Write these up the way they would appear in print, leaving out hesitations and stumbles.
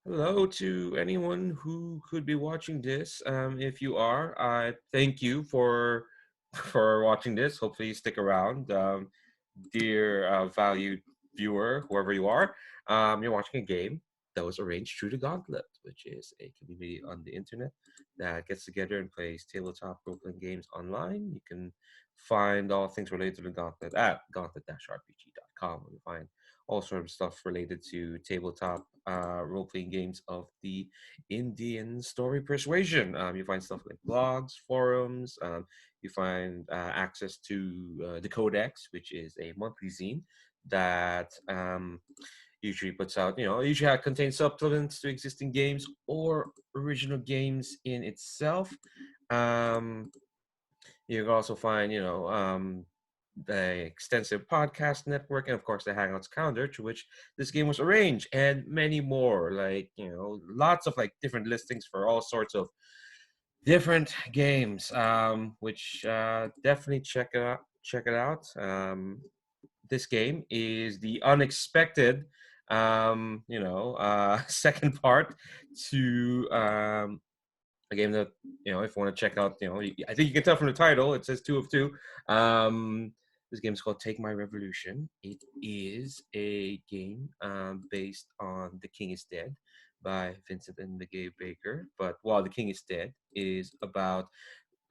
Hello to anyone who could be watching this. If you are, I thank you for for watching this. Hopefully, you stick around, dear valued viewer, whoever you are. You're watching a game that was arranged through the Gauntlet, which is a community on the internet that gets together and plays tabletop role-playing games online. You can find all things related to the Gauntlet at gauntlet-rpg.com. You find all sort of stuff related to tabletop role-playing games of the Indian story persuasion. You find stuff like blogs, forums. You find access to the Codex, which is a monthly zine that usually puts out, usually contains supplements to existing games or original games in itself. Um, you can also find, the extensive podcast network, and of course the Hangouts calendar to which this game was arranged, and many more. Like, lots of like different listings for all sorts of different games. Which definitely check it out. Check it out. This game is the unexpected, second part to a game that, if you want to check out, I think you can tell from the title, it says two of two. This game is called Take My Revolution. It is a game based on The King is Dead by Vincent and McGay Baker. But While the King is Dead is about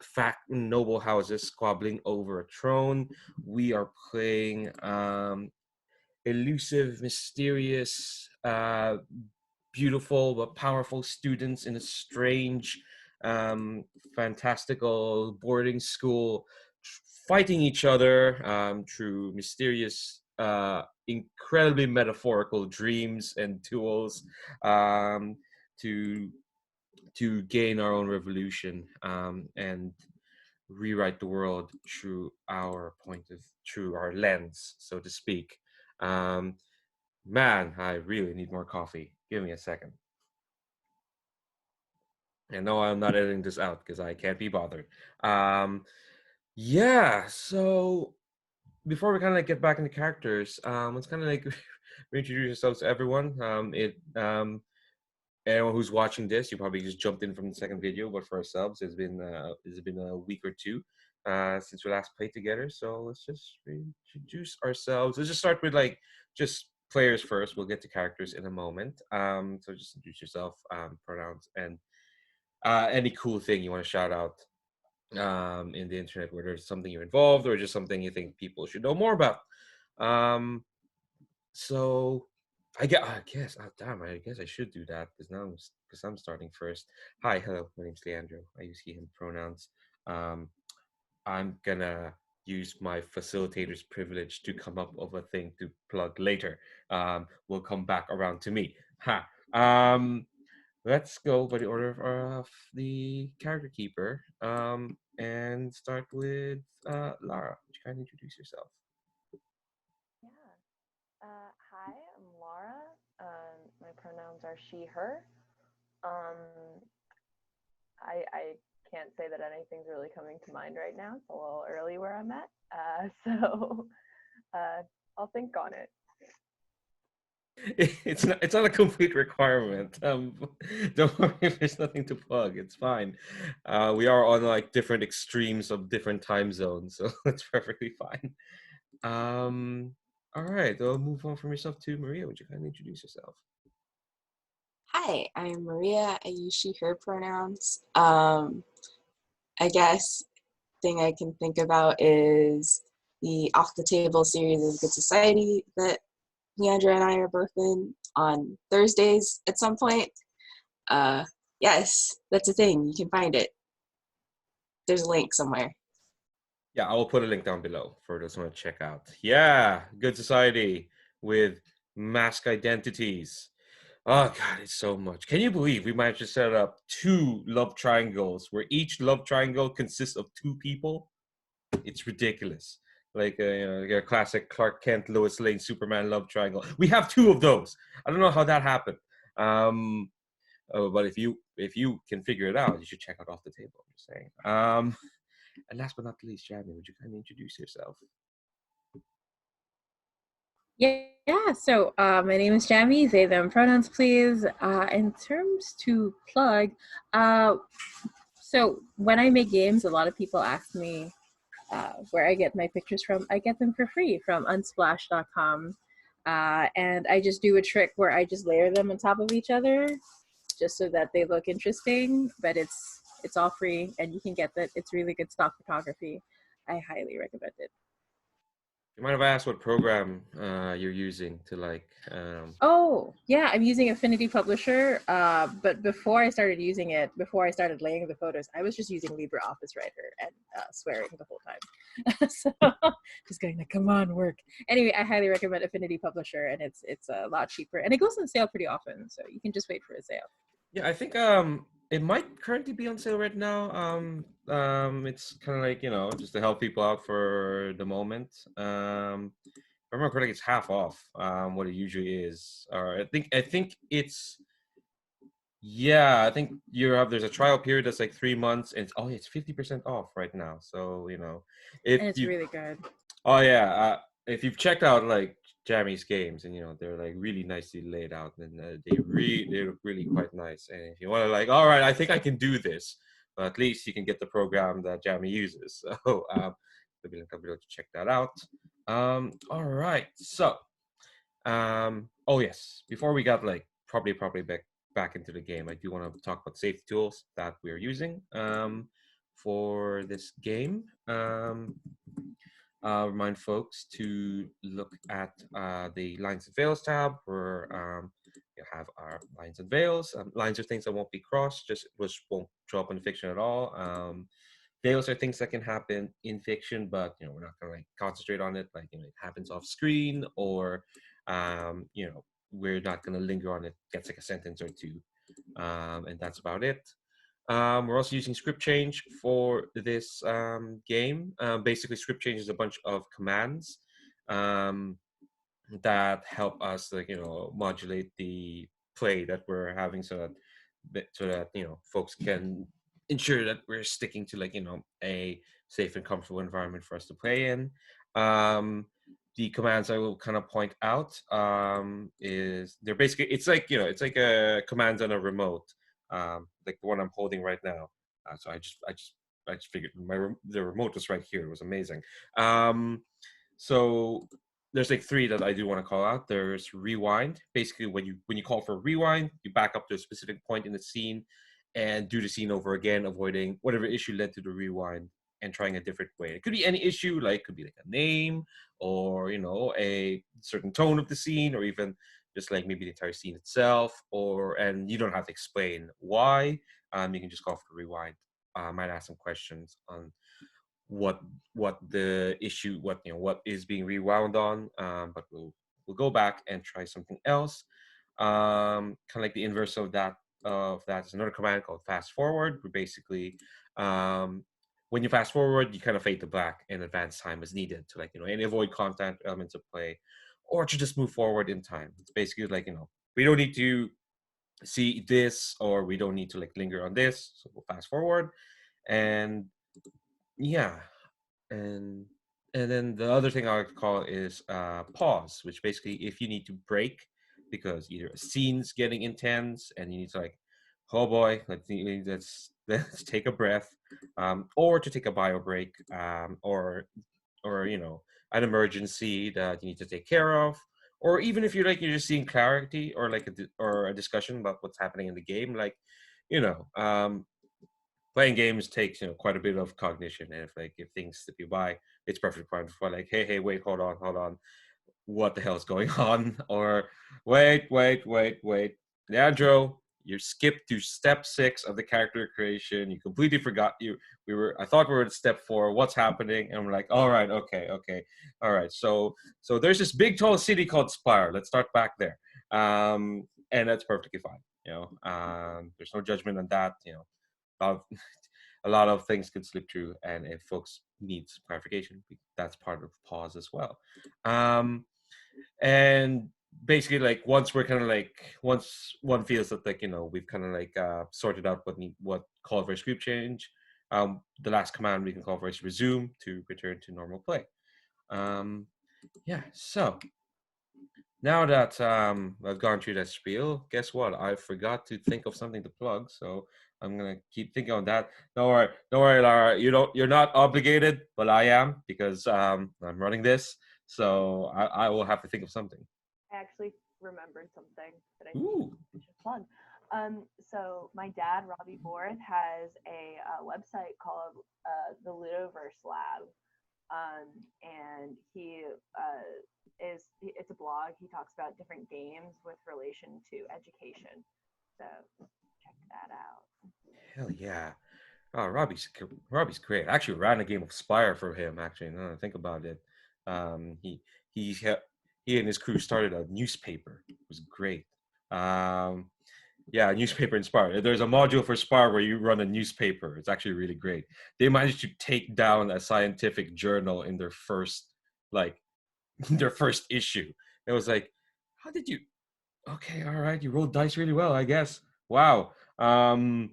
fact noble houses squabbling over a throne. We are playing elusive, mysterious, beautiful but powerful students in a strange, fantastical boarding school, fighting each other through mysterious, incredibly metaphorical dreams and tools, um, to gain our own revolution, and rewrite the world through our lens, so to speak. Um, Man, I really need more coffee. Give me a second. And no, I'm not editing this out because I can't be bothered. Um, yeah, so before we kind of like get back into characters, let's kind of like reintroduce yourselves to everyone. Anyone who's watching this, you probably just jumped in from the second video, but for ourselves, it's been a week or two since we last played together. So let's just reintroduce ourselves. Let's just start with like just players first. We'll get to characters in a moment. So just introduce yourself, pronouns, and any cool thing you want to shout out in the internet, whether it's something you're involved or just something you think people should know more about. Um, so I guess I should do that because I'm starting first. Hi, hello, my name's Leandro. I use he him pronouns. Um, I'm gonna use my facilitator's privilege to come up with a thing to plug later. Will come back around to me. Ha. Let's go by the order of the character keeper. And start with Lara. Would you kindly introduce yourself? Yeah. Hi, I'm Laura. My pronouns are she, her. Um, I can't say that anything's really coming to mind right now. It's a little early where I'm at. So uh, I'll think on it. It's not a complete requirement. Don't worry if there's nothing to plug. It's fine. We are on like different extremes of different time zones, so it's perfectly fine. All right. I'll move on from yourself to Maria. Would you kindly introduce yourself? Hi, I'm Maria. I use she, her pronouns. I guess thing I can think about is the Off the Table series of Good Society that Leandra and I are both in on Thursdays at some point. Uh, yes, that's a thing. You can find it. There's a link somewhere. Yeah, I will put a link down below for those who want to check out. Yeah, Good Society with mask identities. Oh God, it's so much. Can you believe we managed to set up two love triangles where each love triangle consists of two people? It's ridiculous. Like your classic Clark Kent, Lois Lane, Superman love triangle. We have two of those. I don't know how that happened. Um, but if you can figure it out, you should check out Off the Table. I'm just saying. And last but not least, Jamie, would you kindly introduce yourself? Yeah. So my name is Jamie. They, them pronouns, please. In terms to plug, so when I make games, a lot of people ask me where I get my pictures from. I get them for free from unsplash.com. And I just do a trick where I just layer them on top of each other just so that they look interesting, but it's all free and you can get that. It's really good stock photography. I highly recommend it. You might have asked what program you're using to like. Oh, yeah, I'm using Affinity Publisher, but before I started using it, before I started laying the photos, I was just using LibreOffice Writer and swearing the whole time. So just going like, come on, work. Anyway, I highly recommend Affinity Publisher, and it's a lot cheaper, and it goes on sale pretty often, so you can just wait for a sale. Yeah, I think it might currently be on sale right now. It's kind of like just to help people out for the moment. If I remember correctly, it's half off what it usually is. Or I think it's yeah. I think there's a trial period that's like 3 months, and it's 50% off right now. So if And it's you really good. oh yeah, if you've checked out like Jamie's games, and they're like really nicely laid out, and they look really quite nice. And if you want to like, all right, I think I can do this, but at least you can get the program that Jamie uses. So maybe link up below to check that out. All right, so oh yes, before we got like probably back into the game, I do want to talk about safety tools that we're using for this game. Remind folks to look at the lines and veils tab where you have our lines and veils. Lines are things that won't be crossed, which won't show up in fiction at all. Veils are things that can happen in fiction, but we're not gonna like concentrate on it. Like it happens off screen, or we're not gonna linger on it. Gets like a sentence or two, and that's about it. We're also using script change for this game. Basically, script change is a bunch of commands um, that help us, like modulate the play that we're having, so that folks can ensure that we're sticking to like a safe and comfortable environment for us to play in. The commands I will kind of point out is they're basically it's like a commands on a remote, like the one I'm holding right now. So I just figured the remote was right here. It was amazing. So there's like three that I do want to call out. There's rewind. Basically, when you call for rewind, you back up to a specific point in the scene and do the scene over again, avoiding whatever issue led to the rewind and trying a different way. It could be any issue, like could be like a name or a certain tone of the scene, or even just like maybe the entire scene itself. And you don't have to explain why. You can just call for rewind. Might ask some questions on what the issue, what is being rewound on, but we'll go back and try something else. Kind of like the inverse of that is another command called fast forward, where basically when you fast forward, you kind of fade to black and advance time is needed to like and avoid content elements of play, or to just move forward in time. It's basically like we don't need to see this, or we don't need to like linger on this, so we'll fast forward. And yeah, and then the other thing I like to call is pause, which basically if you need to break because either a scene's getting intense and you need to like, oh boy, let's take a breath, or to take a bio break, or an emergency that you need to take care of, or even if you're just seeing clarity, or like or a discussion about what's happening in the game, like you know um playing games takes quite a bit of cognition, and if things slip you by, it's perfect fine for like, hey, wait, hold on, what the hell is going on? Or wait, Leandro, you skipped to step 6 of the character creation. You completely forgot. I thought we were at step 4. What's happening? And we're like, all right, okay, all right. So there's this big tall city called Spire. Let's start back there. And that's perfectly fine. There's no judgment on that. A lot of, a lot of things could slip through, and if folks needs clarification, that's part of pause as well. And basically, like once one feels that we've kind of like sorted out what call for script change, the last command we can call for is resume to return to normal play. Yeah, so Now that I've gone through that spiel, guess what? I forgot to think of something to plug, so I'm gonna keep thinking on that. Don't worry, Lara. You're not obligated, but I am because I'm running this, so I will have to think of something. I actually remembered something that I think Ooh, I should plug. So my dad, Robbie Borth, has a website called the Ludoverse Lab, and it's a blog. He talks about different games with relation to education. So check that out. hell yeah! Oh, Robbie's great. I actually ran a game of Spire for him. Actually, now that I think about it, he he he and his crew started a newspaper. It was great. Um, Yeah, newspaper inspired. There's a module for Spar where you run a newspaper. It's actually really great. They managed to take down a scientific journal in their first, like, their first issue. It was like, how did you? Okay, all right, you rolled dice really well, I guess. Wow. And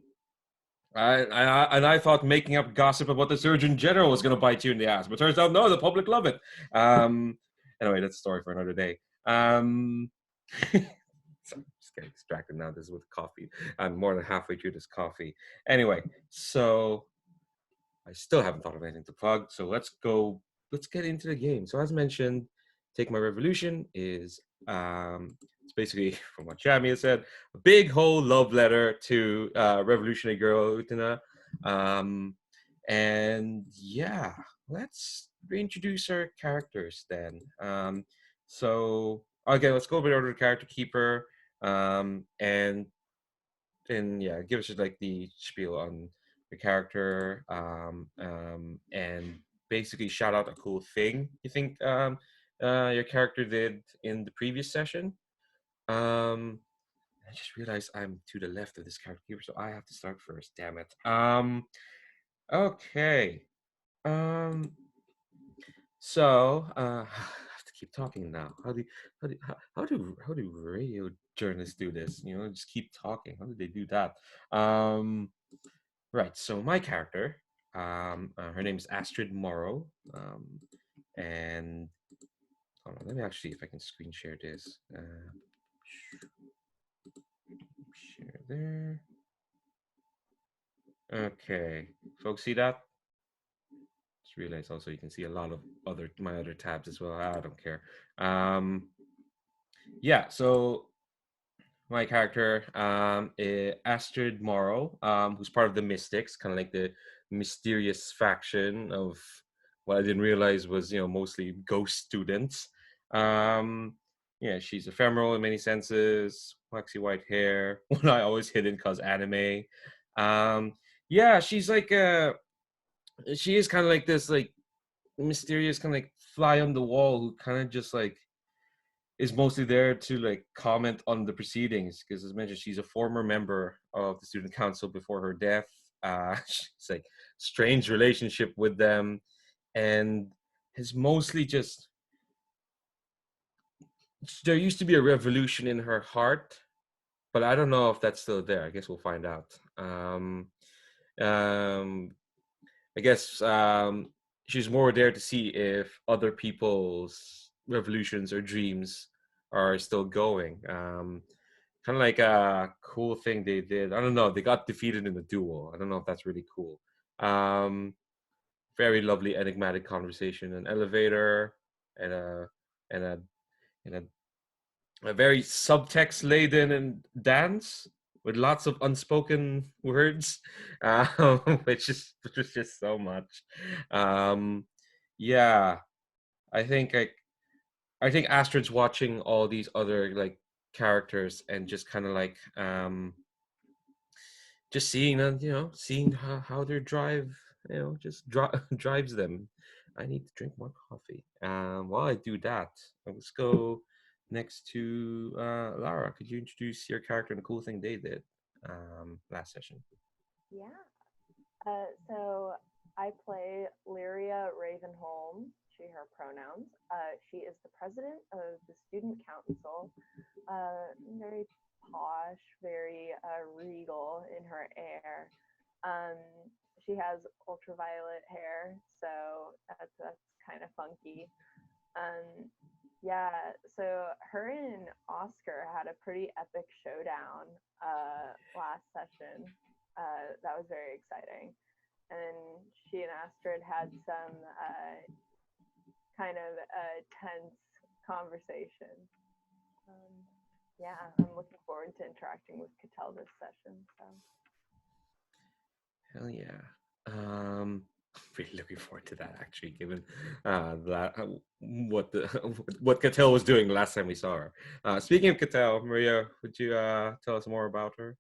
I thought making up gossip about the Surgeon General was going to bite you in the ass, but turns out no, the public love it. Anyway, that's a story for another day. So I'm just getting distracted now. This is with coffee. I'm more than halfway through this coffee. Anyway, so I still haven't thought of anything to plug. So let's go. Let's get into the game. So as mentioned, Take My Revolution is it's basically from what Jamie has said, a big whole love letter to revolutionary girl Utena. And yeah, let's reintroduce our characters then. So again, let's go over the character keeper, and then yeah, give us like the spiel on the character, and basically shout out a cool thing you think your character did in the previous session. Um, I just realized I'm to the left of this character keeper, so I have to start first. Damn it. Okay. Um, I have to keep talking now. How do radio journalists do this? You know, just keep talking. How do they do that? Um, right. So my character, her name is Astrid Morrow, and hold on, let me actually see if I can screen share this. Share there. Okay, folks, see that? Just realized also you can see a lot of my other tabs as well. I don't care. Um, yeah. So my character, Astrid Morrow, who's part of the Mystics, kind of like the mysterious faction of what I didn't realize was, you know, mostly ghost students. Um, yeah, she's ephemeral in many senses, waxy white hair, one eye always hidden because anime. Um, yeah, she is kind of like this, like mysterious, kind of like fly on the wall who kind of just like is mostly there to like comment on the proceedings because as mentioned she's a former member of the student council before her death. She's like strange relationship with them and has mostly just there used to be a revolution in her heart, but I don't know if that's still there. I guess we'll find out. Um I guess she's more there to see if other people's revolutions or dreams are still going. Kind of like a cool thing they did. I don't know. They got defeated in the duel. I don't know if that's really cool. Um, very lovely, enigmatic conversation, an elevator, and and a and a very subtext laden and dance with lots of unspoken words, which is just so much. Um, yeah, I think like I think Astrid's watching all these other like characters and just kind of like just seeing you know seeing how their drive you know just drives them. I need to drink more coffee. While I do that, let's go next to Lara. Could you introduce your character and the cool thing they did last session? Yeah. So I play Leeria Ravenholm, she/her pronouns. She is the president of the student council. Very posh, very regal in her air. Um, she has ultraviolet hair, so that's kind of funky. Um, Yeah, so her and Oscar had a pretty epic showdown last session. That was very exciting. And she and Astrid had some kind of tense conversation. Um, yeah, I'm looking forward to interacting with Katell this session. So. Hell yeah. Really looking forward to that. Actually, given what the what Katell was doing last time we saw her. Speaking of Katell, Maria, would you tell us more about her?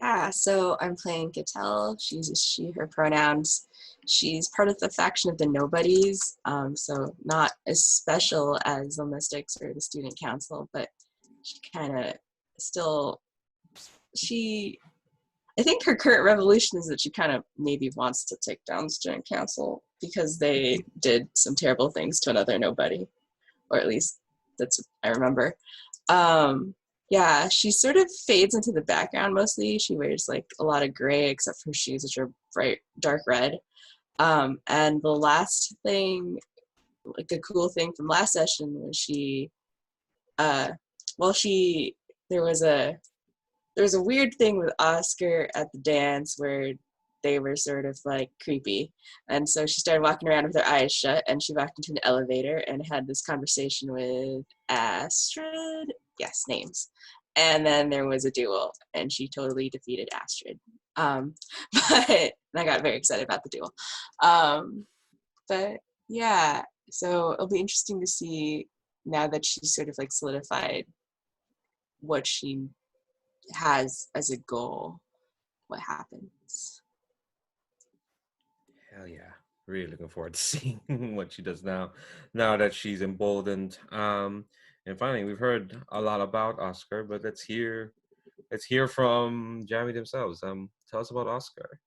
Yeah, so I'm playing Katell. She's a she, her pronouns. She's part of the faction of the Nobodies, so not as special as the Mystics or the Student Council, but she kind of still, she, I think her current revolution is that she kind of maybe wants to take down the Student Council because they did some terrible things to another Nobody, or at least that's what I remember. Yeah, she sort of fades into the background mostly. She wears like a lot of gray except for her shoes, which are bright dark red. And the last thing, like a cool thing from last session was she, uh, well, she there was a weird thing with Oscar at the dance where they were sort of like creepy. And so she started walking around with her eyes shut and she walked into an elevator and had this conversation with Astrid. Yes, names. And then there was a duel and she totally defeated Astrid. But I got very excited about the duel. But yeah, so it'll be interesting to see now that she's sort of like solidified what she has as a goal, what happens. Hell yeah. Really looking forward to seeing what she does now that she's emboldened. And finally, we've heard a lot about Oscar, but let's hear from Jamie themselves. Tell us about Oscar.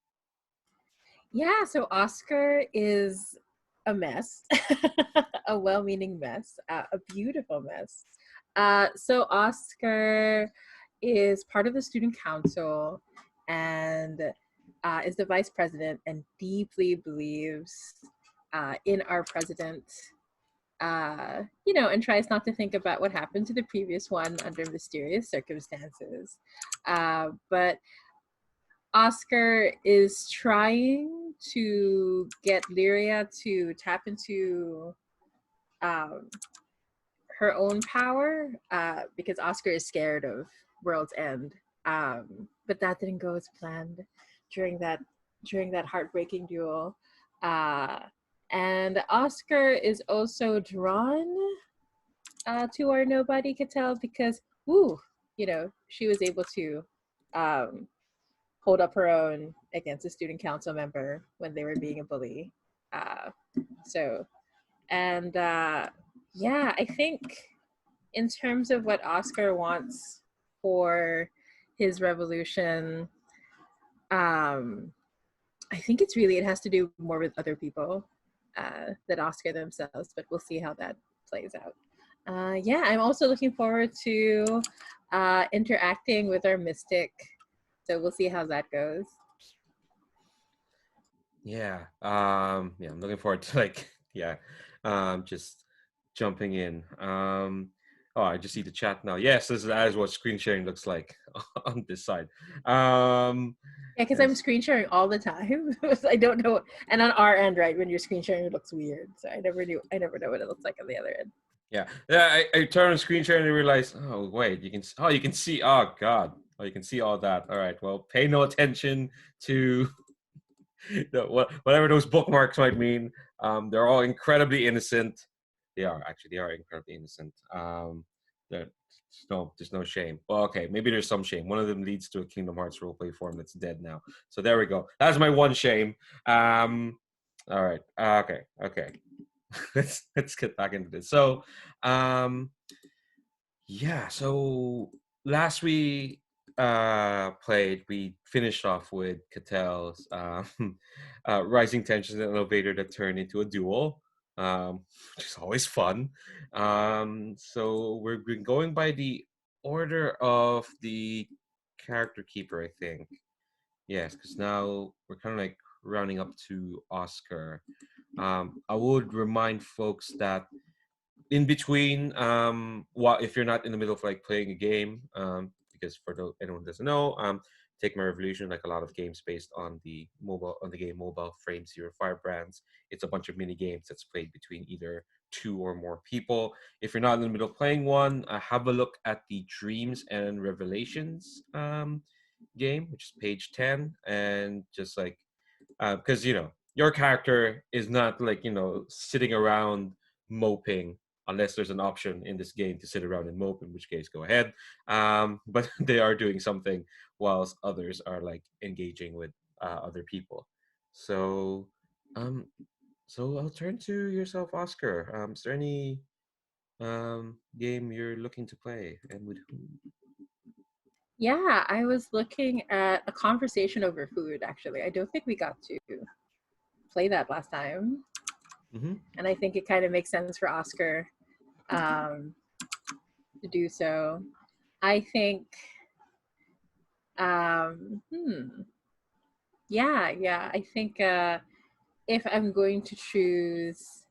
Yeah, so Oscar is a mess, a well-meaning mess, a beautiful mess. So Oscar is part of the student council and is the vice president and deeply believes in our president, and tries not to think about what happened to the previous one under mysterious circumstances. But Oscar is trying to get Leeria to tap into um, her own power because Oscar is scared of World's End. But that didn't go as planned during that heartbreaking duel. Uh, and Oscar is also drawn to our nobody Katell because, she was able to um, hold up her own against a student council member when they were being a bully. Uh, so, and yeah, I think in terms of what Oscar wants for his revolution, I think it has to do more with other people than Oscar themselves, but we'll see how that plays out. Yeah, I'm also looking forward to interacting with our mystic, so we'll see how that goes. Yeah. Yeah, I'm looking forward to just jumping in. Oh, I just see the chat now. Yes, that is what screen sharing looks like on this side. Yeah, because I'm Yes. screen sharing all the time. I don't know, and on our end, right, when you're screen sharing, it looks weird. So I never know what it looks like on the other end. Yeah. Yeah, I turned on screen sharing and realized, oh wait, you can see, oh god. Oh, you can see all that. All right. Well, pay no attention to whatever those bookmarks might mean. They're all incredibly innocent. They are incredibly innocent. There's no shame. Well, okay, maybe there's some shame. One of them leads to a Kingdom Hearts roleplay form that's dead now. So there we go. That's my one shame. All right. Okay. let's get back into this. So, yeah. So last we played, we finished off with Katell's rising tensions in an elevator that turned into a duel, which is always fun. So we're going by the order of the character keeper, I think. Yes, because now we're kind of like rounding up to Oscar. I would remind folks that in between, if you're not in the middle of like playing a game, because for anyone who doesn't know, Take My Revolution, like a lot of games based on the game Mobile Frame Zero Firebrands. It's a bunch of mini games that's played between either two or more people. If you're not in the middle of playing one, have a look at the Dreams and Revelations game, which is page 10, and just like because your character is not like sitting around moping unless there's an option in this game to sit around and mope, in which case go ahead. But they are doing something whilst others are like engaging with other people. So um so I'll turn to yourself, Oscar. Is there any game you're looking to play, and with whom? Yeah, I was looking at a conversation over food, actually. I don't think we got to play that last time. Mm-hmm. And I think it kind of makes sense for Oscar to do so. I think, yeah, I think if I'm going to choose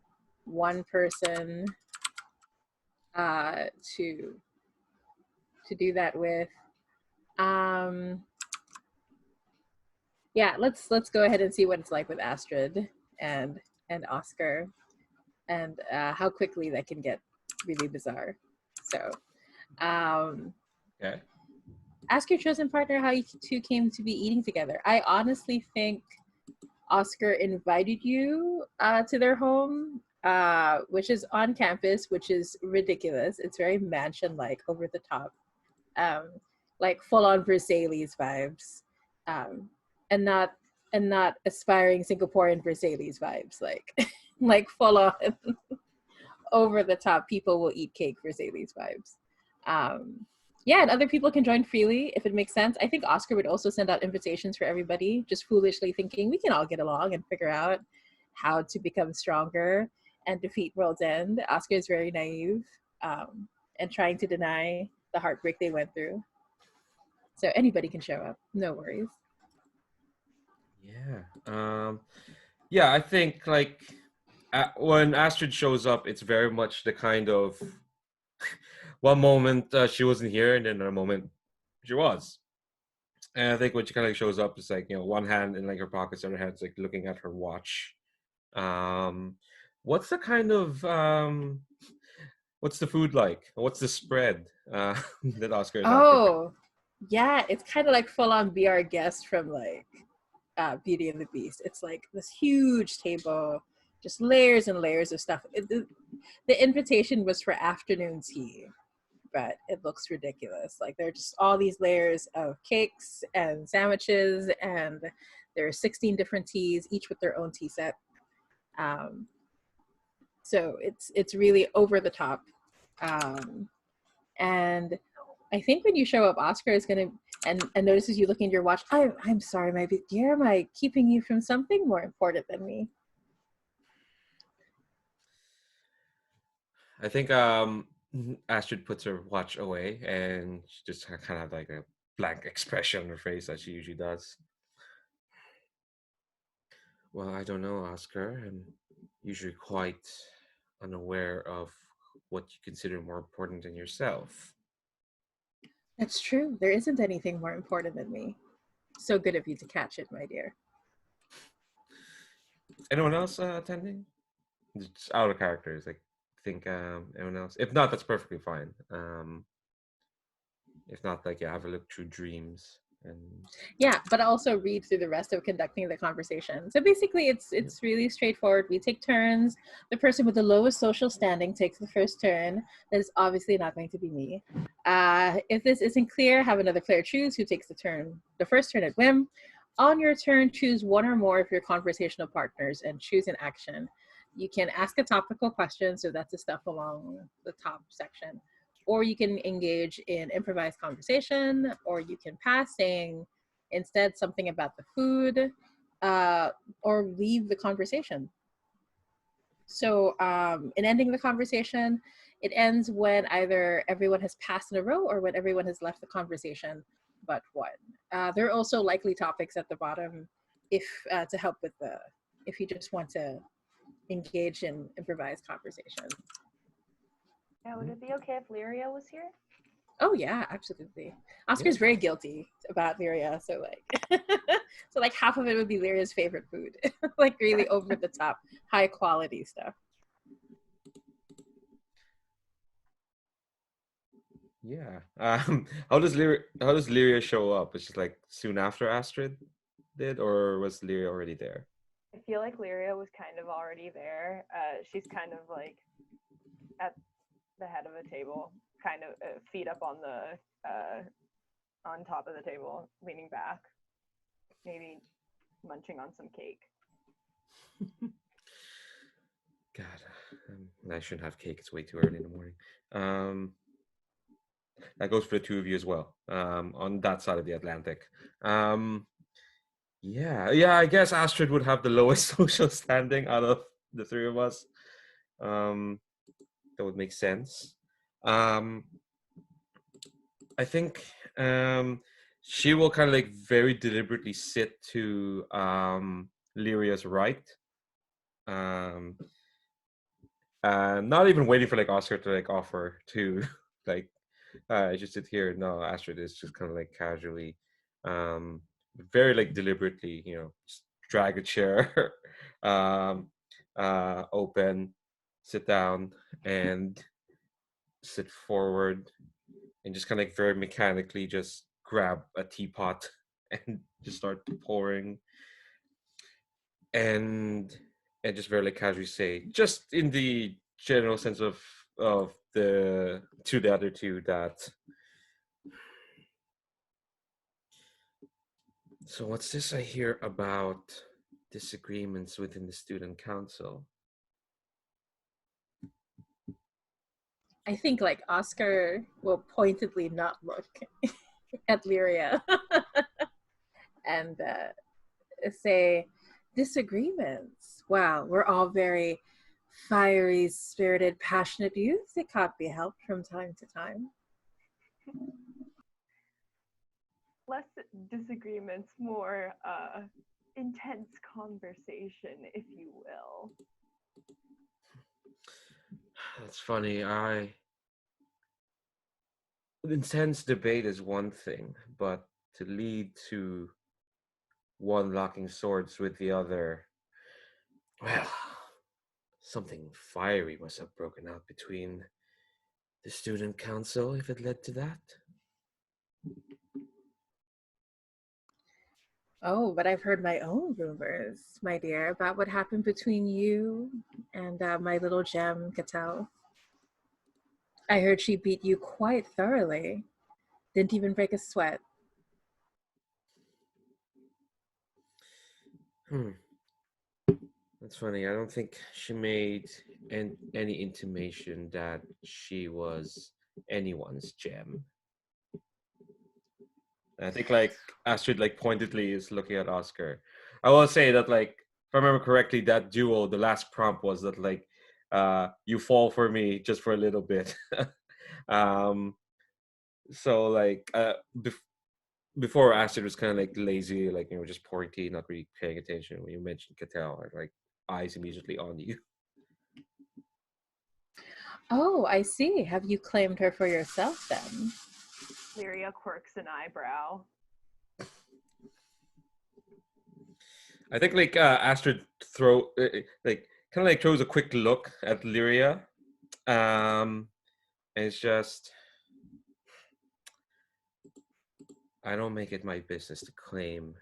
one person to do that with, yeah, let's go ahead and see what it's like with Astrid and Oscar, and how quickly that can get really bizarre. So, Okay. ask your chosen partner how you two came to be eating together. I honestly think Oscar invited you to their home, which is on campus, which is ridiculous. It's very mansion-like, over the top, like full-on Versailles vibes, and not aspiring Singaporean Versailles vibes, like like full-on over the top. People will eat cake Versailles vibes. Yeah, and other people can join freely if it makes sense. I think Oscar would also send out invitations for everybody, just foolishly thinking we can all get along and figure out how to become stronger and defeat World's End. Oscar is very naive, and trying to deny the heartbreak they went through. So anybody can show up, no worries. Yeah. Yeah, I think like when Astrid shows up, it's very much the kind of one moment she wasn't here, and then another moment she was. And I think when she kind of shows up, it's like one hand in like her pockets, the other hand's like looking at her watch. Um, what's the kind of what's the food like? What's the spread that Oscar is out prepared? Oh, yeah, it's kind of like full on Be Our Guest from like Beauty and the Beast. It's like this huge table, just layers and layers of stuff. The invitation was for afternoon tea, but it looks ridiculous. Like there are just all these layers of cakes and sandwiches, and there are 16 different teas, each with their own tea set. So it's really over the top. And I think when you show up, Oscar is gonna and notices you looking at your watch. I'm sorry, my dear, am I keeping you from something more important than me? I think Astrid puts her watch away and she just kind of have like a blank expression on her face as she usually does. Well, I don't know, Oscar. I'm usually quite unaware of what you consider more important than yourself. That's true. There isn't anything more important than me. So good of you to catch it, my dear. Anyone else attending? Just out of characters. Like, think anyone else? If not, that's perfectly fine. If not, like, yeah, have a look through dreams and Yeah, but also read through the rest of conducting the conversation. So basically, it's really straightforward. We take turns. The person with the lowest social standing takes the first turn. That is obviously not going to be me. If this isn't clear, have another player choose who takes the first turn at whim. On your turn, choose one or more of your conversational partners and choose an action. You can ask a topical question, so that's the stuff along the top section, or you can engage in improvised conversation, or you can pass, saying instead something about the food, or leave the conversation. So in ending the conversation, it ends when either everyone has passed in a row or when everyone has left the conversation but one. There are also likely topics at the bottom if to help with if you just want to engage in improvised conversation. Yeah, would it be okay if Leeria was here? Oh yeah, absolutely. Oscar's very guilty about Leeria, so like, so like half of it would be Leeria's favorite food, like really over the top, high quality stuff. Yeah. How does Lyria show up? It's just like soon after Astrid did, or was Lyria already there? I feel like Leeria was kind of already there. She's kind of like at the head of a table, kind of feet up on top of the table, leaning back, maybe munching on some cake. God, I shouldn't have cake. It's way too early in the morning. Um, that goes for the two of you as well. On that side of the Atlantic. Um, yeah. I guess Astrid would have the lowest social standing out of the three of us. Um, that would make sense. Um, I think she will kind of like very deliberately sit to Lyria's right. Um, not even waiting for like Oscar to like offer to like just sit here. No, Astrid is just kind of like casually, um, very like deliberately, just drag a chair, um, open, sit down, and sit forward, and just kind of like very mechanically just grab a teapot and just start pouring, and just very like casually say, just in the general sense of the other two, that so what's this I hear about disagreements within the student council? I think like Oscar will pointedly not look at Leeria and say disagreements. Wow, we're all very fiery, spirited, passionate youth. It can't be helped from time to time. Less disagreements, more intense conversation, if you will. That's funny. Intense debate is one thing, but to lead to one locking swords with the other, well, something fiery must have broken out between the student council if it led to that. Oh, but I've heard my own rumors, my dear, about what happened between you and my little gem, Katell. I heard she beat you quite thoroughly. Didn't even break a sweat. Hmm. That's funny. I don't think she made any intimation that she was anyone's gem. And I think like Astrid like pointedly is looking at Oscar. I will say that like if I remember correctly, that duo, the last prompt was that like you fall for me just for a little bit. um so like before Astrid was kind of like lazy, like just pouring tea, not really paying attention. When you mentioned Cattell, like eyes immediately on you. Oh, I see. Have you claimed her for yourself then? Leeria quirks an eyebrow. I think like Astrid like kind of like throws a quick look at Lyria, and it's just I don't make it my business to claim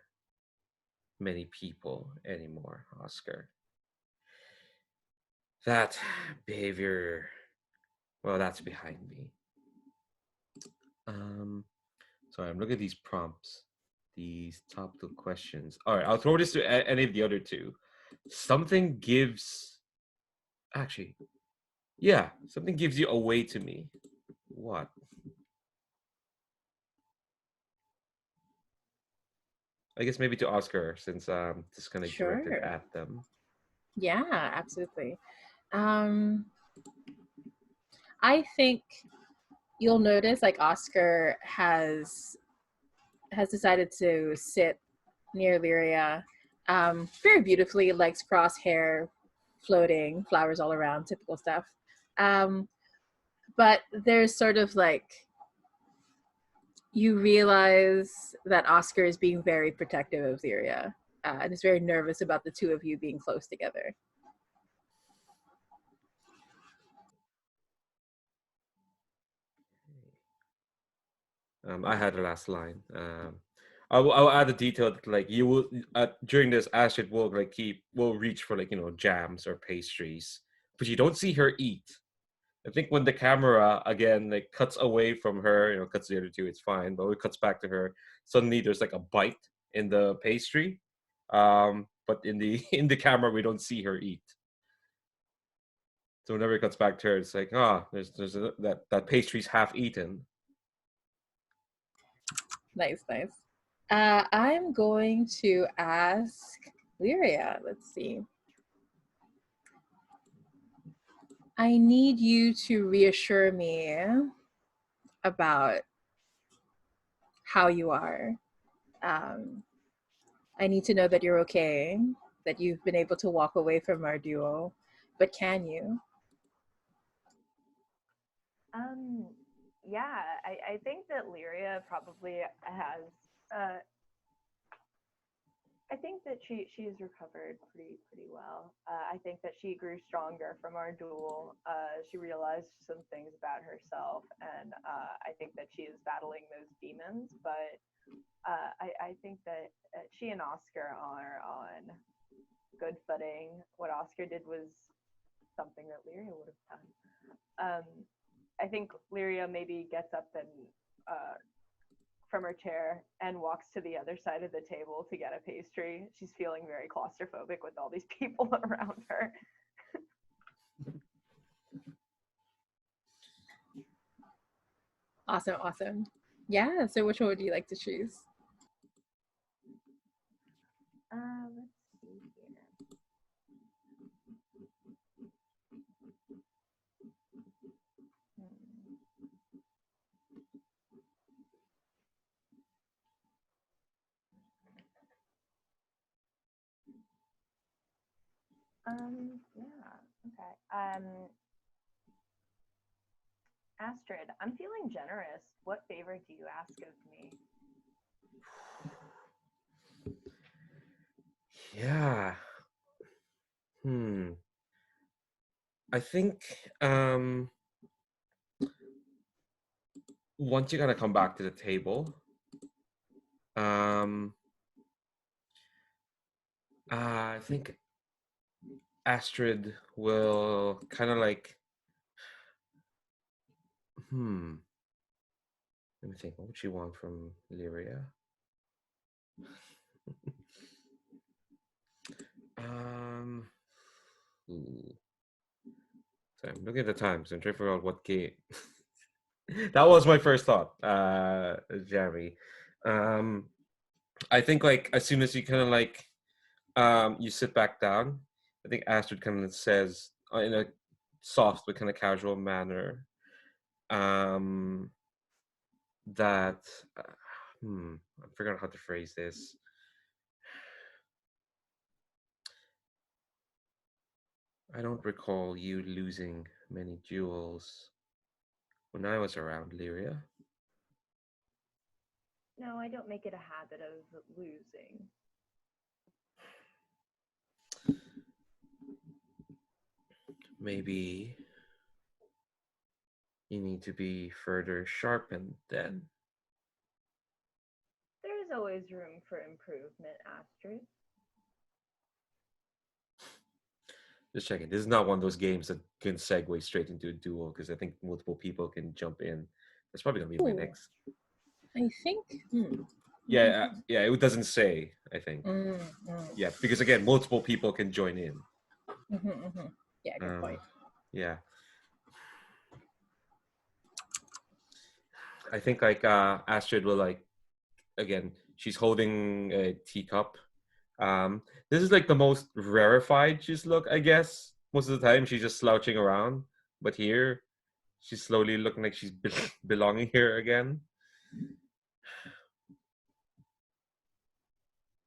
many people anymore, Oscar. That behavior, well, that's behind me. Um, sorry, I'm looking at these prompts, these top two questions. All right, I'll throw this to any of the other two. Something gives, actually, yeah, something gives you away to me. What? I guess maybe to Oscar, since just kind of directed Sure. at them. Yeah, absolutely. Um, I think you'll notice like Oscar has decided to sit near Leeria, very beautifully, legs crossed, hair floating, flowers all around, typical stuff. Um, but there's sort of like you realize that Oscar is being very protective of Leeria, and is very nervous about the two of you being close together. I had the last line. I'll add a detail that like you will during this Astrid will like will reach for like jams or pastries, but you don't see her eat. I think when the camera again like cuts away from her, cuts the other two, it's fine. But when it cuts back to her, suddenly there's like a bite in the pastry. But in the in the camera we don't see her eat. So whenever it cuts back to her, it's like that pastry's half eaten. Nice, nice. I'm going to ask Leeria. Let's see. I need you to reassure me about how you are. I need to know that you're okay, that you've been able to walk away from our duo, but can you? Yeah, I think that Leeria probably has. I think that she's recovered pretty well. I think that she grew stronger from our duel. She realized some things about herself, and I think that she is battling those demons. But I think that she and Oscar are on good footing. What Oscar did was something that Leeria would have done. I think Leeria maybe gets up and from her chair and walks to the other side of the table to get a pastry. She's feeling very claustrophobic with all these people around her. Awesome, awesome. Yeah, so which one would you like to choose? Let's see here. Yeah, okay. Astrid, I'm feeling generous. What favor do you ask of me? Yeah. I think once you kind of come back to the table, I think Astrid will kind of like let me think. What would she want from Leeria? Ooh. So I'm looking at the time, so I'm trying to figure out what game. That was my first thought, Jeremy. I think like as soon as you kind of like you sit back down, I think Astrid kind of says in a soft but kind of casual manner that I'm figuring out how to phrase this. I don't recall you losing many duels when I was around, Leeria. No, I don't make it a habit of losing. Maybe you need to be further sharpened then. There is always room for improvement, Astrid. Just checking. This is not one of those games that can segue straight into a duel because I think multiple people can jump in. That's probably gonna be my next. I think. Yeah, it doesn't say. I think. Yeah, because again, multiple people can join in. Yeah, good point. Yeah. I think like Astrid will like again. She's holding a teacup. This is like the most rarefied she's look. I guess most of the time she's just slouching around, but here she's slowly looking like she's belonging here again.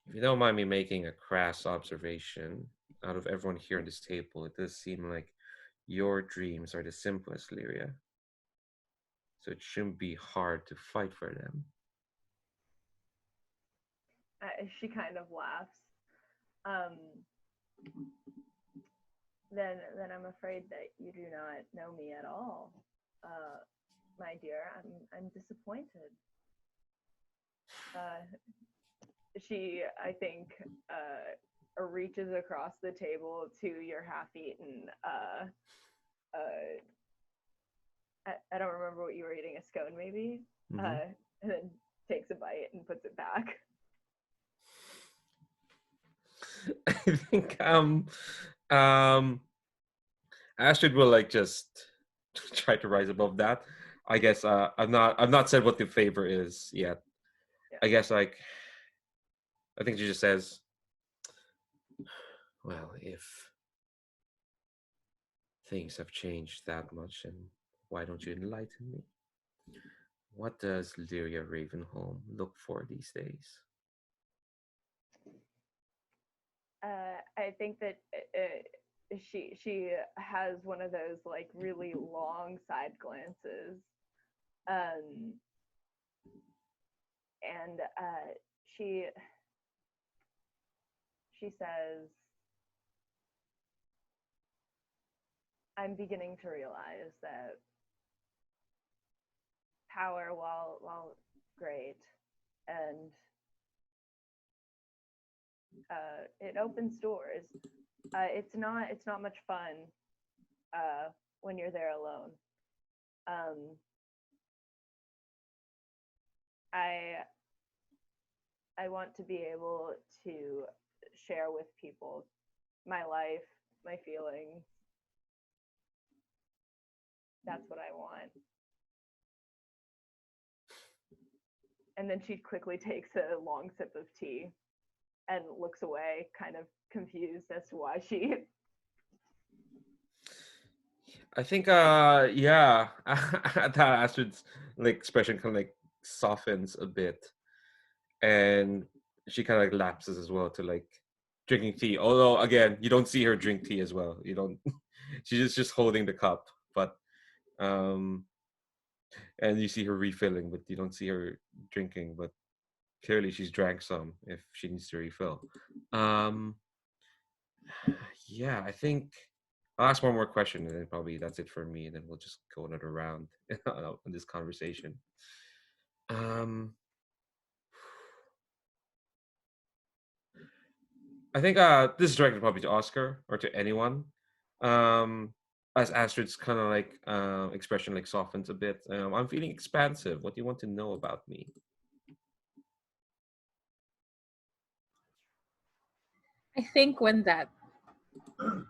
If you don't mind me making a crass observation, out of everyone here on this table, it does seem like your dreams are the simplest, Leeria. so it shouldn't be hard to fight for them. She kind of laughs. Um, then I'm afraid that you do not know me at all, my dear. I'm disappointed. She, I think, reaches across the table to your half-eaten. I don't remember what you were eating. A scone, maybe. Mm-hmm. And then takes a bite and puts it back. I think Astrid will like just try to rise above that. I guess I've not said what the favor is yet. Yeah. I guess like I think she just says, well, if things have changed that much, and why don't you enlighten me? What does Leeria Ravenholm look for these days? I think that she has one of those like really long side glances, and she says, "I'm beginning to realize that power, while great, and it opens doors. It's not much fun when you're there alone. Um, I want to be able to share with people my life, my feelings. That's what I want." And then she quickly takes a long sip of tea and looks away, kind of confused as to why she. I think yeah, that Astrid's like expression kind of like softens a bit, and she kind of like lapses as well to like drinking tea. Although again, you don't see her drink tea as well. You don't. She's just holding the cup, but um, and you see her refilling, but you don't see her drinking. But clearly, she's drank some if she needs to refill. Um, yeah, I think I'll ask one more question, and then probably that's it for me, and then we'll just go another round in this conversation. Um, I think this is directed probably to Oscar or to anyone. As Astrid's kind of like expression like softens a bit. I'm feeling expansive. What do you want to know about me? I think when that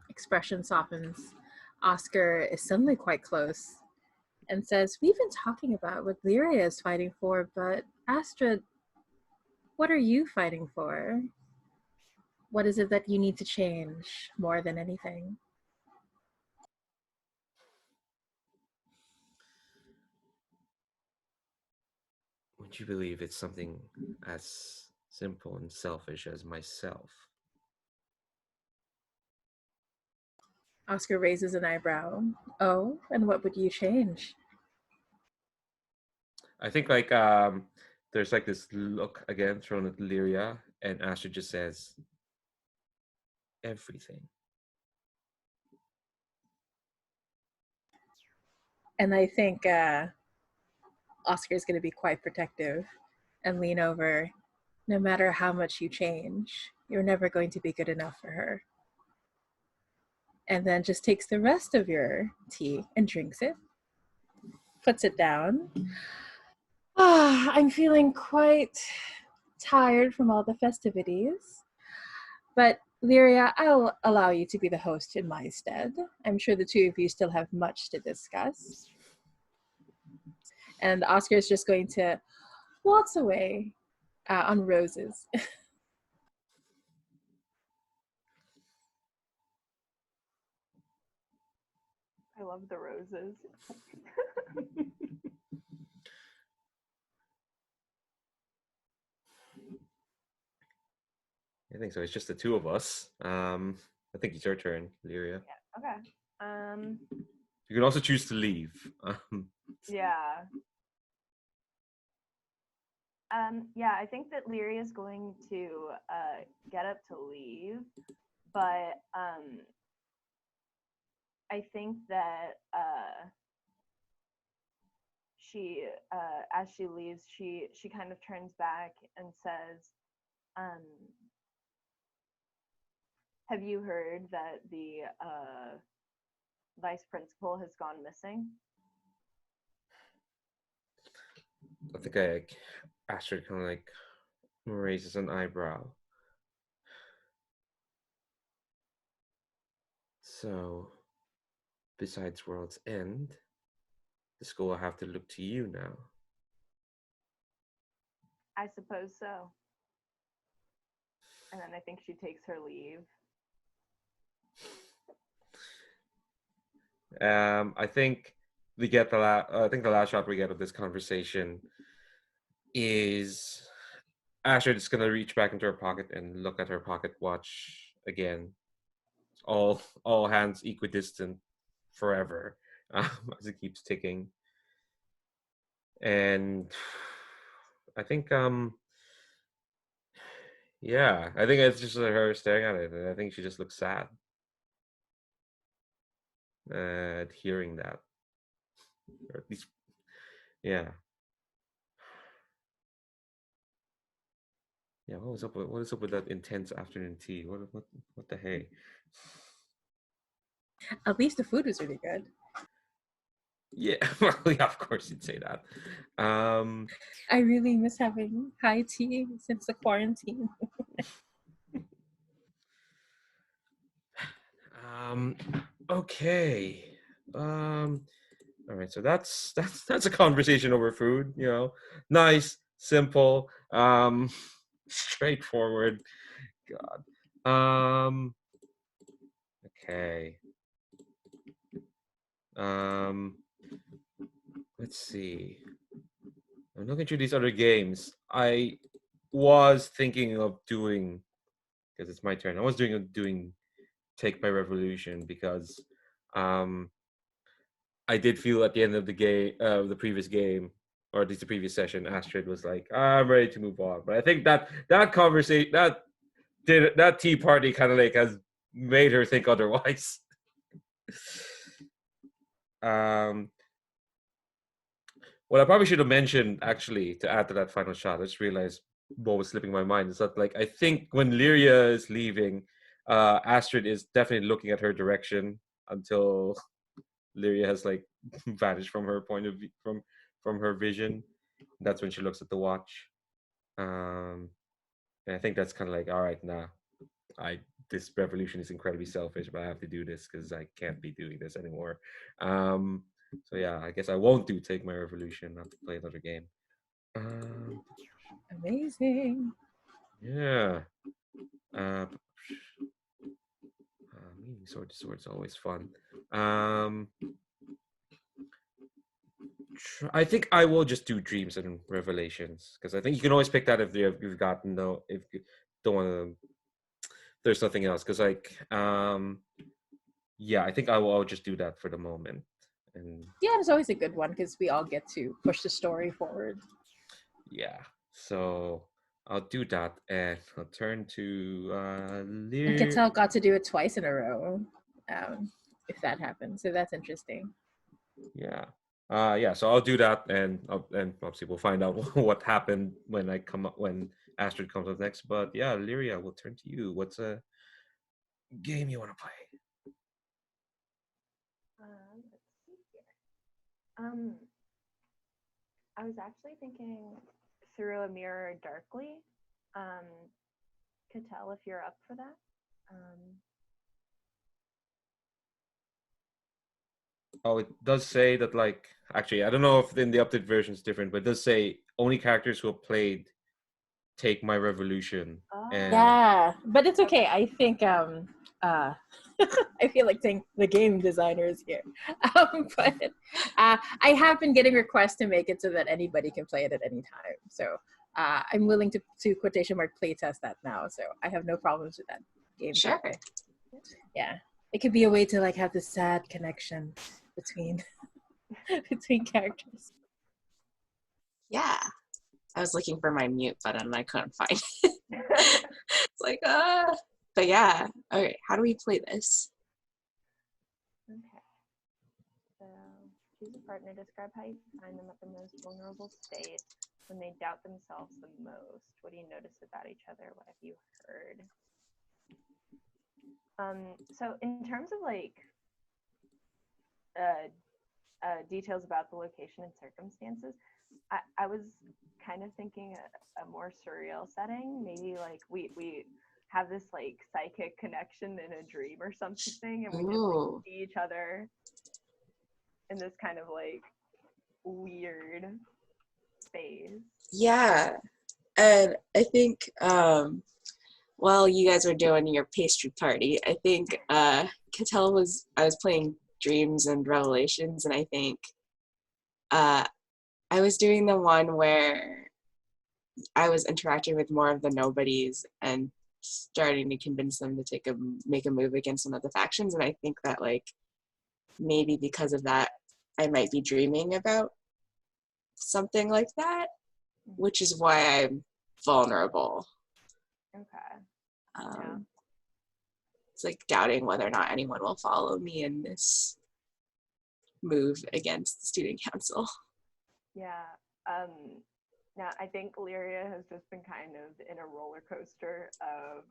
expression softens, Oscar is suddenly quite close and says, "We've been talking about what Leeria is fighting for, but Astrid, what are you fighting for? What is it that you need to change more than anything?" Would you believe it's something as simple and selfish as myself? Oscar raises an eyebrow. "Oh, and what would you change?" I think like there's like this look again thrown at Leeria, and Astrid just says everything. And I think Oscar is going to be quite protective and lean over. "No matter how much you change, you're never going to be good enough for her." And then just takes the rest of your tea and drinks it, puts it down. I'm feeling quite tired from all the festivities, but Leeria, I'll allow you to be the host in my stead. I'm sure the two of you still have much to discuss. And Oscar is just going to waltz away on roses. I love the roses. I think so. It's just the two of us. I think it's your turn, Leeria. Yeah. Okay. You can also choose to leave. Yeah. Yeah, I think that Leeria is going to get up to leave, but I think that she, as she leaves, she kind of turns back and says, um, "Have you heard that the vice principal has gone missing?" I think I like, Astrid kind of like raises an eyebrow. So, besides World's End, the school will have to look to you now. I suppose so. And then I think she takes her leave. I think we get I think the last shot we get of this conversation is Astrid is gonna reach back into her pocket and look at her pocket watch again. All hands equidistant forever, as it keeps ticking. And I think yeah, I think it's just her staring at it, and I think she just looks sad at hearing that, or at least, yeah, yeah. What is up with that intense afternoon tea? What the hey? At least the food was really good. Yeah, well, yeah, of course you'd say that. I really miss having high tea since the quarantine. um, okay. All right, so that's a conversation over food. You know, nice, simple, straightforward. God. Okay. Um, let's see. I'm looking through these other games. I was thinking of doing, because it's my turn. I was doing Take My Revolution because um I did feel at the end of the game, the previous game, or at least the previous session, Astrid was like, "I'm ready to move on." But I think that conversation, that tea party kind of like has made her think otherwise. um, what I probably should have mentioned, actually, to add to that final shot, I just realized what was slipping my mind is that, like, I think when Leeria is leaving, Astrid is definitely looking at her direction until Leeria has like vanished from her point of view, from her vision. That's when she looks at the watch. Um, and I think that's kind of like, all right, nah, I this revolution is incredibly selfish, but I have to do this because I can't be doing this anymore. Um, so yeah, I guess I won't Take My Revolution. I'll have to play another game. Um, Amazing. yeah. Uh, meaning sword to sword is always fun. Um, I think I will just do dreams and revelations because I think you can always pick that if you've gotten no if you don't want to. There's nothing else because yeah, I think I'll just do that for the moment. And Yeah, it's always a good one because we all get to push the story forward. yeah, so I'll do that and I'll turn to And Lear. Katell got to do it twice in a row, if that happens. So that's interesting. Yeah. Yeah, so I'll do that, and obviously we'll find out what happened when I come up when Astrid comes up next. But yeah, Leeria, we'll turn to you. What's a game you want to play? Let's see here. I was actually thinking Through a Mirror Darkly. Katell, if you're up for that. Oh, it does say that, like, actually, I don't know if in the updated version it's different, but it does say only characters who have played Take My Revolution. And Yeah, but it's okay. I think I feel like saying the game designer is here. But I have been getting requests to make it so that anybody can play it at any time. So I'm willing to quotation mark play test that now. So I have no problems with that game. Sure. Yeah, it could be a way to like have this sad connection between between characters. Yeah. I was looking for my mute button and I couldn't find it. It's like, But yeah. Okay, how do we play this? Okay. So choose a partner. Describe how you find them at the most vulnerable state when they doubt themselves the most. What do you notice about each other? What have you heard? So in terms of like details about the location and circumstances, I was kind of thinking a more surreal setting. Maybe like we have this like psychic connection in a dream or something, and we just like, see each other in this kind of like weird space. Yeah. And I think while you guys were doing your pastry party, I think Katell I was playing Dreams and Revelations, and I think I was doing the one where I was interacting with more of the nobodies and starting to convince them to make a move against one of the factions. And I think that like maybe because of that, I might be dreaming about something like that, which is why I'm vulnerable. Okay. It's like doubting whether or not anyone will follow me in this move against the student council. Yeah. Now I think Leeria has just been kind of in a roller coaster of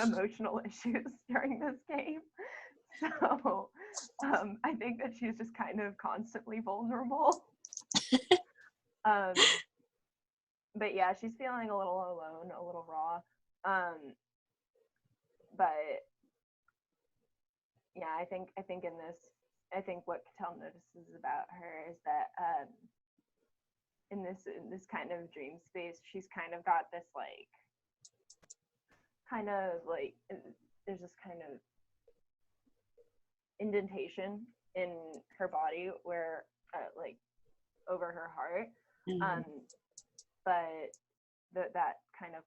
emotional issues during this game. So I think that she's just kind of constantly vulnerable. But yeah, she's feeling a little alone, a little raw. But yeah, I think in this, I think what Katell notices about her is that in this kind of dream space, she's kind of got this like there's this kind of indentation in her body where like over her heart. But that kind of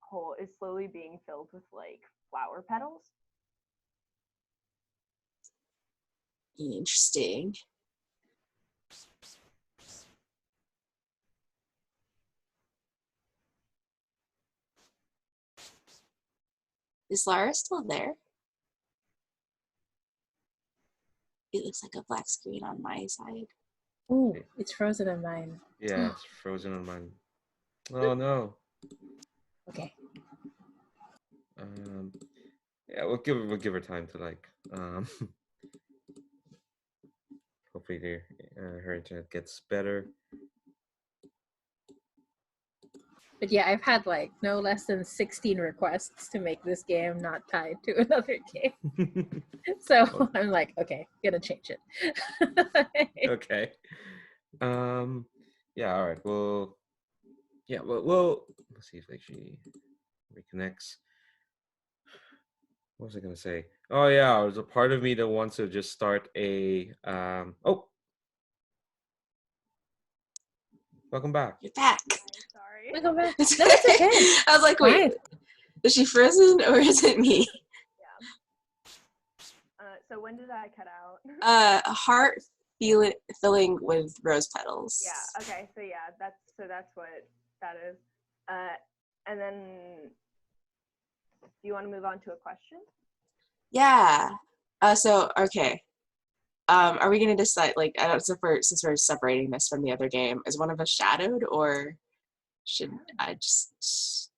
hole is slowly being filled with like flower petals. Interesting. Is Lara still there? It looks like a black screen on my side. Ooh, it's frozen on mine. Yeah, it's frozen on mine. Oh no. Okay. Yeah, we'll give her time to like hopefully her internet gets better. But yeah, I've had like no less than 16 requests to make this game not tied to another game. So I'm like, okay, gonna change it. Okay. Yeah, all right. Well, yeah, we'll see if like she reconnects. What was I gonna say? Oh yeah, there's a part of me that wants to just start a welcome back. You're back. Sorry. Welcome back. No, it's okay. I was like, wait, is she frozen or is it me? Yeah. So when did I cut out? A heart filling with rose petals. Yeah. Okay. So yeah, that's what that is. And then, do you want to move on to a question? Yeah. Okay. Are we gonna decide like I don't since we're separating this from the other game, is one of us shadowed or should I just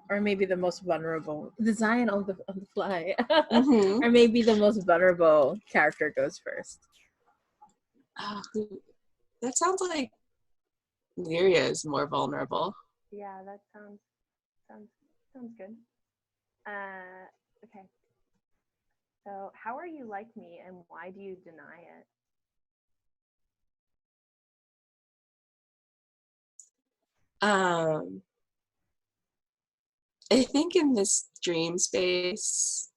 or maybe the most vulnerable design on the fly, mm-hmm. or maybe the most vulnerable character goes first? That sounds like Leeria is more vulnerable. Yeah, that sounds good. Okay. So, how are you like me, and why do you deny it? I think in this dream space,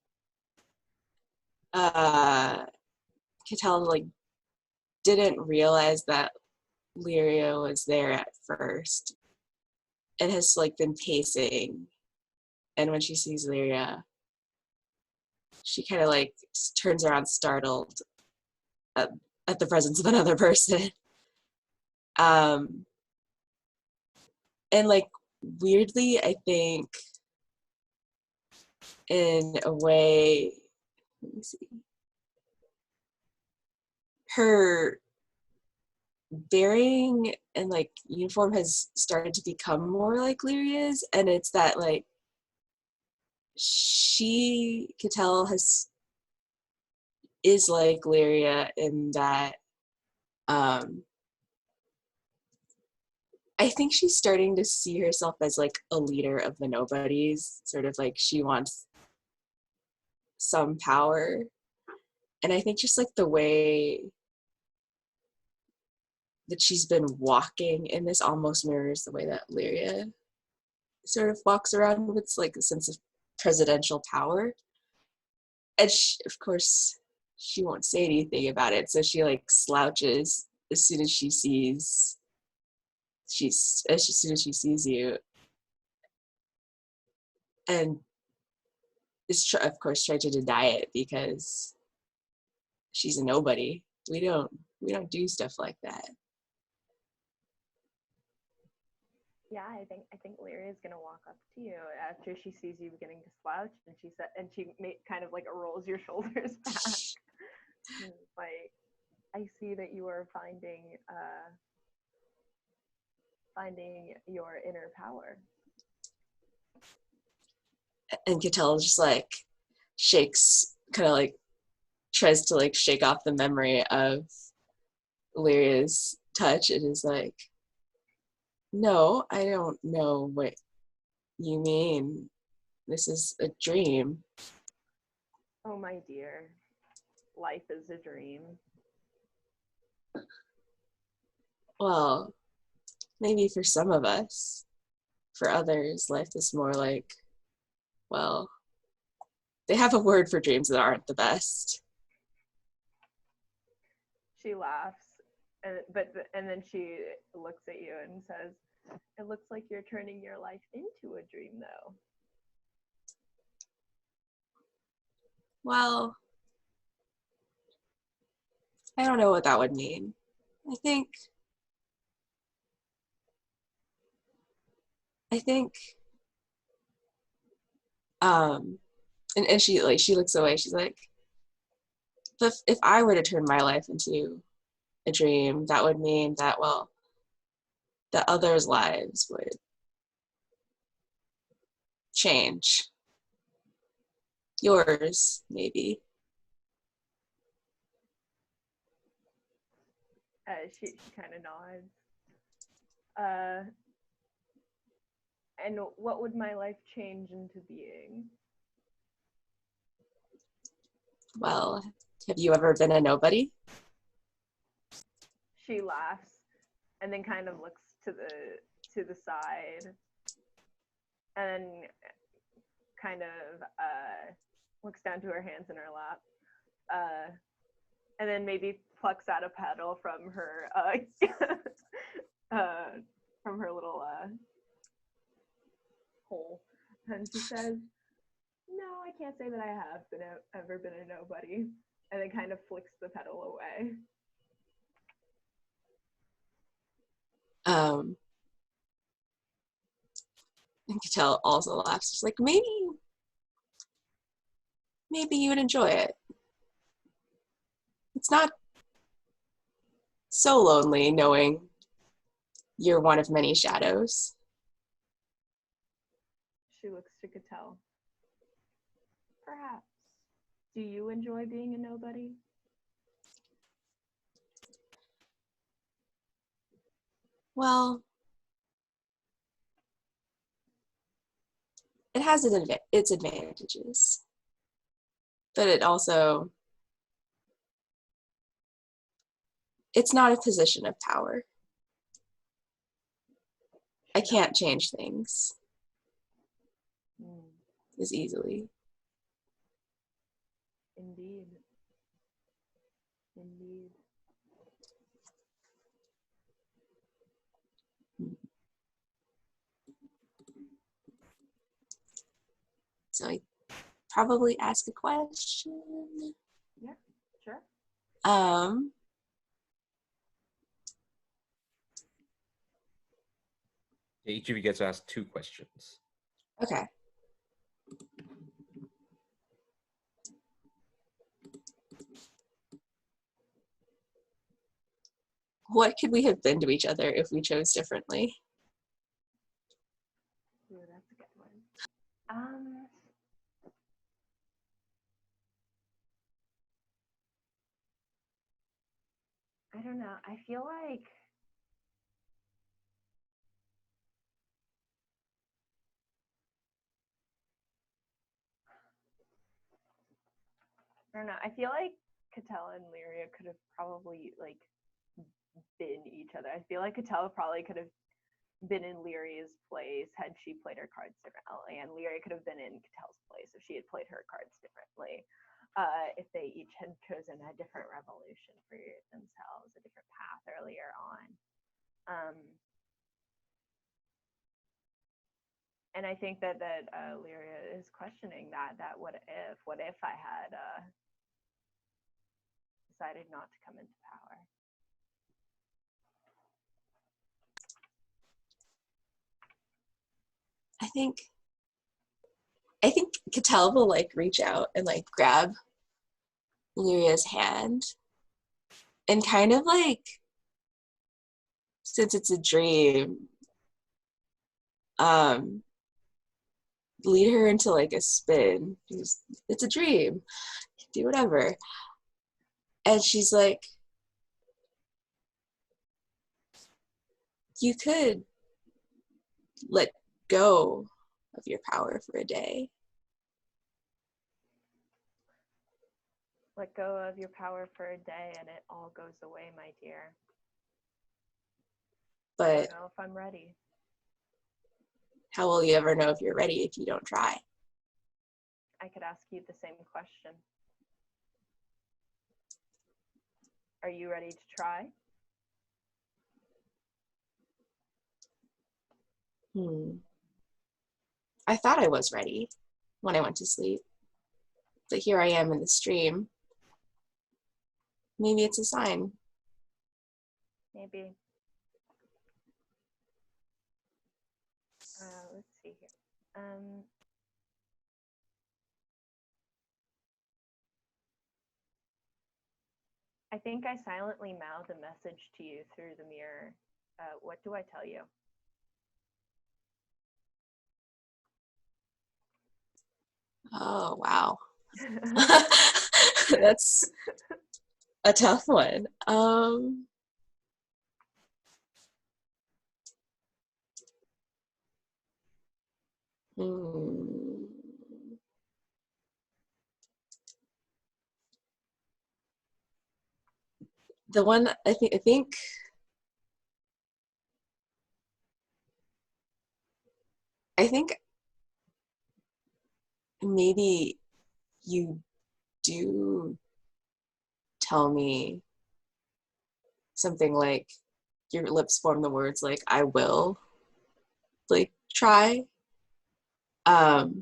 Katell like didn't realize that Leeria was there at first. It has like been pacing, and when she sees Leeria, she kind of like turns around startled at the presence of another person. And like weirdly, I think in a way, let me see, her bearing and like uniform has started to become more like Leeria's, and it's that like Katell is like Leeria in that I think she's starting to see herself as like a leader of the nobodies, sort of like she wants some power. And I think just like the way that she's been walking in this almost mirrors the way that Leeria sort of walks around with like a sense of presidential power. And of course, she won't say anything about it. So she like slouches as soon as she sees as soon as she sees you, and is of course trying to deny it because she's a nobody. We don't do stuff like that. Yeah, I think Leeria is gonna walk up to you after she sees you beginning to slouch, and she kind of like rolls your shoulders back. Like, I see that you are finding your inner power. And Katell just like shakes, kind of like tries to like shake off the memory of Leeria's touch, and is like, no, I don't know what you mean. This is a dream. Oh, my dear, life is a dream. Well, maybe for some of us. For others, life is more like, well, they have a word for dreams that aren't the best. She laughs, and then she looks at you and says, "It looks like you're turning your life into a dream, though." Well, I don't know what that would mean. I think and she looks away. She's like, if I were to turn my life into a dream, that would mean that, well, the others' lives would change. Yours, maybe. She kind of nods. And what would my life change into being? Well, have you ever been a nobody? She laughs, and then kind of looks to the side, and kind of looks down to her hands in her lap, and then maybe plucks out a petal from her from her little hole, and she says, "No, I can't say that I have ever been a nobody," and then kind of flicks the petal away. And Katell also laughs. She's like, maybe you would enjoy it. It's not so lonely knowing you're one of many shadows. She looks to Katell. Perhaps. Do you enjoy being a nobody? Well, it has its advantages, but it's not a position of power. I can't change things as easily. Indeed. So I probably ask a question. Yeah, sure. Um, Each of you gets asked 2 questions. okay. What could we have been to each other if we chose differently? Ooh, that's a good one. I don't know. I feel like I don't know. I feel like Katell and Leeria could have probably like been each other. I feel like Katell probably could have been in Leeria's place had she played her cards differently, and Leeria could have been in Katell's place if she had played her cards differently. If they each had chosen a different revolution for themselves, a different path earlier on. And I think that Leeria is questioning that what if I had decided not to come into power. I think Katell will like reach out and like grab Lyria's hand and kind of like, since it's a dream, lead her into like a spin. It's a dream. Do whatever. And she's like, you could let go of your power for a day. Let go of your power for a day and it all goes away, my dear. I But don't know if I'm ready. how will you ever know if you're ready if you don't try? I could ask you the same question. Are you ready to try? I thought I was ready when I went to sleep. But here I am in the stream. Maybe it's a sign. Maybe. Let's see here. I think I silently mouthed a message to you through the mirror. What do I tell you? Oh, wow. That's a tough one. The one I think maybe you do tell me something like your lips form the words like I will like try. But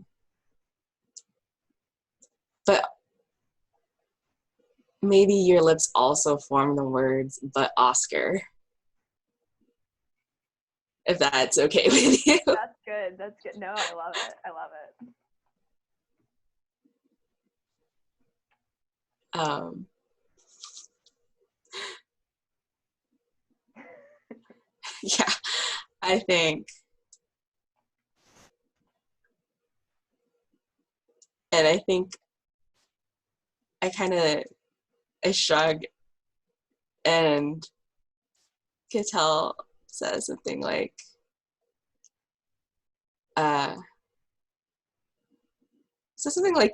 maybe your lips also form the words but Oscar. If that's okay with you. That's good. That's good. No, I love it. I love it. Yeah, I think. And I think I shrug, and Katell says something like,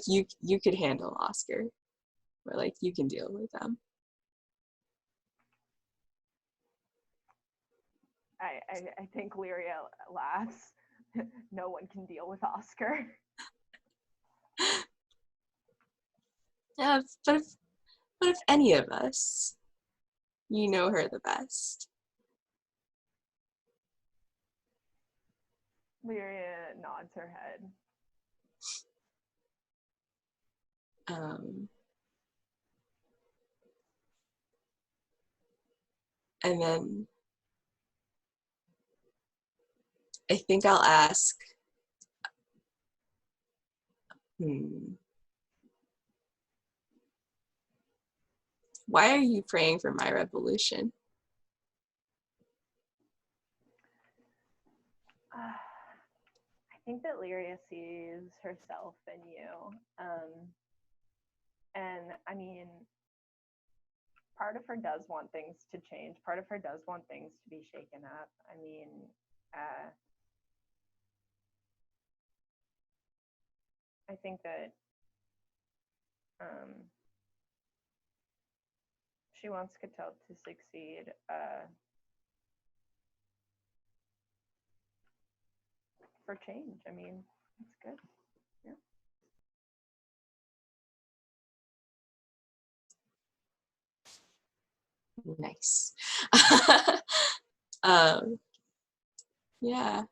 you could handle Oscar, or like you can deal with them. I think Leeria laughs. No one can deal with Oscar. Yeah, but if any of us, you know her the best. Leeria nods her head. And then I think I'll ask, why are you praying for my revolution? I think that Leeria sees herself in you. And I mean, part of her does want things to change. Part of her does want things to be shaken up. I mean, I think that she wants Katell to succeed. For change. I mean, it's good. Yeah. Nice. Yeah.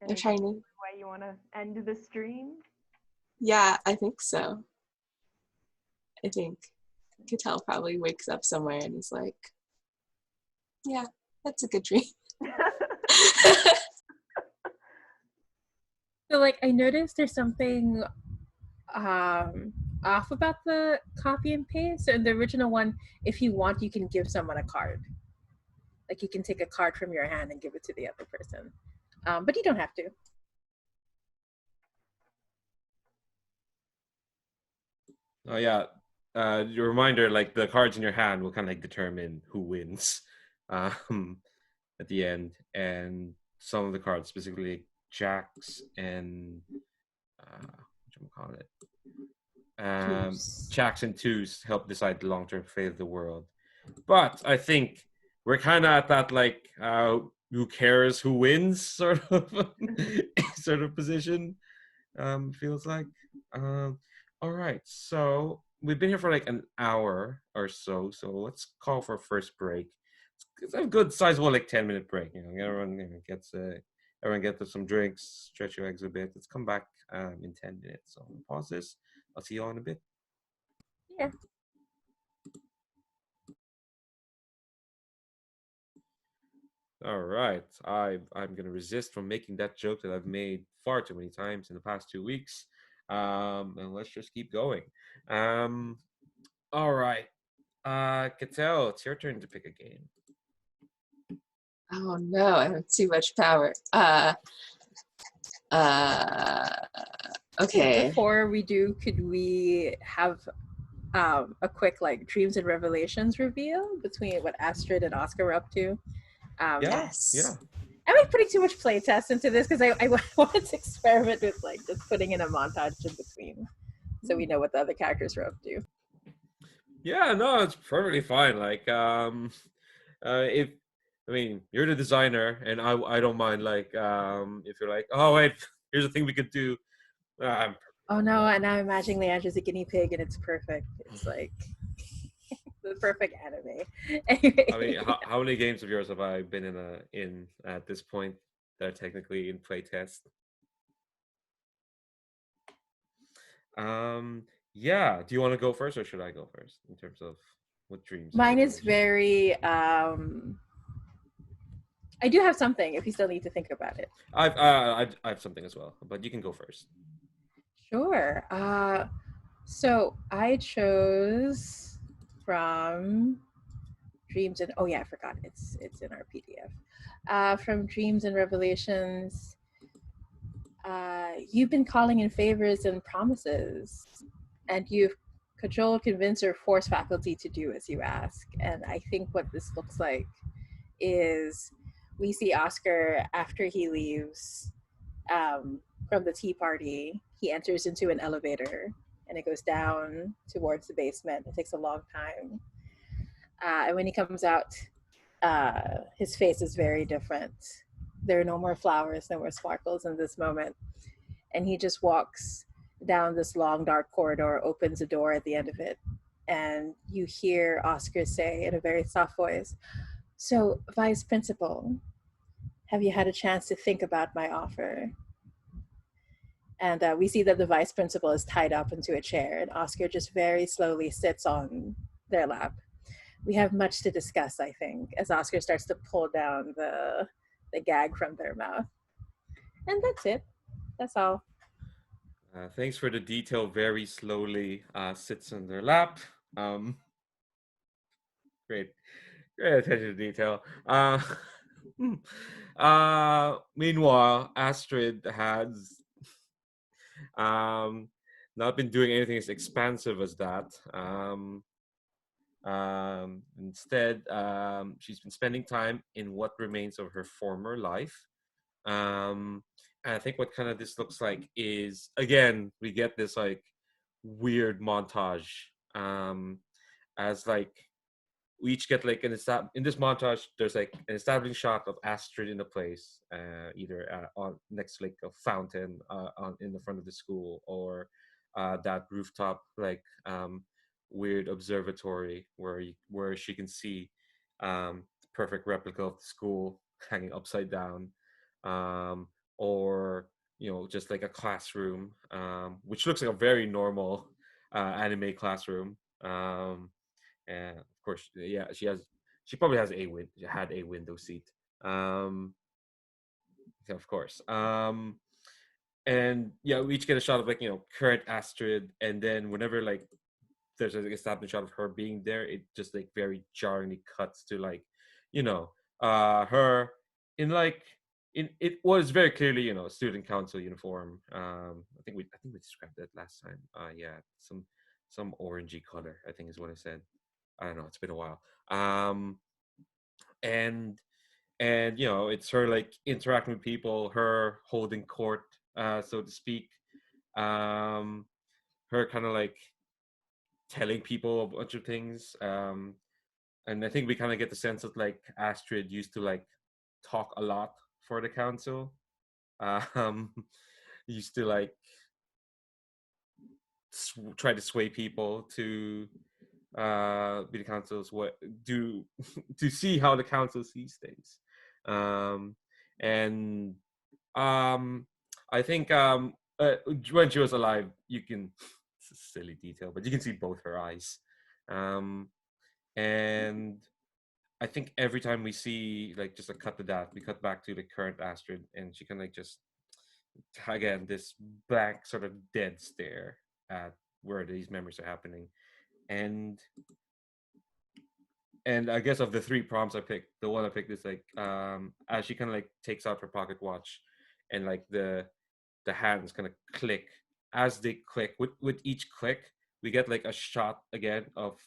I'm trying to. Way you want to end the stream? Yeah, I think so. I think Katell probably wakes up somewhere and is like, yeah, that's a good dream. So like I noticed there's something off about the copy and paste. So in the original one, if you want, you can give someone a card. Like you can take a card from your hand and give it to the other person. But you don't have to. Oh yeah. Your reminder, like the cards in your hand will kind of like determine who wins at the end. And some of the cards, specifically jacks and jacks and twos, help decide the long-term fate of the world. But I think we're kind of at that like who cares who wins sort of position. Feels like. All right, so we've been here for like an hour or so. So let's call for a first break. It's a good sizable like 10-minute break. Everyone everyone gets some drinks, stretch your legs a bit. Let's come back in 10 minutes. So pause this. I'll see you all in a bit. Yeah. All right. I'm going to resist from making that joke that I've made far too many times in the past 2 weeks. And let's just keep going. All right. Katell, it's your turn to pick a game. Oh no, I have too much power. Okay. Before we do, could we have a quick like dreams and revelations reveal between what Astrid and Oscar were up to? Yes. Yeah. I'm like putting too much playtest into this because I wanted to experiment with like just putting in a montage in between, so we know what the other characters were up to. Yeah, no, it's perfectly fine. Like, if I mean you're the designer, and I don't mind. Like, if you're like, oh wait, here's a thing we could do. Oh no, and now I'm imagining Leandre's a guinea pig, and it's perfect. It's like the perfect anime. Anyway. I mean, how many games of yours have I been in at this point that are technically in playtest? Yeah. Do you want to go first, or should I go first in terms of what dreams? Mine is very. I do have something. If you still need to think about it, I have something as well, but you can go first. Sure. So I chose from Dreams and oh yeah, I forgot it's in our PDF. From Dreams and Revelations. You've been calling in favors and promises, and you've cajoled, convinced, or forced faculty to do as you ask. And I think what this looks like is we see Oscar after he leaves from the tea party. He enters into an elevator, and it goes down towards the basement. It takes a long time. And when he comes out, his face is very different. There are no more flowers, no more sparkles in this moment. And he just walks down this long, dark corridor, opens a door at the end of it. And you hear Oscar say in a very soft voice, "So, Vice Principal, have you had a chance to think about my offer?" And we see that the Vice Principal is tied up into a chair, and Oscar just very slowly sits on their lap. we have much to discuss, I think, as Oscar starts to pull down the gag from their mouth. And that's it. That's all. Thanks for the detail. Very slowly sits on their lap. Um, great, great attention to detail. Meanwhile, Astrid has um, not been doing anything as expansive as that. Instead, she's been spending time in what remains of her former life. And I think what kind of this looks like is, again, we get this like weird montage, as like we each get like in this montage. There's like an establishing shot of Astrid in a place, either on next to like a fountain on in the front of the school, or that rooftop like weird observatory where she can see perfect replica of the school hanging upside down, um, or just like a classroom, which looks like a very normal anime classroom. And of course, yeah, she probably has had a window seat. Um, of course. And yeah, we each get a shot of like current Astrid, and then whenever like there's like a snapping shot of her being there, it just like very jarringly cuts to like you know her in like in it was very clearly student council uniform. I think we described that last time. Yeah, some orangey color, I think is what I said. I don't know, it's been a while. um and it's her like interacting with people, her holding court, so to speak. Her kind of like telling people a bunch of things. And I think we kind of get the sense that like Astrid used to like talk a lot for the council. um Used to like try to sway people to be the council's what do to see how the council sees things. um and I think when she was alive, you can it's a silly detail, but you can see both her eyes. um and I think every time we see like just a cut to that, we cut back to the current Astrid, and she can like just again this blank sort of dead stare at where these memories are happening. and and I guess of the three prompts I picked, the one I picked is like as she kind of like takes out her pocket watch, and like the hands kind of click. As they click, with each click, we get like a shot again of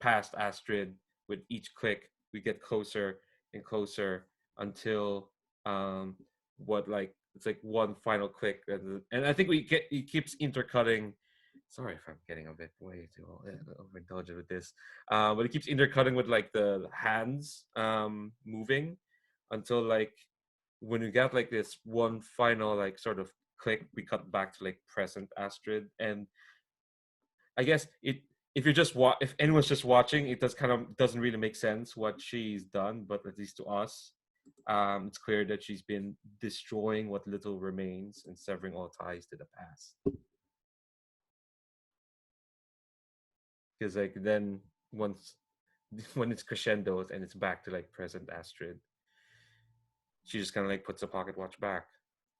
past Astrid. With each click, we get closer and closer until what like it's like one final click, and I think it keeps intercutting. Sorry if I'm getting a bit way too overindulgent with this, but it keeps intercutting with like the hands moving until like when we got like this one final like sort of click, we cut back to like present Astrid. And I guess it if you're just if anyone's just watching, it doesn't really make sense what she's done, but at least to us, it's clear that she's been destroying what little remains and severing all ties to the past. Because like then once when it's crescendos and it's back to like present Astrid, she just kind of like puts the pocket watch back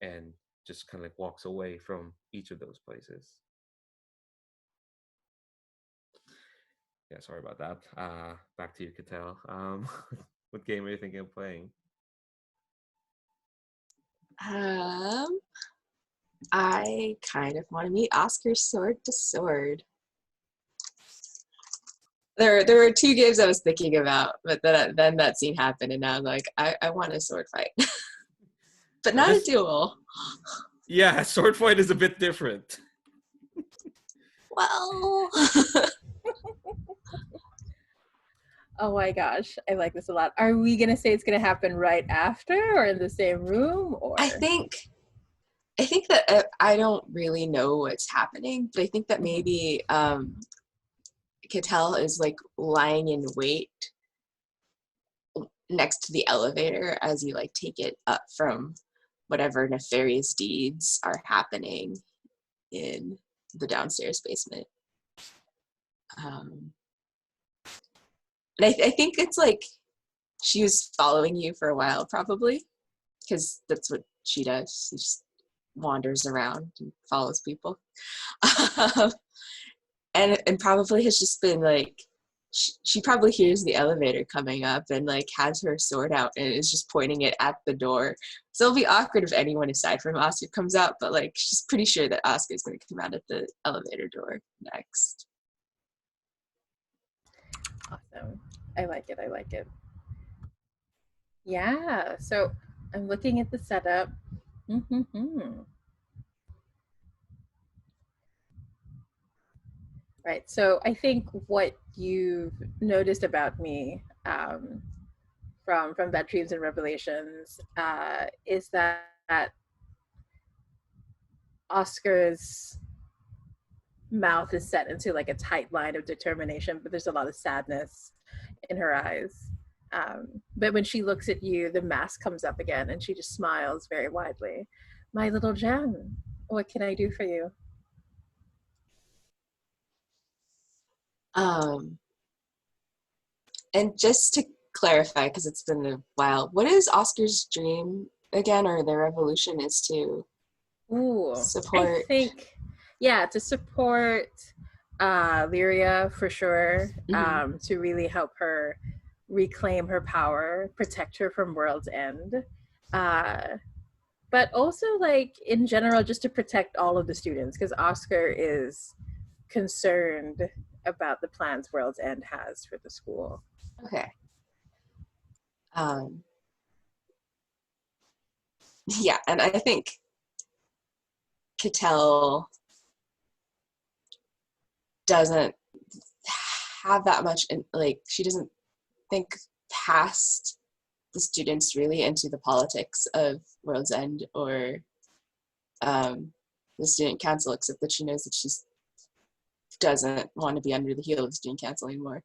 and just kind of like walks away from each of those places. Yeah, sorry about that. Back to you, Katell. What game are you thinking of playing? I kind of want to meet Oscar sword to sword. There were two games I was thinking about, but then that scene happened, and now I'm like, I want a sword fight, but not a duel. Yeah, sword fight is a bit different. Well, Oh my gosh, I like this a lot. Are we gonna say it's gonna happen right after, or in the same room, or? I think that I don't really know what's happening, but I think that maybe Katell is like lying in wait next to the elevator as you like take it up from whatever nefarious deeds are happening in the downstairs basement. And I think it's like she was following you for a while, probably, because that's what she does. She just wanders around and follows people. and probably has just been like, she probably hears the elevator coming up and like has her sword out and is just pointing it at the door. So it'll be awkward if anyone aside from Oscar comes out, but like she's pretty sure that Oscar is going to come out at the elevator door next. Awesome. I like it. I like it. Yeah. So I'm looking at the setup. Mm-hmm. Right. So I think what you've noticed about me from Bad Dreams and Revelations is that Oscar's mouth is set into like a tight line of determination, but there's a lot of sadness in her eyes. But when she looks at you, the mask comes up again and she just smiles very widely. My little gem, what can I do for you? And just to clarify, because it's been a while, what is Oscar's dream again, or their evolution is to support? I think, yeah, to support Leeria for sure, to really help her reclaim her power, protect her from World's End. But also, like, in general, just to protect all of the students, because Oscar is concerned about the plans World's End has for the school. Okay. Yeah, and I think Katell doesn't have that much, like, she doesn't think past the students really into the politics of World's End or the student council, except that she knows that she doesn't want to be under the heel of the student council anymore.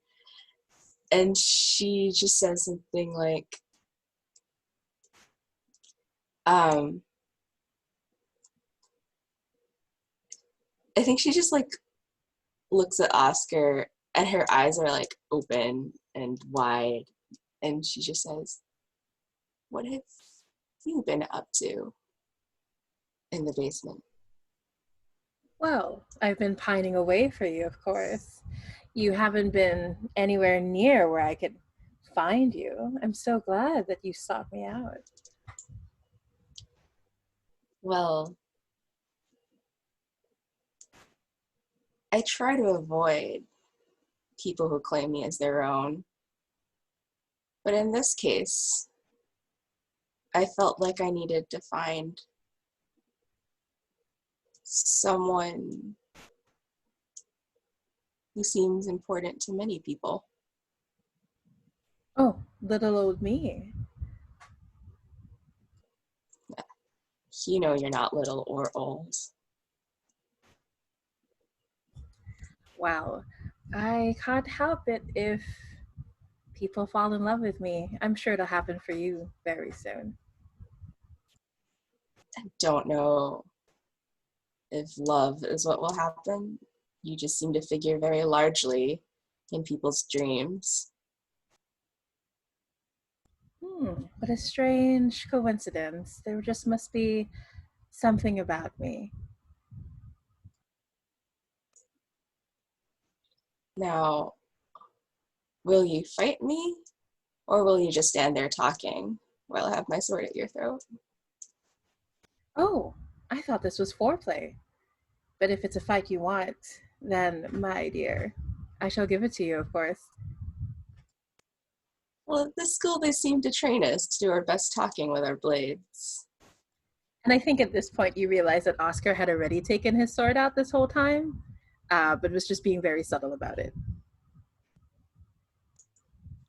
And she just says something like, I think she just like looks at Oscar and her eyes are like open and wide, and she just says, "What have you been up to in the basement?" Well, I've been pining away for you, of course. You haven't been anywhere near where I could find you. I'm so glad that you sought me out. Well, I try to avoid people who claim me as their own. But in this case, I felt like I needed to find someone who seems important to many people. Oh, little old me. You know you're not little or old. Wow. I can't help it if people fall in love with me. I'm sure it'll happen for you very soon. I don't know if love is what will happen. You just seem to figure very largely in people's dreams. What a strange coincidence. There just must be something about me. Now, will you fight me, or will you just stand there talking while I have my sword at your throat? Oh, I thought this was foreplay. But if it's a fight you want, then, my dear, I shall give it to you, of course. Well, at this school, they seem to train us to do our best talking with our blades. And I think at this point you realize that Oscar had already taken his sword out this whole time, but was just being very subtle about it.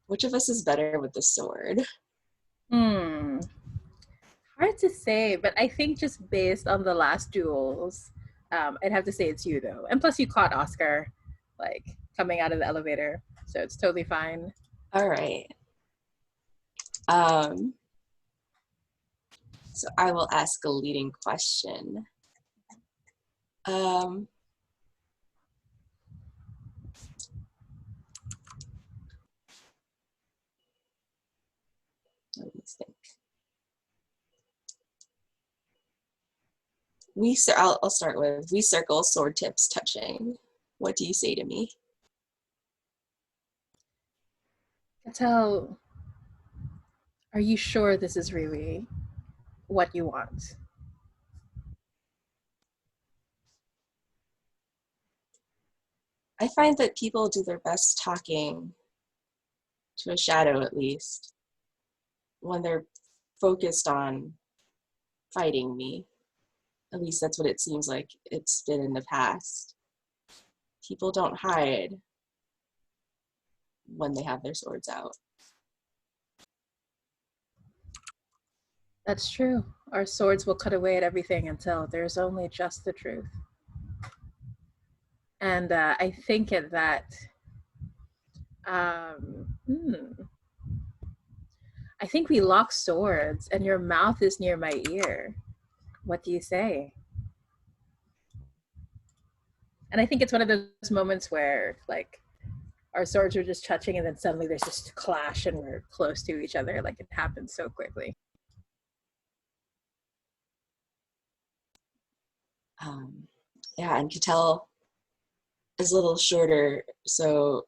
Which of us is better with the sword? Hard to say, but I think just based on the last duels, I'd have to say it's you though. And plus you caught Oscar, like, coming out of the elevator, so it's totally fine. All right. So I will ask a leading question. Let me think. I'll start with, we circle, sword tips touching. What do you say to me? Katell, are you sure this is really what you want? I find that people do their best talking, to a shadow at least, when they're focused on fighting me. At least that's what it seems like it's been in the past. People don't hide when they have their swords out. That's true. Our swords will cut away at everything until there's only just the truth. And I think at that, um, hmm, I think we lock swords and your mouth is near my ear. What do you say? And I think it's one of those moments where, like, our swords are just touching and then suddenly there's just a clash and we're close to each other. Like, it happens so quickly. Yeah, and Katell is a little shorter, so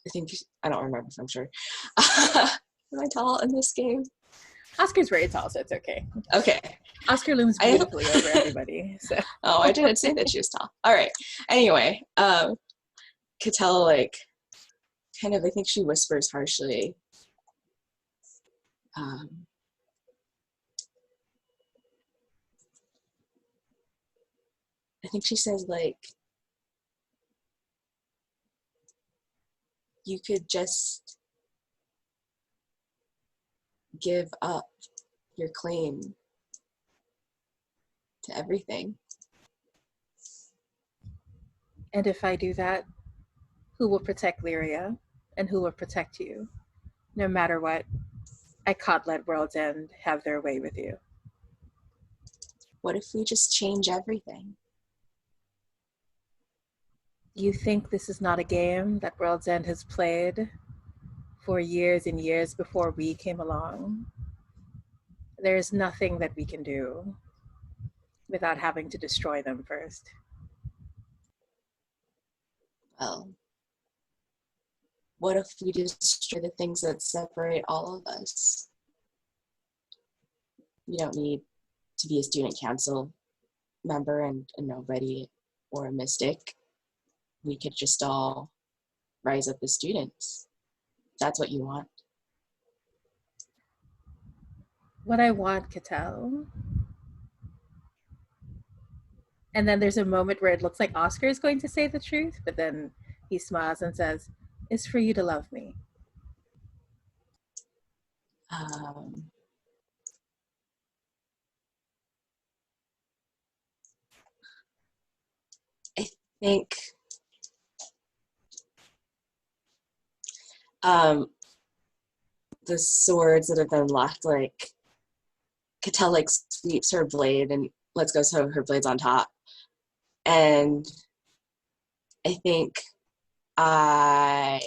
I think, I don't remember if I'm sure. Am I tall in this game? Oscar's very tall, so it's okay. Okay. Oscar looms beautifully over everybody. So. Oh, I didn't say that she was tall. All right. Anyway, Katell, like, kind of, I think she whispers harshly. I think she says, like, you could just give up your claim to everything. And if I do that, who will protect Leeria and who will protect you? No matter what, I can't let World's End have their way with you. What if we just change everything? You think this is not a game that World's End has played for years and years before we came along? There's nothing that we can do without having to destroy them first. Well, what if we destroy the things that separate all of us? You don't need to be a student council member and a nobody or a mystic. We could just all rise up as students. That's what you want. What I want, Katell. And then there's a moment where it looks like Oscar is going to say the truth, but then he smiles and says, "It's for you to love me." I think the swords that have been left, like, Katell, like, sweeps her blade and lets go so her blade's on top. And I think I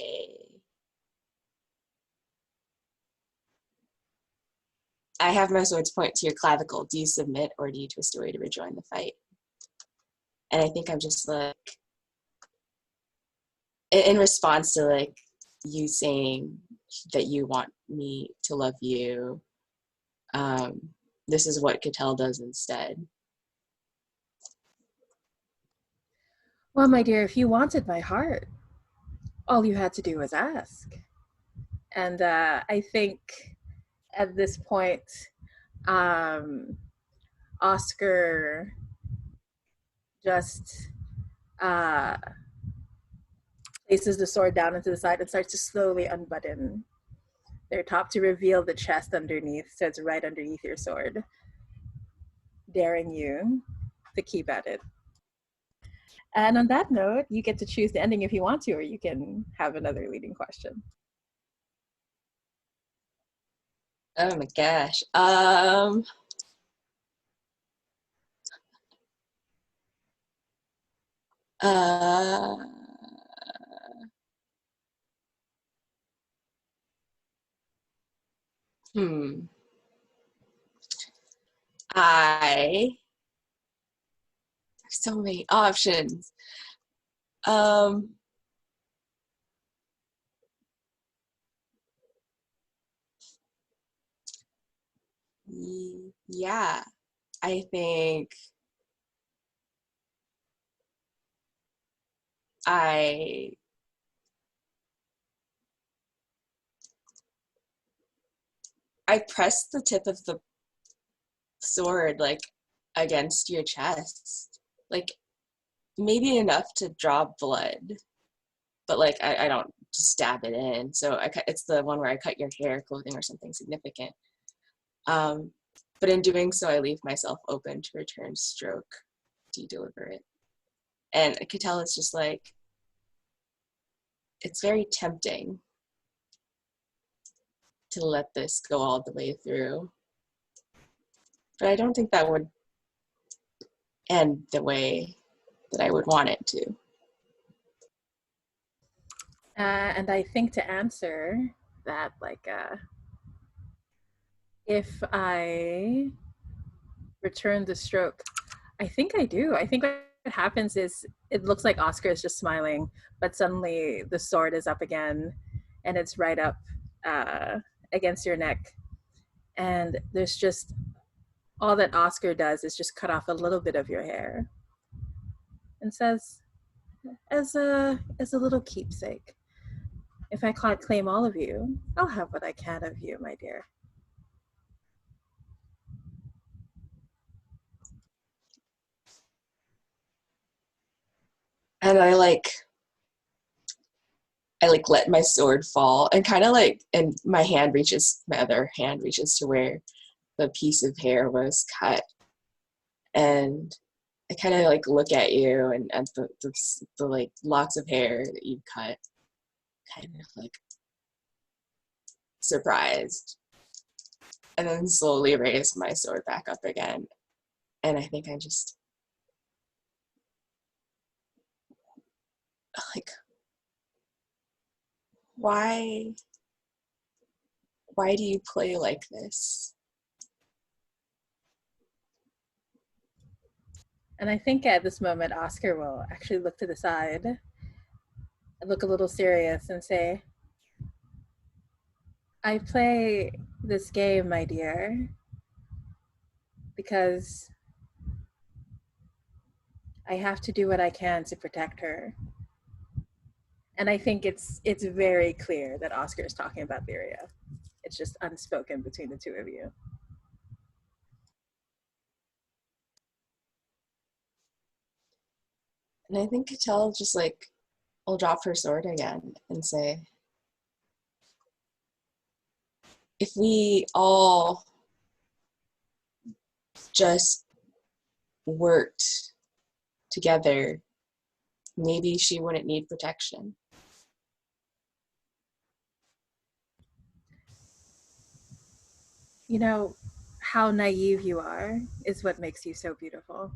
have my swords point to your clavicle. Do you submit or do you twist away to rejoin the fight? And I think I'm just like, in response to, like, you saying that you want me to love you, this is what Katell does instead. Well, my dear, if you wanted my heart, all you had to do was ask. And I think at this point, Oscar just places the sword down into the side and starts to slowly unbutton their top to reveal the chest underneath, so it's right underneath your sword, daring you to keep at it. And on that note, you get to choose the ending if you want to, or you can have another leading question. Oh my gosh. Hmm. There's so many options. Um, yeah, I think I pressed the tip of the sword like against your chest, like maybe enough to draw blood, but like I don't just stab it in. So it's the one where I cut your hair, clothing, or something significant. But in doing so, I leave myself open to return stroke, de-deliver it. And Katell is just like, it's very tempting to let this go all the way through. But I don't think that would end the way that I would want it to. And I think to answer that, if I return the stroke, I think I do. I think what happens is it looks like Oscar is just smiling, but suddenly the sword is up again, and it's right up against your neck. And there's just all that Oscar does is just cut off a little bit of your hair and says, as a little keepsake, if I can't claim all of you, I'll have what I can of you, my dear. And I let my sword fall and kind of like, and my other hand reaches to where the piece of hair was cut. And I kind of like look at you and at the like locks of hair that you've cut, kind of like surprised. And then slowly raise my sword back up again. And I think I just like, why do you play like this? And I think at this moment, Oscar will actually look to the side and look a little serious and say, I play this game, my dear, because I have to do what I can to protect her. And I think it's very clear that Oscar is talking about Leeria. It's just unspoken between the two of you. And I think Katell just like will drop her sword again and say, if we all just worked together, maybe she wouldn't need protection. You know, how naive you are is what makes you so beautiful.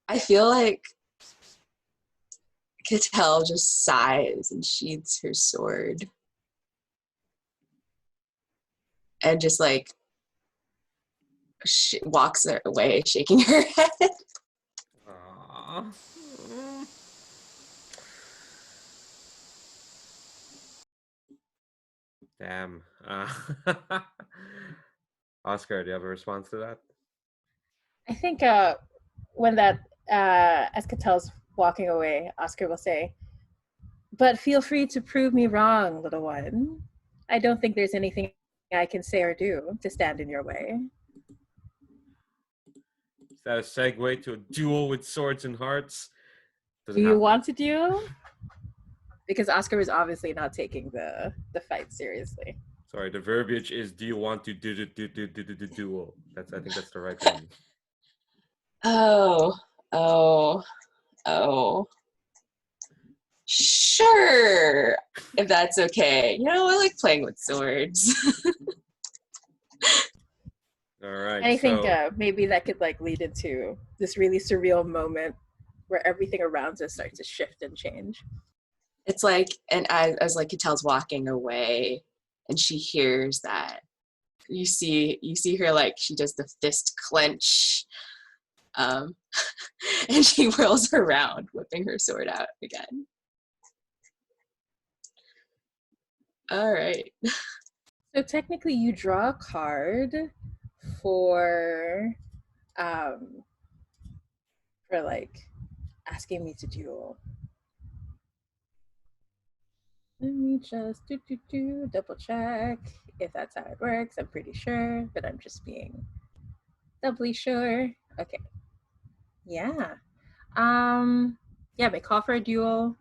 I feel like Katell just sighs and sheathes her sword and just like walks away shaking her head. Aww. Damn. Oscar, do you have a response to that? I think when that, as Katell's walking away, Oscar will say, but feel free to prove me wrong, little one. I don't think there's anything I can say or do to stand in your way. Is that a segue to a duel with swords and hearts? Do you want to duel? Because Oscar is obviously not taking the fight seriously. Sorry, the verbiage is, do you want to duel? I think that's the right one. Oh. Sure, if that's okay. You know, I like playing with swords. All right. And I think So maybe that could like lead into this really surreal moment where everything around us starts to shift and change. It's like, and as like Katell's walking away, and she hears that, you see her like she does the fist clench, and she whirls around, whipping her sword out again. All right. So technically, you draw a card for um like asking me to duel. Let me just double check if that's how it works. I'm pretty sure, but I'm just being doubly sure. Okay. Yeah. Yeah, may call for a duel.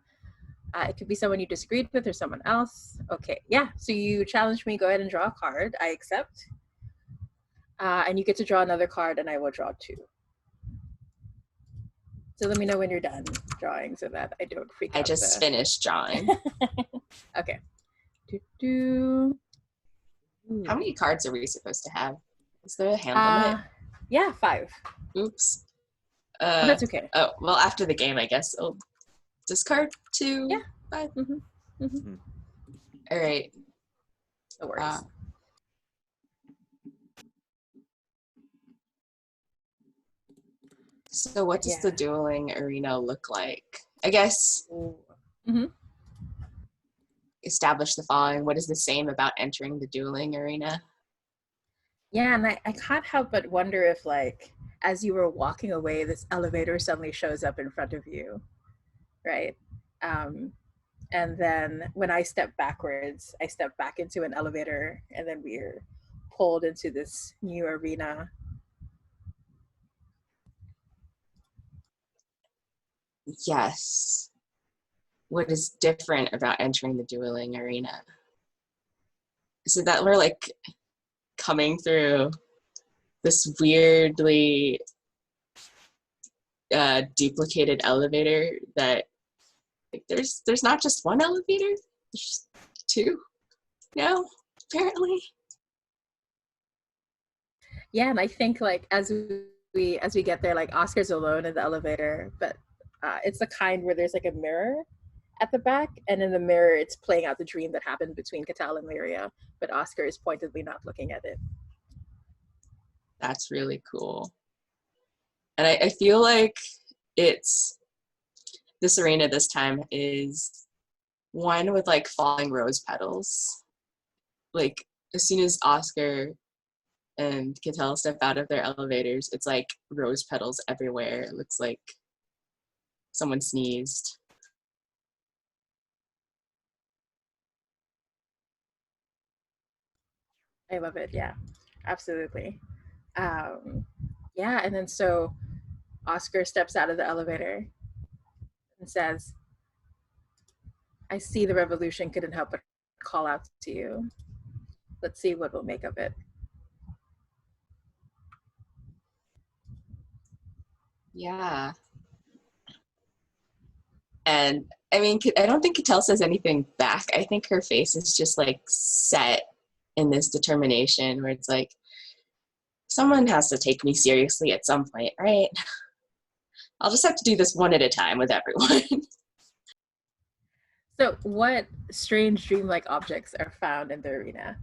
It could be someone you disagreed with or someone else. Okay, yeah. So you challenge me, go ahead and draw a card. I accept. And you get to draw another card, and I will draw two. So let me know when you're done drawing so that I don't freak out. I just finished drawing. Okay. How many cards are we supposed to have? Is there a hand limit? Yeah, 5. Oops. That's okay. Oh, well, after the game, I guess I'll discard 2. Yeah. 5. Mm-hmm. Mm-hmm. All right. No worries. So what does the dueling arena look like? I guess establish the following. What is the same about entering the dueling arena? Yeah, and I can't help but wonder if, like, as you were walking away, this elevator suddenly shows up in front of you, right? And then when I step backwards, I step back into an elevator, and then we're pulled into this new arena. Yes. What is different about entering the dueling arena? So that we're like coming through this weirdly duplicated elevator that like, there's not just one elevator, there's 2 now, apparently. Yeah, and I think like as we get there, like Oscar's alone in the elevator, but it's the kind where there's like a mirror at the back, and in the mirror it's playing out the dream that happened between Katell and Leeria, but Oscar is pointedly not looking at it. That's really cool. And I feel like it's this arena this time is one with like falling rose petals. Like as soon as Oscar and Katell step out of their elevators, it's like rose petals everywhere. It looks like someone sneezed. I love it. Yeah, absolutely. Yeah, and then so Oscar steps out of the elevator and says, I see the revolution couldn't help but call out to you. Let's see what we'll make of it. Yeah. And I mean, I don't think Katell says anything back. I think her face is just like set in this determination where it's like, someone has to take me seriously at some point, right? I'll just have to do this one at a time with everyone. So, what strange dreamlike objects are found in the arena?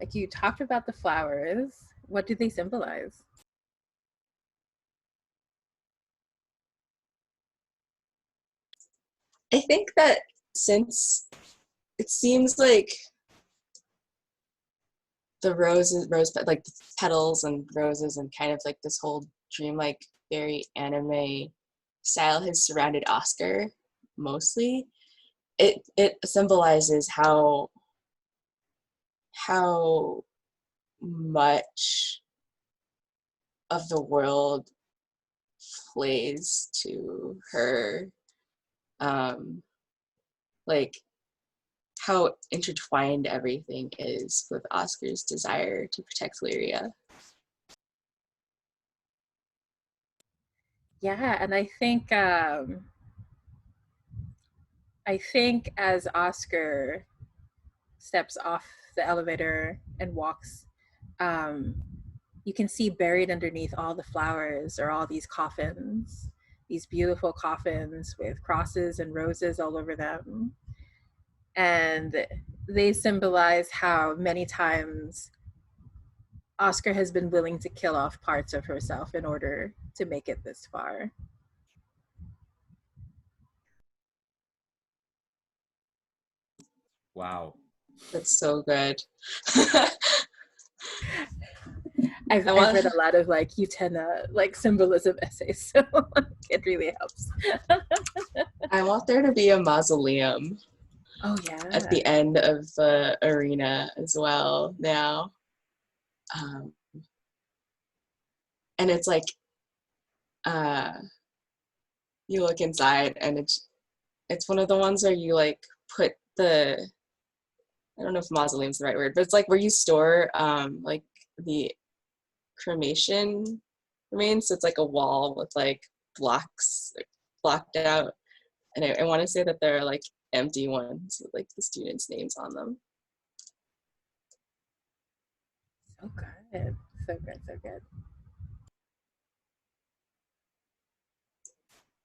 Like you talked about the flowers. What do they symbolize? I think that since it seems like the roses, like the petals and roses and kind of like this whole dreamlike, very anime style has surrounded Oscar mostly, it symbolizes how much of the world plays to her, like how intertwined everything is with Oscar's desire to protect Leeria. Yeah, and I think as Oscar steps off the elevator and walks, um, you can see buried underneath all the flowers are all these coffins, these beautiful coffins with crosses and roses all over them. And they symbolize how many times Oscar has been willing to kill off parts of herself in order to make it this far. Wow. That's so good. I've read a lot of like Utena like symbolism essays, so it really helps. I want there to be a mausoleum. Oh yeah. At the end of the arena as well now. And it's like you look inside and it's one of the ones where you like put the, I don't know if mausoleum is the right word, but it's like where you store like the cremation remains. So it's like a wall with like blocks blocked out. And I want to say that there are like empty ones with like the students' names on them. So good. So good, so good.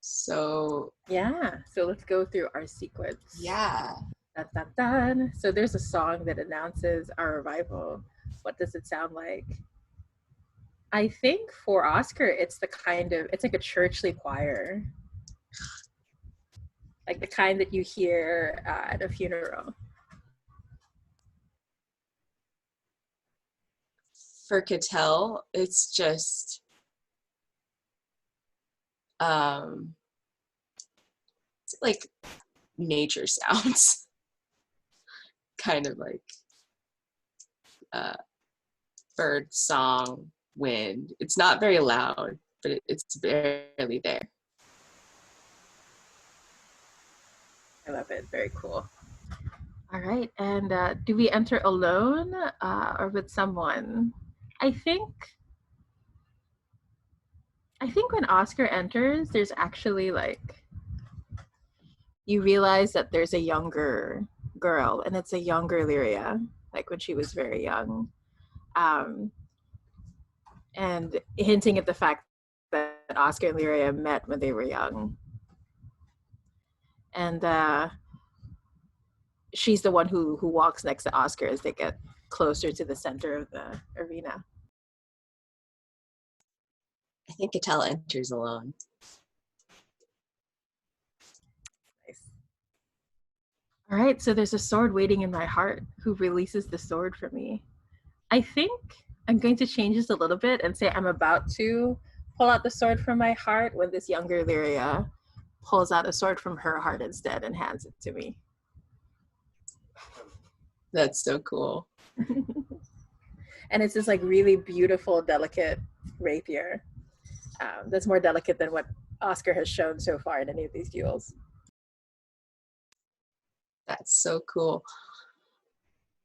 So yeah, so let's go through our sequence. Yeah. Dun, dun, dun. So there's a song that announces our arrival. What does it sound like? I think for Oscar, it's like a churchly choir. Like the kind that you hear at a funeral. For Katell, it's just it's like nature sounds. Kind of like bird song, wind. It's not very loud, but it's barely there. I love it. Very cool. All right. And do we enter alone or with someone? I think when Oscar enters, there's actually like, you realize that there's a younger girl, and it's a younger Leeria, like when she was very young. And hinting at the fact that Oscar and Leeria met when they were young. And she's the one who walks next to Oscar as they get closer to the center of the arena. I think Katell enters alone. Nice. All right, so there's a sword waiting in my heart. Who releases the sword for me? I think I'm going to change this a little bit and say I'm about to pull out the sword from my heart when this younger Leeria pulls out a sword from her heart instead and hands it to me. That's so cool. And it's this like really beautiful, delicate rapier that's more delicate than what Oscar has shown so far in any of these duels. That's so cool.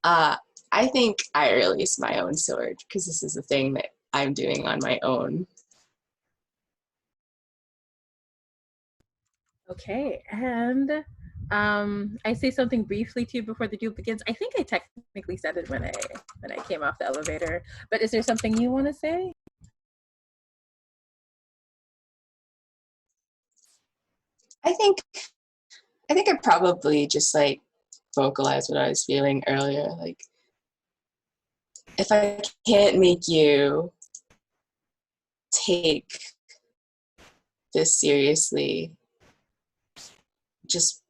I think I release my own sword because this is a thing that I'm doing on my own. Okay, and I say something briefly to you before the duel begins. I think I technically said it when I came off the elevator, but is there something you want to say? I think I probably just like vocalized what I was feeling earlier. Like, if I can't make you take this seriously, just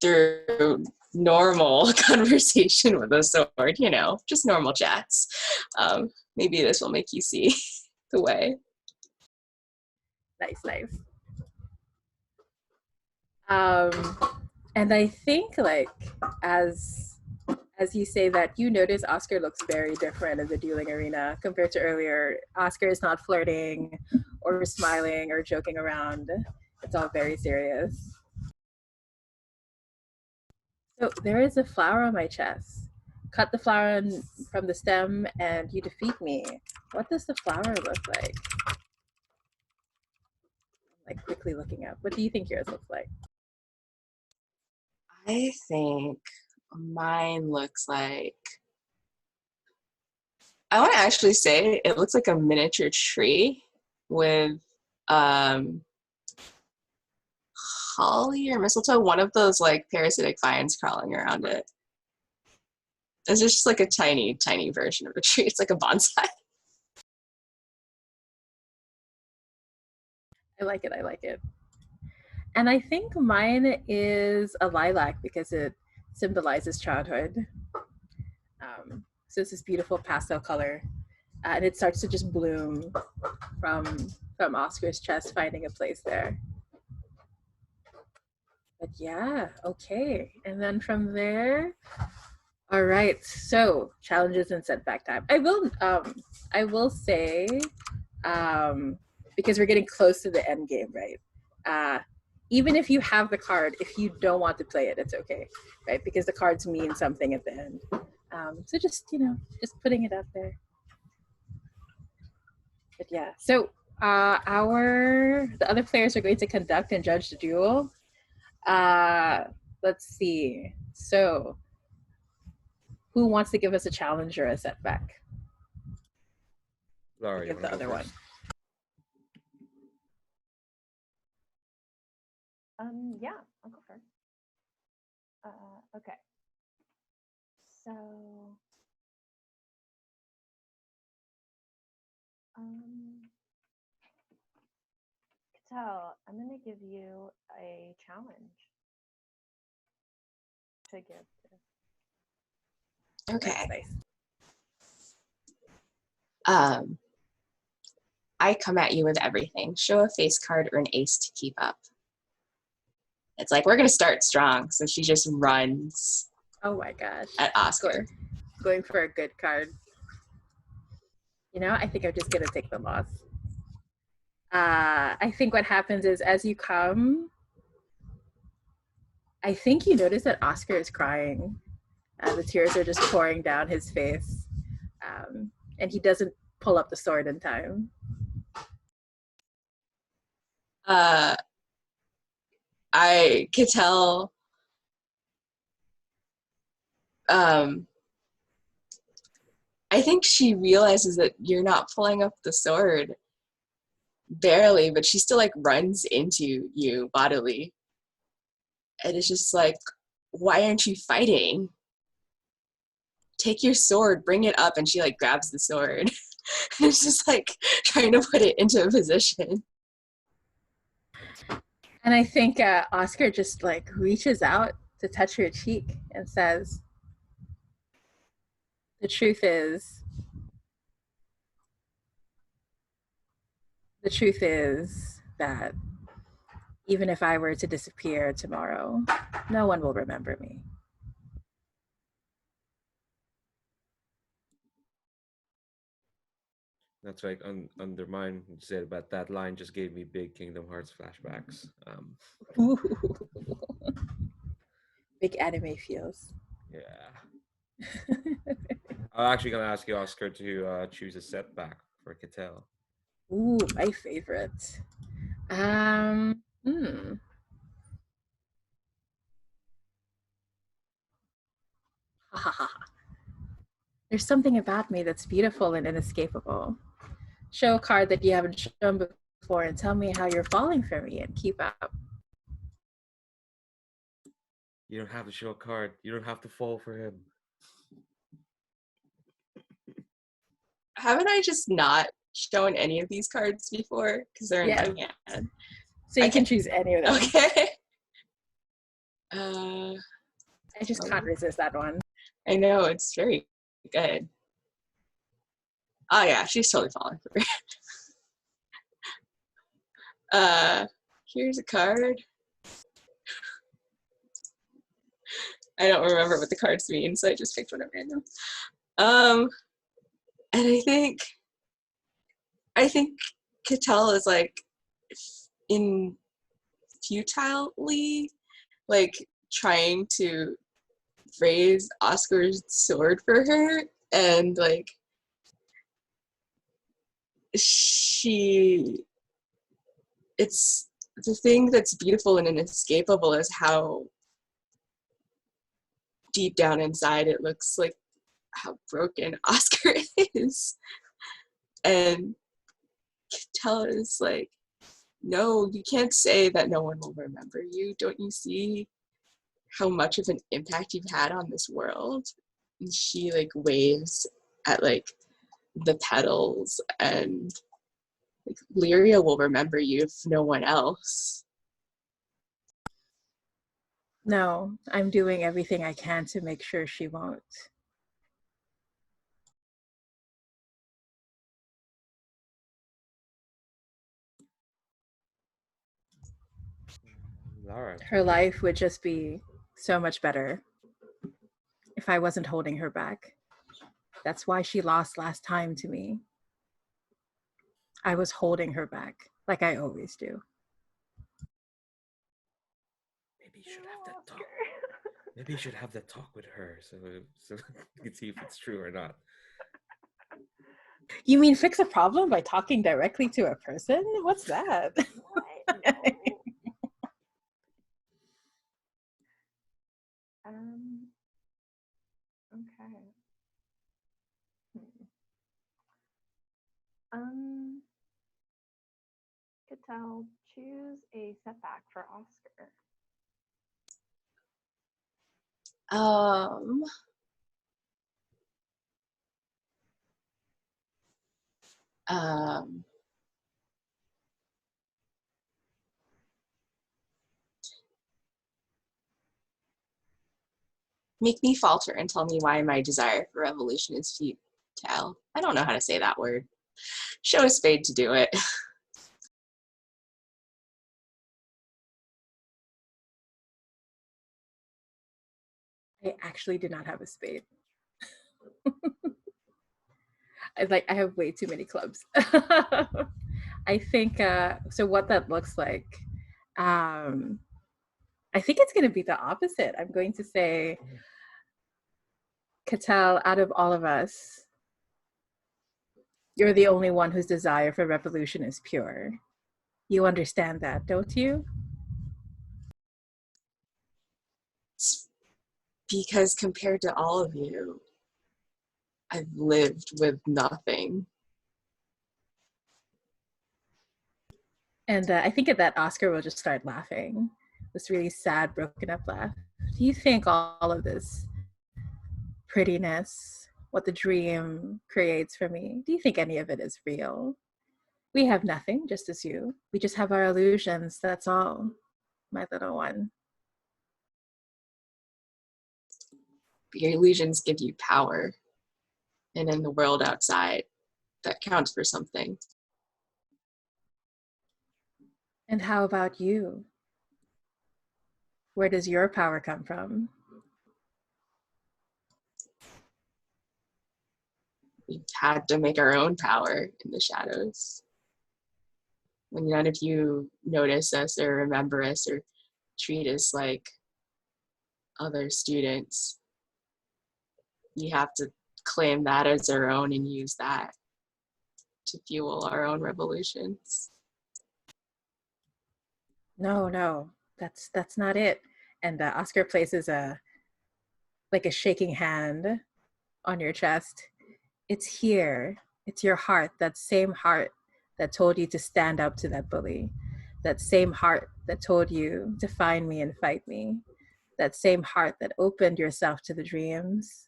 through normal conversation with a sword, you know, just normal chats, maybe this will make you see the way. Nice. And I think like as you say that, you notice Oscar looks very different in the dueling arena compared to earlier. Oscar is not flirting or smiling or joking around. It's all very serious. So there is a flower on my chest. Cut the flower from the stem and you defeat me. What does the flower look like? Like quickly looking up. What do you think yours looks like? I think mine looks like I want to actually say it looks like a miniature tree with holly or mistletoe, one of those like parasitic vines crawling around it. It's just like a tiny, tiny version of a tree. It's like a bonsai. I like it. I like it. And I think mine is a lilac because it symbolizes childhood. So it's this beautiful pastel color, and it starts to just bloom from Oscar's chest, finding a place there. But yeah, okay. And then from there, all right. So challenges and setback time. I will say, because we're getting close to the end game, right? Even if you have the card, if you don't want to play it, it's okay, right? Because the cards mean something at the end. So just, just putting it out there. But yeah, so the other players are going to conduct and judge the duel. Let's see. So who wants to give us a challenge or a setback? Laura, you Give want the to go other one. first? Yeah, I'll go first. Okay. So, Katell, I'm going to give you a challenge to give this. Okay. Nice. I come at you with everything. Show a face card or an ace to keep up. It's like, we're going to start strong. So she just runs Oh my gosh. at Oscar. Going for a good card. I think I'm just going to take the loss. I think what happens is as you come, I think you notice that Oscar is crying. The tears are just pouring down his face. And he doesn't pull up the sword in time. I could tell I think she realizes that you're not pulling up the sword. Barely, but she still like runs into you bodily. And it's just like, why aren't you fighting? Take your sword, bring it up, and she like grabs the sword. It's just like trying to put it into a position. And I think Oscar just like reaches out to touch her cheek and says, the truth is that even if I were to disappear tomorrow, no one will remember me. That's right. Under mine said about that line just gave me big Kingdom Hearts flashbacks. Big anime feels. Yeah. I'm actually gonna ask you, Oscar, to choose a setback for Katell. Ooh, my favorite. There's something about me that's beautiful and inescapable. Show a card that you haven't shown before and tell me how you're falling for me and keep up. You don't have to show a card. You don't have to fall for him. Haven't I just not shown any of these cards before? Because they're in my hand. So you can choose any of them. Okay. I just can't resist that one. I know, it's very good. Oh yeah, she's totally falling for it. Here's a card. I don't remember what the cards mean, so I just picked one at random. And I think Katell is like in futilely like trying to raise Oscar's sword for her, and like it's the thing that's beautiful and inescapable is how deep down inside it looks like how broken Oscar is. And Katell is like, no, you can't say that no one will remember you. Don't you see how much of an impact you've had on this world? And she like waves at like the petals, and like, Leeria will remember you if no one else. No, I'm doing everything I can to make sure she won't. Lara. Her life would just be so much better if I wasn't holding her back. That's why she lost last time to me. I was holding her back, like I always do. Maybe you should have that talk. Maybe you should have that talk with her, so you can see if it's true or not. You mean fix a problem by talking directly to a person? What's that? What? No. Okay. Katell, choose a setback for Oscar. Um, um, make me falter and tell me why my desire for revolution is futile. I don't know how to say that word. Show a spade to do it. I actually did not have a spade. I have way too many clubs. I think so. What that looks like, I think it's going to be the opposite. I'm going to say, Katell, out of all of us, you're the only one whose desire for revolution is pure. You understand that, don't you? Because compared to all of you, I've lived with nothing. And I think at that, Oscar will just start laughing, this really sad, broken up laugh. Do you think all of this prettiness, what the dream creates for me, do you think any of it is real? We have nothing, just as you. We just have our illusions, that's all, my little one. Your illusions give you power. And in the world outside, that counts for something. And how about you? Where does your power come from? We've had to make our own power in the shadows. When none of you notice us or remember us or treat us like other students, we have to claim that as our own and use that to fuel our own revolutions. No, that's not it. And Oscar places a shaking hand on your chest. It's here. It's your heart, that same heart that told you to stand up to that bully, that same heart that told you to find me and fight me, that same heart that opened yourself to the dreams.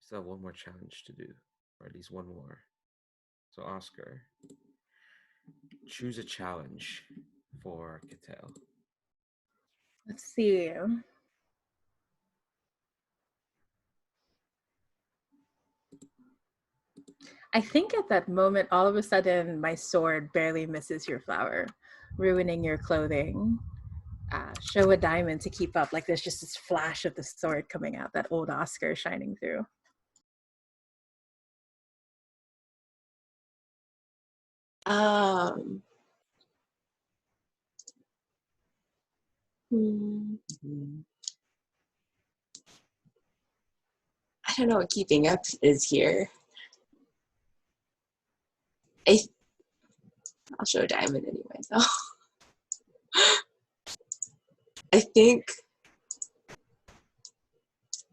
Still have one more challenge to do, or at least one more. So, Oscar, choose a challenge for Katell. Let's see. I think at that moment, all of a sudden, my sword barely misses your flower, ruining your clothing. Show a diamond to keep up. Like there's just this flash of the sword coming out, that old Oscar shining through. Um, I don't know what keeping up is here. I'll show a diamond anyway, though. I think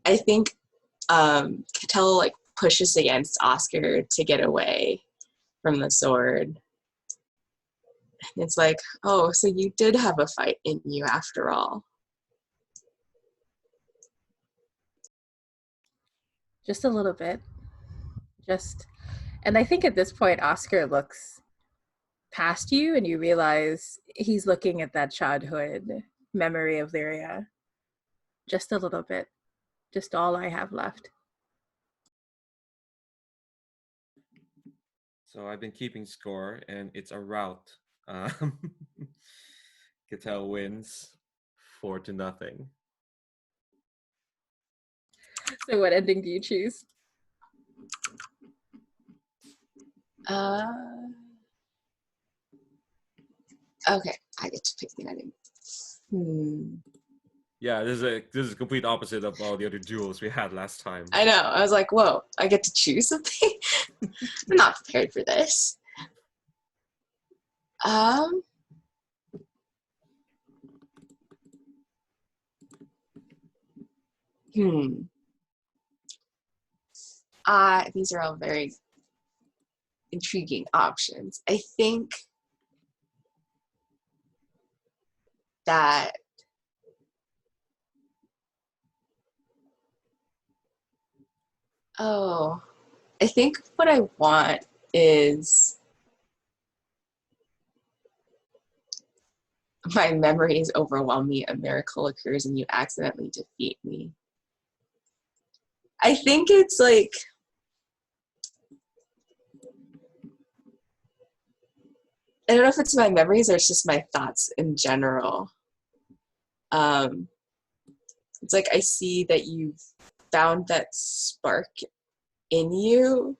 I think Katell like pushes against Oscar to get away from the sword. It's like, oh, so you did have a fight in you after all. Just a little bit. And I think at this point, Oscar looks past you and you realize he's looking at that childhood memory of Leeria. Just a little bit. Just all I have left. So I've been keeping score, and it's a rout. Um, Katell wins 4-0. So what ending do you choose? Okay, I get to pick the ending. Yeah, this is a complete opposite of all the other duels we had last time. I know. I was like, whoa, I get to choose something? I'm not prepared for this. These are all very intriguing options. I think that I think what I want is my memories overwhelm me, a miracle occurs, and you accidentally defeat me. I think it's like, I don't know if it's my memories or it's just my thoughts in general. It's like I see that you've found that spark in you,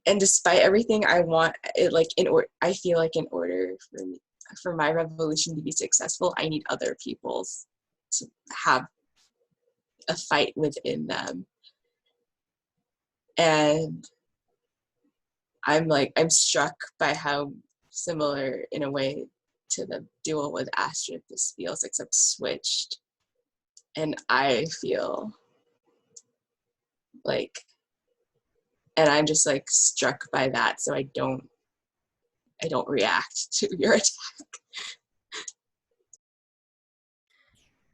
and despite everything, I want it. Like I feel like in order for my revolution to be successful, I need other people's to have a fight within them, and I'm struck by how similar in a way to the duel with Astrid this feels, except switched. And I feel like, and I'm just like struck by that, so I don't react to your attack.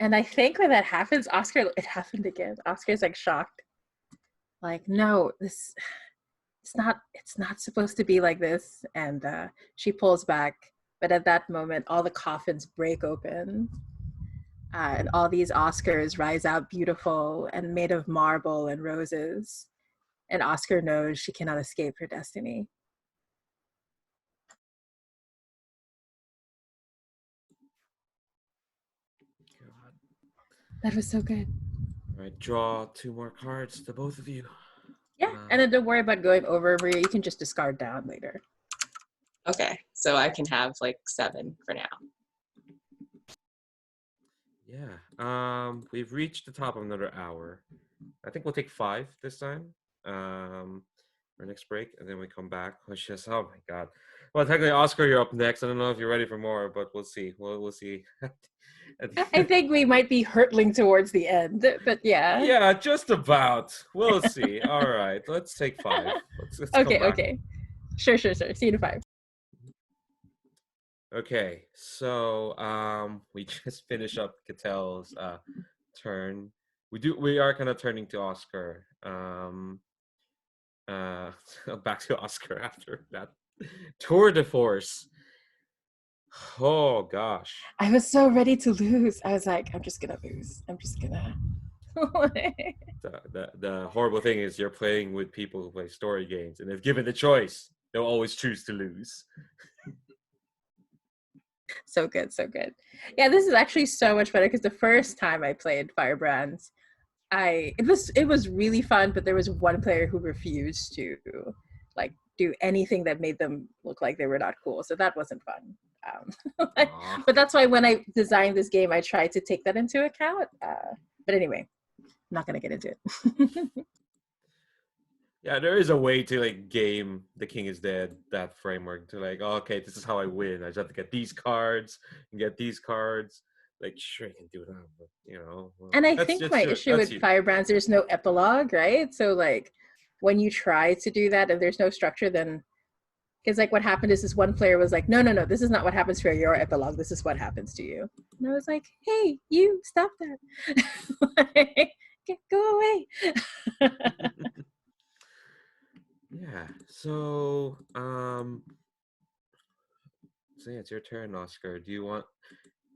And I think when that happens, it happened again. Oscar's like shocked. Like, no, it's not supposed to be like this. And she pulls back. But at that moment, all the coffins break open. And all these Oscars rise out beautiful and made of marble and roses. And Oscar knows she cannot escape her destiny. God. That was so good. All right, draw 2 more cards to both of you. Yeah, and then don't worry about going over, Maria. You can just discard down later. Okay, so I can have like 7 for now. Yeah. We've reached the top of another hour. I think we'll take 5 this time. Our next break, and then we come back. Which is, oh my god. Well, technically, Oscar, you're up next. I don't know if you're ready for more, but we'll see. We'll see. I think we might be hurtling towards the end, but yeah. Yeah, just about. We'll see. All right, let's take 5. Let's Okay, come back. okay. Sure. See you in 5. Okay, so we just finished up Katell's turn. We are kind of turning to Oscar. Back to Oscar after that tour de force. Oh gosh. I was so ready to lose. I was like, I'm just gonna lose. The horrible thing is you're playing with people who play story games, and if given the choice, they'll always choose to lose. So good. Yeah, this is actually so much better because the first time I played Firebrands, it was really fun, but there was one player who refused to like do anything that made them look like they were not cool, so that wasn't fun. But that's why when I designed this game, I tried to take that into account. But anyway, I'm not gonna get into it. Yeah, there is a way to like game The King is Dead, that framework, to like, oh, okay, this is how I win. I just have to get these cards and get these cards. like sure you can do that, but well, And I that's think just my your issue that's with you. Firebrands, there's no epilogue, right? So like when you try to do that and there's no structure, then because like what happened is this one player was like, no, no, no, this is not what happens for your epilogue. This is what happens to you. And I was like, hey, you stop that. Like, go away. Yeah. So yeah, it's your turn, Oscar. Do you want?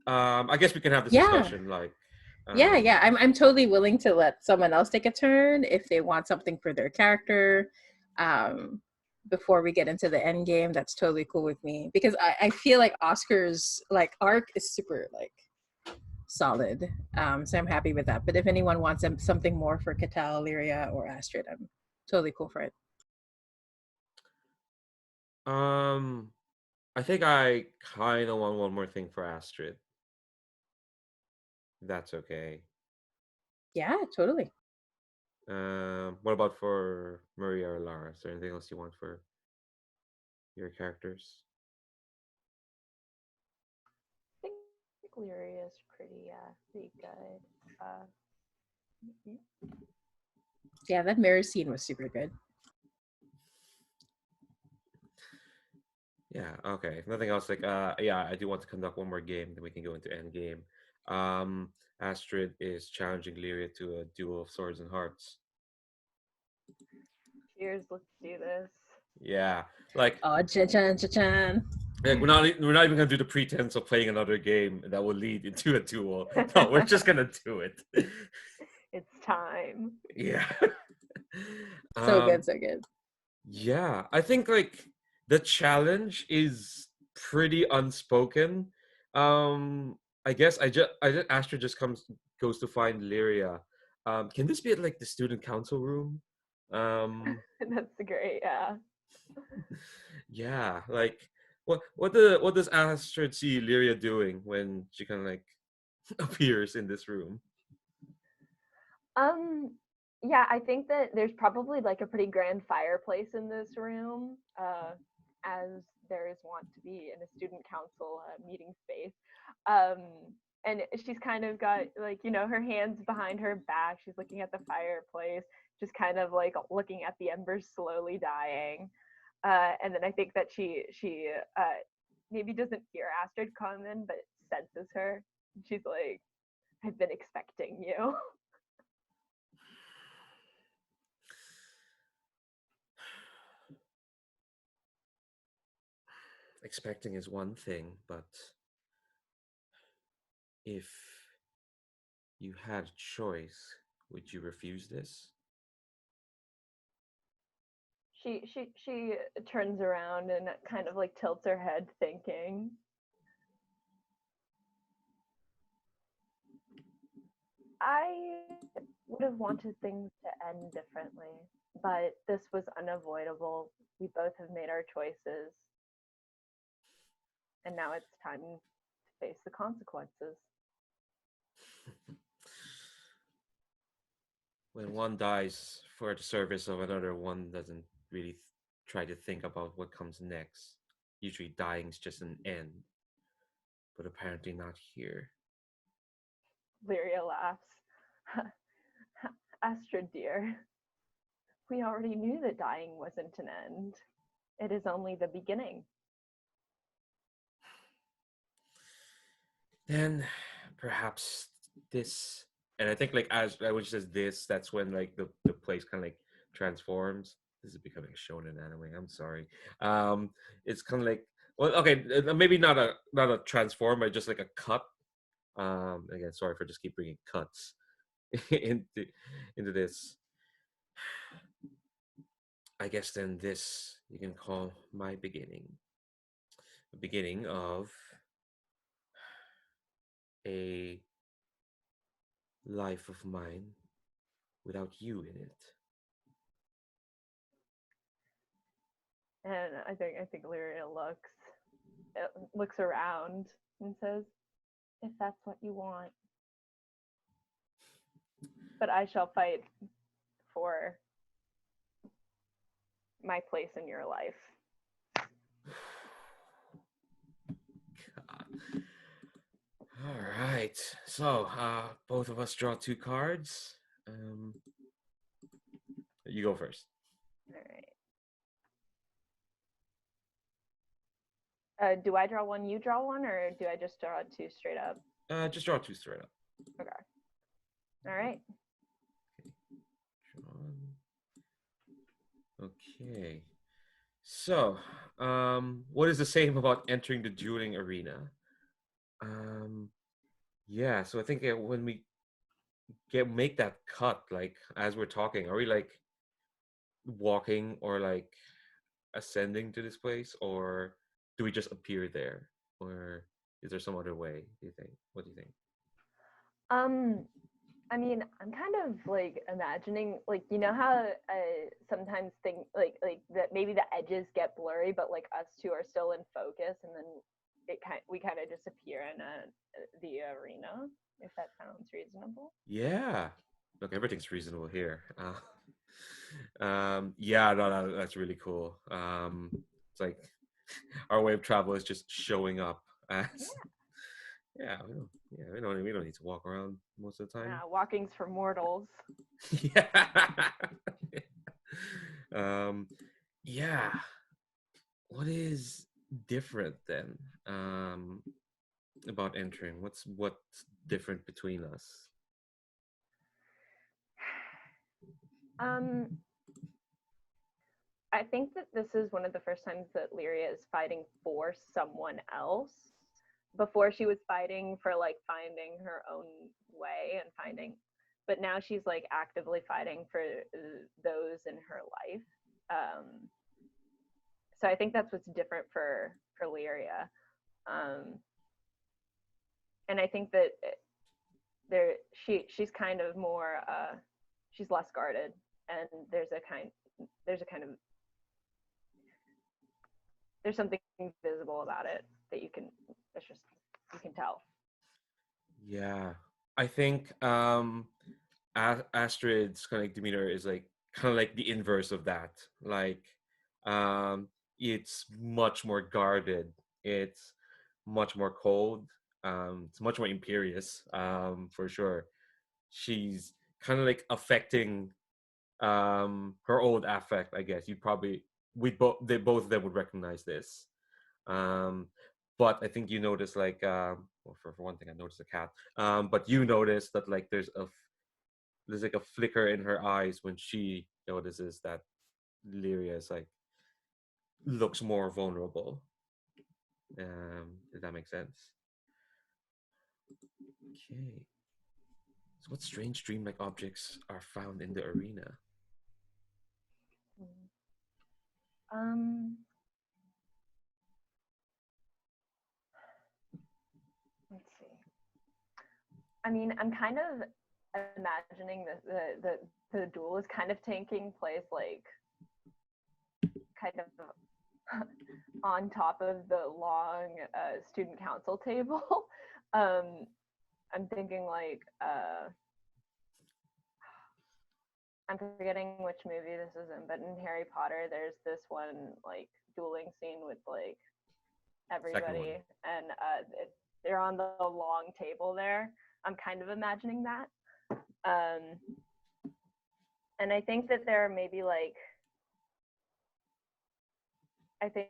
I guess we can have this Yeah. discussion like. Yeah. I'm totally willing to let someone else take a turn if they want something for their character. Before we get into the end game, that's totally cool with me because I feel like Oscar's like arc is super like solid. So I'm happy with that. But if anyone wants something more for Katell, Leeria, or Astrid, I'm totally cool for it. Um, I think I kind of want one more thing for Astrid. If that's okay. Yeah, totally. What about for Maria or Lara? Is there anything else you want for your characters? I think Leeria is pretty good. Mhm. Yeah, that mirror scene was super good. Yeah, okay. If nothing else, like yeah, I do want to conduct one more game, then we can go into Endgame. Astrid is challenging Leeria to a duel of swords and hearts. Cheers, let's do this. Yeah. Like Oh, chan. we're not even gonna do the pretense of playing another game that will lead into a duel. No, we're just gonna do it. It's time. Yeah. So um good, so good. yeah, I think like the challenge is pretty unspoken. I guess Astrid just goes to find Lyria. Can this be at like the student council room? Um That's great, yeah. yeah, like what does Astrid see Lyria doing when she kind of like appears in this room? Um, yeah, I think that there's probably like a pretty grand fireplace in this room, as there is wont to be in a student council meeting space. Um, and she's kind of got like her hands behind her back. She's looking at the fireplace, just kind of like looking at the embers slowly dying. And then I think that she maybe doesn't hear Astrid come in, but senses her. She's like, "I've been expecting you." Expecting is one thing, but if you had a choice, would you refuse this? She turns around and kind of like tilts her head, thinking. I would have wanted things to end differently, but this was unavoidable. We both have made our choices, and now it's time to face the consequences. When one dies for the service of another, one doesn't really try to think about what comes next. Usually, dying's just an end, but apparently not here. Leeria laughs. Astrid, dear, we already knew that dying wasn't an end. It is only the beginning. Then perhaps this, and I think like as I was says this, that's when like the place kind of like transforms. This is becoming a shonen anime. I'm sorry. Um, it's kind of like well, okay, maybe not a transform, but just like a cut. Again, sorry for just keep bringing cuts into into this. I guess then this you can call my beginning. The beginning of a life of mine without you in it. And I think Lyria looks around and says, "If that's what you want, but I shall fight for my place in your life." God. All right. So, both of us draw 2 cards. You go first. All right. Do I draw one, you draw one, or do I just draw 2 straight up? Just draw 2 straight up. Okay. All right. Okay. So, what is the same about entering the dueling arena? Yeah. So I think when we make that cut, like as we're talking, are we like walking or like ascending to this place, or do we just appear there, or is there some other way? Do you think? What do you think? I mean, I'm kind of like imagining, like, you know how sometimes things like that maybe the edges get blurry, but like us two are still in focus, and then we kind of disappear in the arena. If that sounds reasonable. Yeah. Look, everything's reasonable here. Yeah, no, that's really cool. It's like our way of travel is just showing up as. Yeah, we don't need to walk around most of the time. Walking's for mortals. Yeah. Yeah. What is different then about entering? What's different between us? I think that this is one of the first times that Leeria is fighting for someone else. Before she was fighting for like finding her own way and but now she's like actively fighting for those in her life. So I think that's what's different for Leeria. And I think that she's kind of more she's less guarded, and there's something visible about it that you can tell. Yeah, I think Astrid's kind of like demeanor is like kind of like the inverse of that. Like, it's much more guarded. It's much more cold. It's much more imperious. For sure. She's kind of like affecting her old affect. I guess you probably both of them would recognize this. Um, but I think you notice like well, for one thing, I noticed a cat. But you notice that like there's like a flicker in her eyes when she notices that Leeria is like looks more vulnerable. If that makes sense. Okay. So what strange dreamlike objects are found in the arena? Let's see. I mean, I'm kind of imagining that the duel is kind of taking place like kind of on top of the long student council table. I'm thinking like I'm forgetting which movie this is in, but in Harry Potter, there's this one like dueling scene with like everybody, and they're on the long table there. I'm kind of imagining that, and I think that there are maybe like I think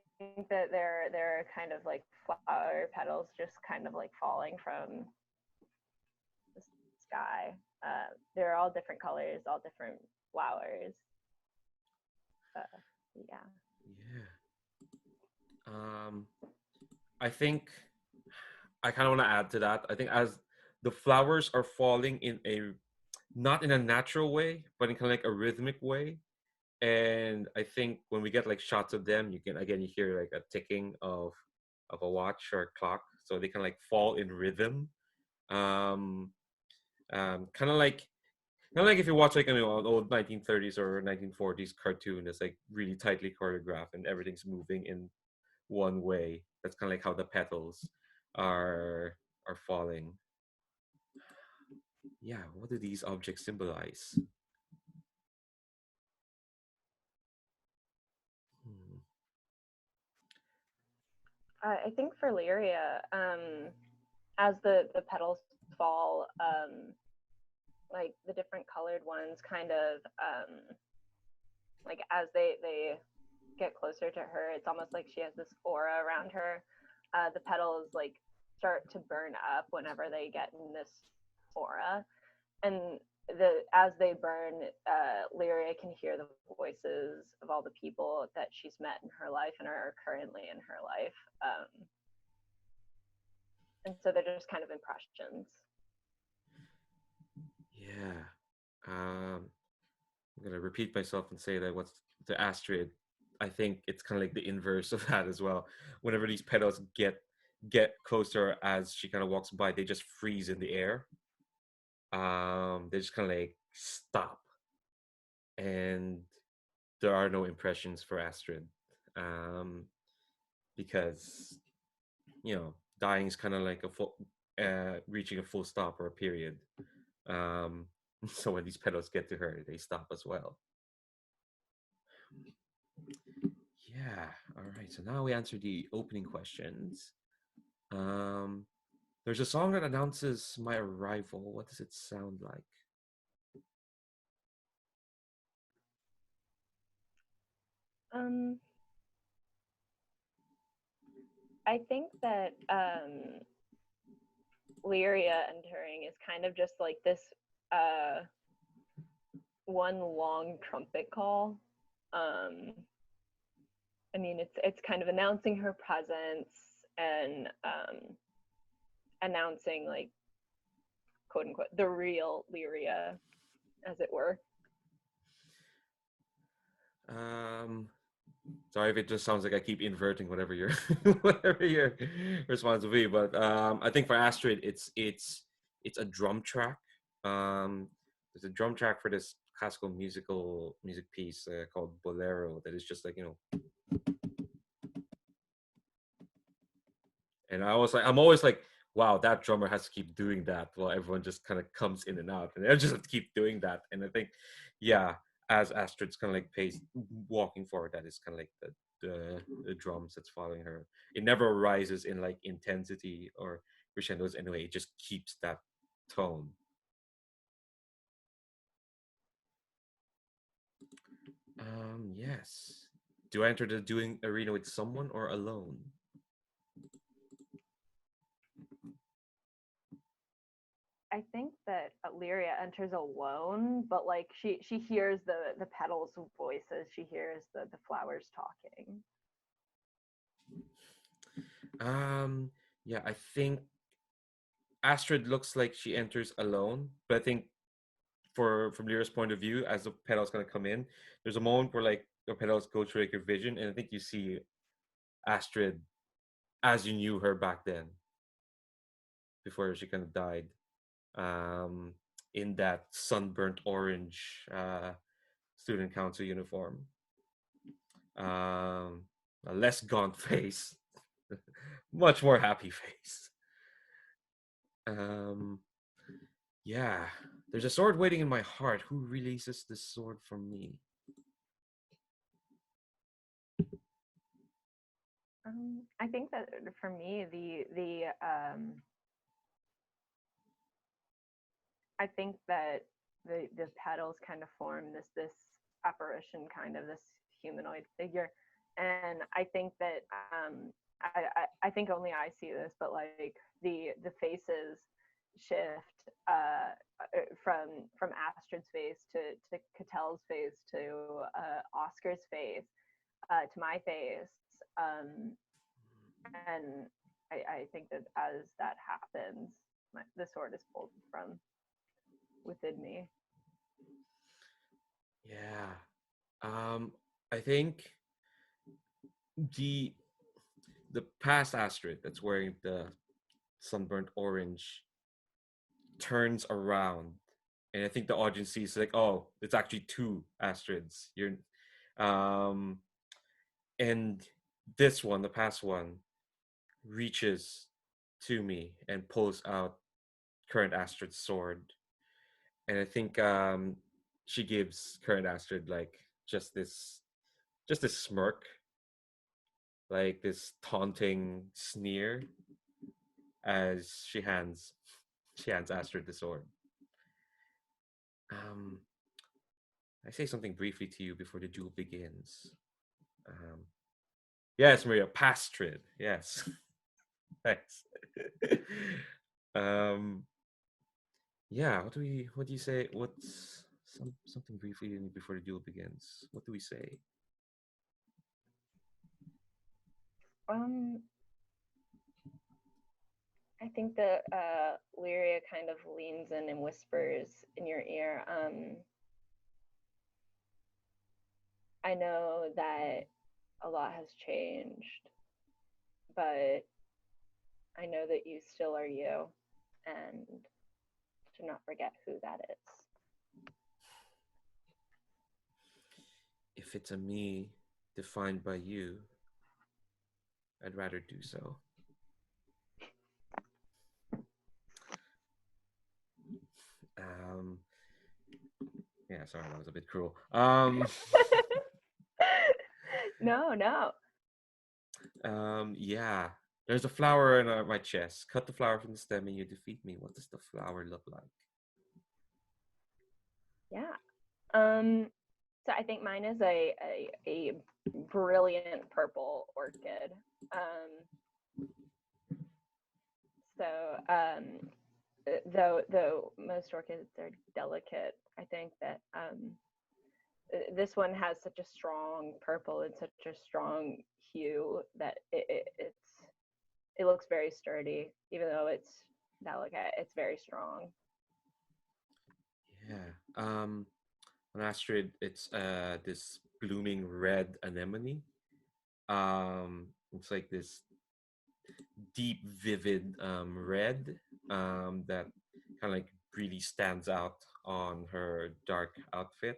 that there are kind of like flower petals just kind of like falling from the sky. They're all different colors, all different flowers. Yeah. I think I kind of want to add to that. I think as the flowers are falling in a not in a natural way, but in kind of like a rhythmic way. And I think when we get like shots of them, you can again you hear like a ticking of a watch or a clock, so they kind of like fall in rhythm. Um, kind of like if you watch like an old 1930s or 1940s cartoon that's like really tightly choreographed and everything's moving in one way. That's kind of like how the petals are falling. Yeah, what do these objects symbolize? I think for Leeria, as the petals fall, like the different colored ones kind of like as they get closer to her, it's almost like she has this aura around her. The petals like start to burn up whenever they get in this aura, and as they burn, Leeria can hear the voices of all the people that she's met in her life and are currently in her life, and so they're just kind of impressions. Yeah. I'm gonna repeat myself and say that what's the Astrid, I think it's kind of like the inverse of that as well. Whenever these petals get closer as she kind of walks by, they just freeze in the air. They just kind of like stop, and there are no impressions for Astrid, um, because dying is kind of like a full, reaching a full stop or a period. Um, so when these petals get to her, they stop as well. Yeah. All right. So now we answer the opening questions. Um, there's a song that announces my arrival. What does it sound like? I think that Leeria entering is kind of just like this one long trumpet call. I mean, it's kind of announcing her presence and announcing, like, quote unquote, the real Leeria, as it were. Sorry if it just sounds like I keep inverting whatever your whatever your response will be, but I think for Astrid, it's a drum track. There's a drum track for this classical music piece called Bolero that is just like and I'm always like, wow, that drummer has to keep doing that while everyone just kind of comes in and out, and they just have to keep doing that. And I think, yeah, as Astrid's kind of like walking forward, that is kind of like the drums that's following her. It never rises in like intensity or crescendos anyway. It just keeps that tone. Yes. Do I enter the doing arena with someone or alone? I think that Leeria enters alone, but like she hears the petals' voices. She hears the flowers talking. Yeah, I think Astrid looks like she enters alone, but I think from Lyra's point of view, as the petals gonna come in, there's a moment where like the petals go through like your vision, and I think you see Astrid as you knew her back then, before she kind of died, um, in that sunburnt orange student council uniform, um, a less gaunt face, much more happy face. Um, yeah, there's a sword waiting in my heart. Who releases this sword from me? I think that for me, I think that the petals kind of form this apparition, kind of this humanoid figure, and I think that I think only I see this, but like the faces shift from Astrid's face to Katell's face to Oscar's face to my face, and I think that as that happens, the sword is pulled from within me. Yeah. I think the the past Astrid that's wearing the sunburnt orange turns around, and I think the audience sees like, oh, it's actually two Astrids. Um, and this one, the past one, reaches to me and pulls out current Astrid's sword, and I think she gives current Astrid like just this smirk, like this taunting sneer, as she hands She hands Astrid the sword. Um, I say something briefly to you before the duel begins. Yes, Maria, Pastrid. Yes. Thanks. um, yeah, what do you say? What's something briefly before the duel begins? What do we say? I think that Leeria kind of leans in and whispers in your ear. I know that a lot has changed, but I know that you still are you, and to not forget who that is. If it's a me defined by you, I'd rather do so. Um, yeah, sorry, that was a bit cruel. No. Yeah. There's a flower in my chest. Cut the flower from the stem and you defeat me. What does the flower look like? Yeah. So I think mine is a brilliant purple orchid. Though most orchids are delicate, I think that this one has such a strong purple and such a strong hue that it looks very sturdy, even though it's delicate. It's very strong. Yeah. On Astrid, it's this blooming red anemone. It's like this deep, vivid red that kind of like really stands out on her dark outfit.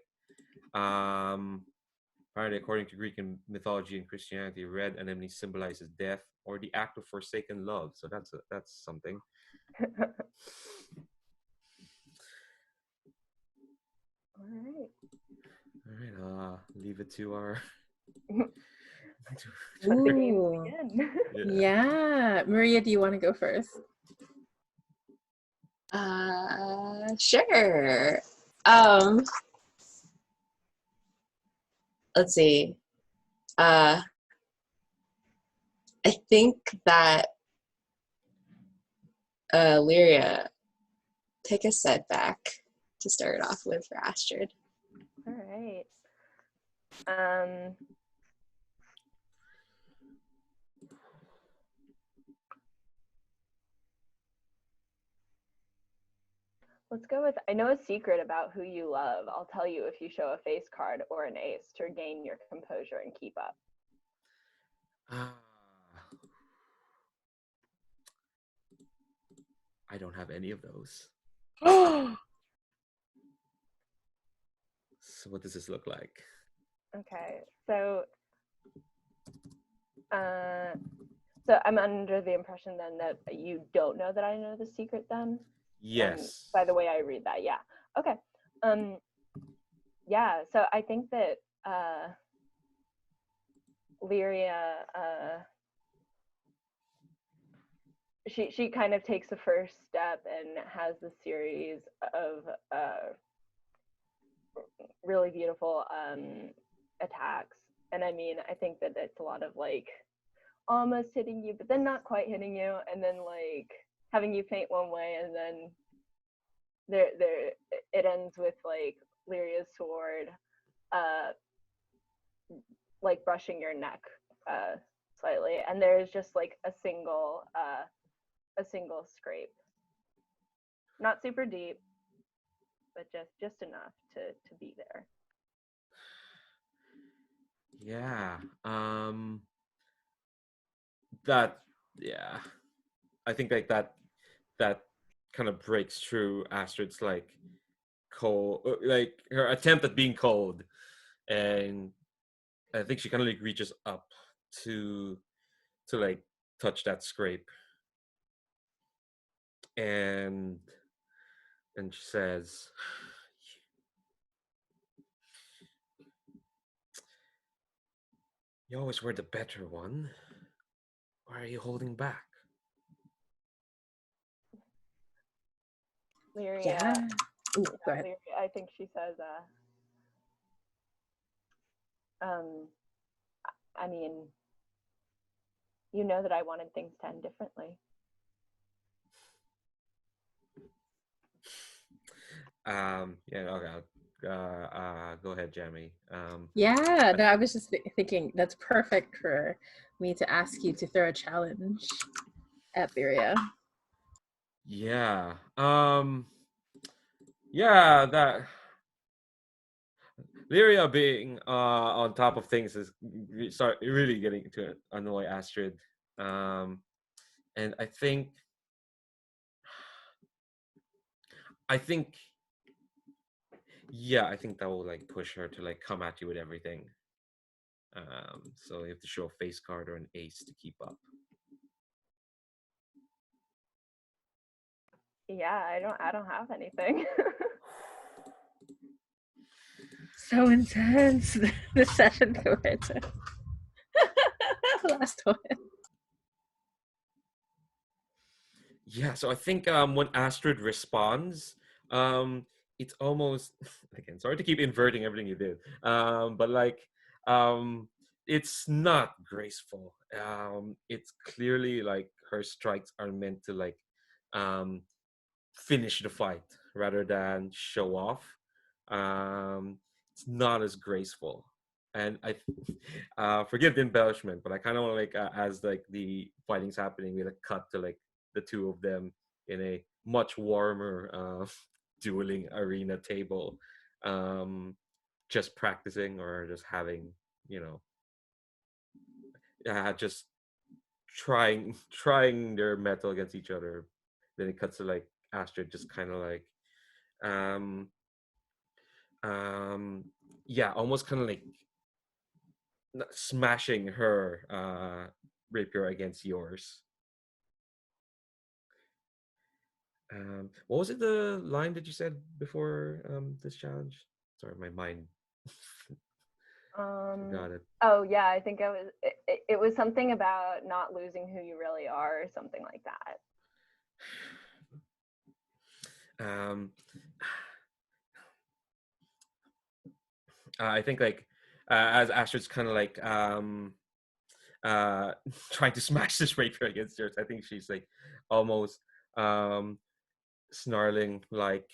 Apparently, according to Greek mythology and Christianity, red anemone symbolizes death or the act of forsaken love. So that's something. All right. Leave it to our. Let the games Ooh. begin. Yeah. Maria, do you want to go first? Sure. Let's see. I think that Leeria, take a setback to start off with for Astrid. All right. Let's go with, I know a secret about who you love. I'll tell you if you show a face card or an ace to regain your composure and keep up. I don't have any of those. So what does this look like? Okay, so I'm under the impression then that you don't know that I know the secret then? Yes. By the way I read that, yeah. Okay. Yeah, so I think that Leeria, she kind of takes the first step and has the series of really beautiful attacks. And I mean, I think that it's a lot of like almost hitting you, but then not quite hitting you, and then like having you faint one way, and then there it ends with like Leeria's sword like brushing your neck slightly, and there's just like a single scrape, not super deep, but just enough to be there. Yeah. That, yeah. I think like that kind of breaks through Astrid's like cold, like her attempt at being cold, and I think she kind of like reaches up to like touch that scrape, and she says, "You always were the better one. Why are you holding back?" Leeria, Yeah. Ooh, go ahead. Leeria, I think she says, I mean, you know that I wanted things to end differently. Yeah, okay. Go ahead, Jeremy. Yeah, no, I was just thinking that's perfect for me to ask you to throw a challenge at Leeria. Yeah. Yeah, that Lyria being on top of things is start really getting to annoy Astrid. Um, and I think yeah, I think that will like push her to like come at you with everything. So you have to show a face card or an ace to keep up. Yeah, I don't have anything. So intense. The session towards it. Last one. Yeah, so I think when Astrid responds, it's almost again sorry to keep inverting everything you did. But like um it's not graceful. It's clearly like her strikes are meant to like um finish the fight rather than show off. It's not as graceful. And I forgive the embellishment, but I kind of want like as like the fighting's happening, we like cut to like the two of them in a much warmer dueling arena table, just practicing or just having you know just trying their metal against each other. Then it cuts to like Astrid just kind of like um um yeah, almost kind of like smashing her rapier against yours. What was it the line that you said before this challenge? Sorry, my mind forgot it. Oh yeah, I think it was something about not losing who you really are, or something like that. um I think like as Astrid's kind of like uh trying to smash this rapier against yours, I think she's like almost um snarling like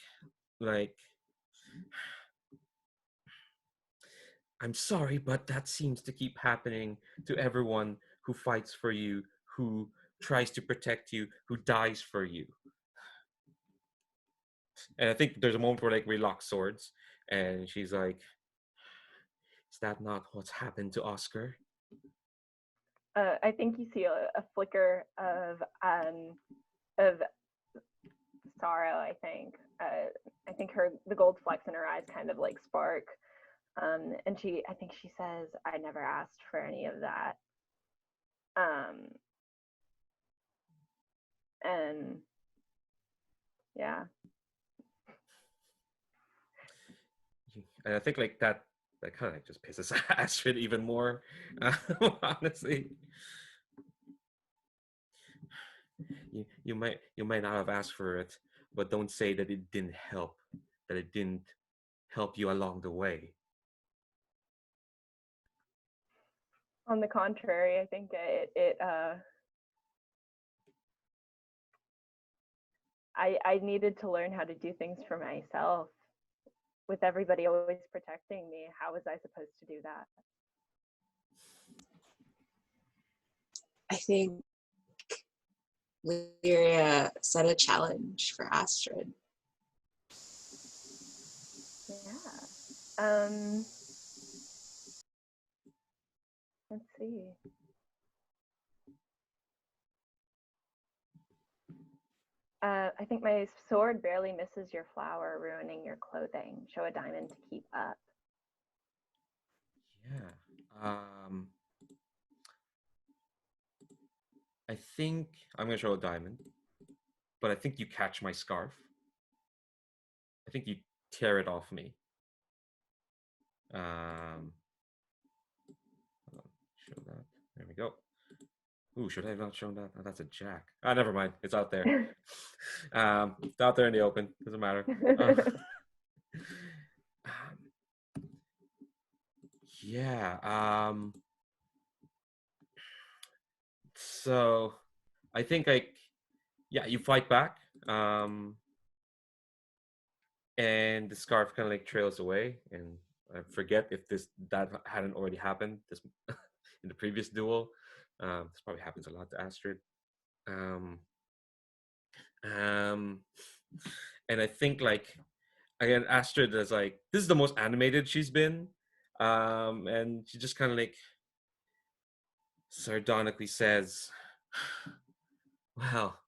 I'm sorry, but that seems to keep happening to everyone who fights for you, who tries to protect you, who dies for you. And I think there's a moment where like we lock swords, and she's like, "Is that not what's happened to Oscar?" I think you see a flicker of sorrow. I think the gold flecks in her eyes kind of like spark. And I think she says, "I never asked for any of that." And yeah, And I think like that kind of like just pisses Astrid even more. Honestly, you might not have asked for it, but don't say that it didn't help, that it didn't help you along the way. on the contrary, I think I needed to learn how to do things for myself. With everybody always protecting me, how was I supposed to do that? I think Leeria set a challenge for Astrid. Yeah. Let's see. I think my sword barely misses your flower, ruining your clothing. Show a diamond to keep up. Yeah. I think I'm gonna show a diamond, but I think you catch my scarf. I think you tear it off me. Hold on, show that. There we go. Ooh, should I have not shown that? Oh, that's a jack. Ah, never mind. It's out there. It's out there in the open. Doesn't matter. Um, yeah. So I think yeah, you fight back. And the scarf kind of like trails away, and I forget if that hadn't already happened this in the previous duel. This probably happens a lot to Astrid. Um, um, and I think like again, Astrid is like this is the most animated she's been, and she just kind of like sardonically says, "Well,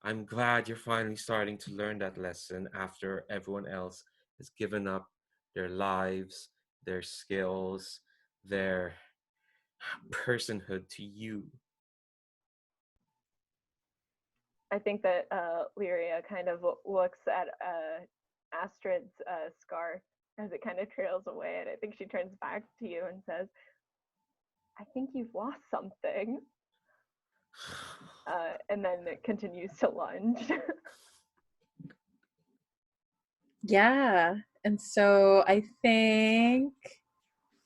I'm glad you're finally starting to learn that lesson after everyone else has given up their lives, their skills, their personhood to you." I think that Leeria kind of looks at Astrid's scarf as it kind of trails away, and I think she turns back to you and says, "I think you've lost something," and then it continues to lunge. Yeah. And so I think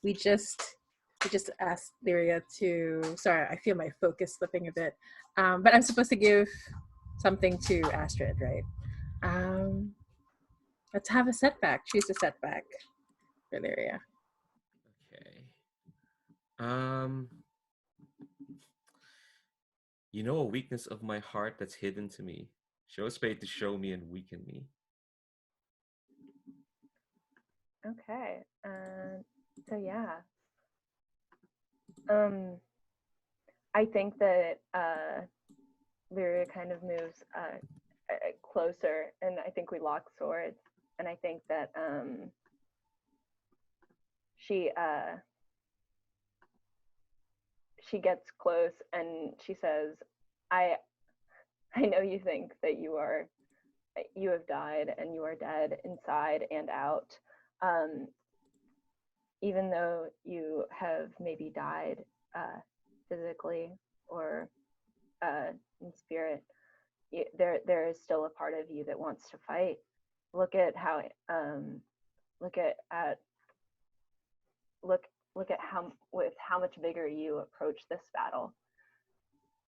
we just asked Leeria to, sorry, I feel my focus slipping a bit. But I'm supposed to give something to Astrid, right? Let's have a setback. Choose a setback for Leeria. Okay. Um, you know a weakness of my heart that's hidden to me. Show a spade to show me and weaken me. Okay. So yeah. I think that Lyria kind of moves closer, and I think we lock swords. And I think that she gets close and she says, "I know you think that you have died and you are dead inside and out. Even though you have maybe died physically or in spirit, there is still a part of you that wants to fight. Look at how look at look at how with how much bigger you approach this battle.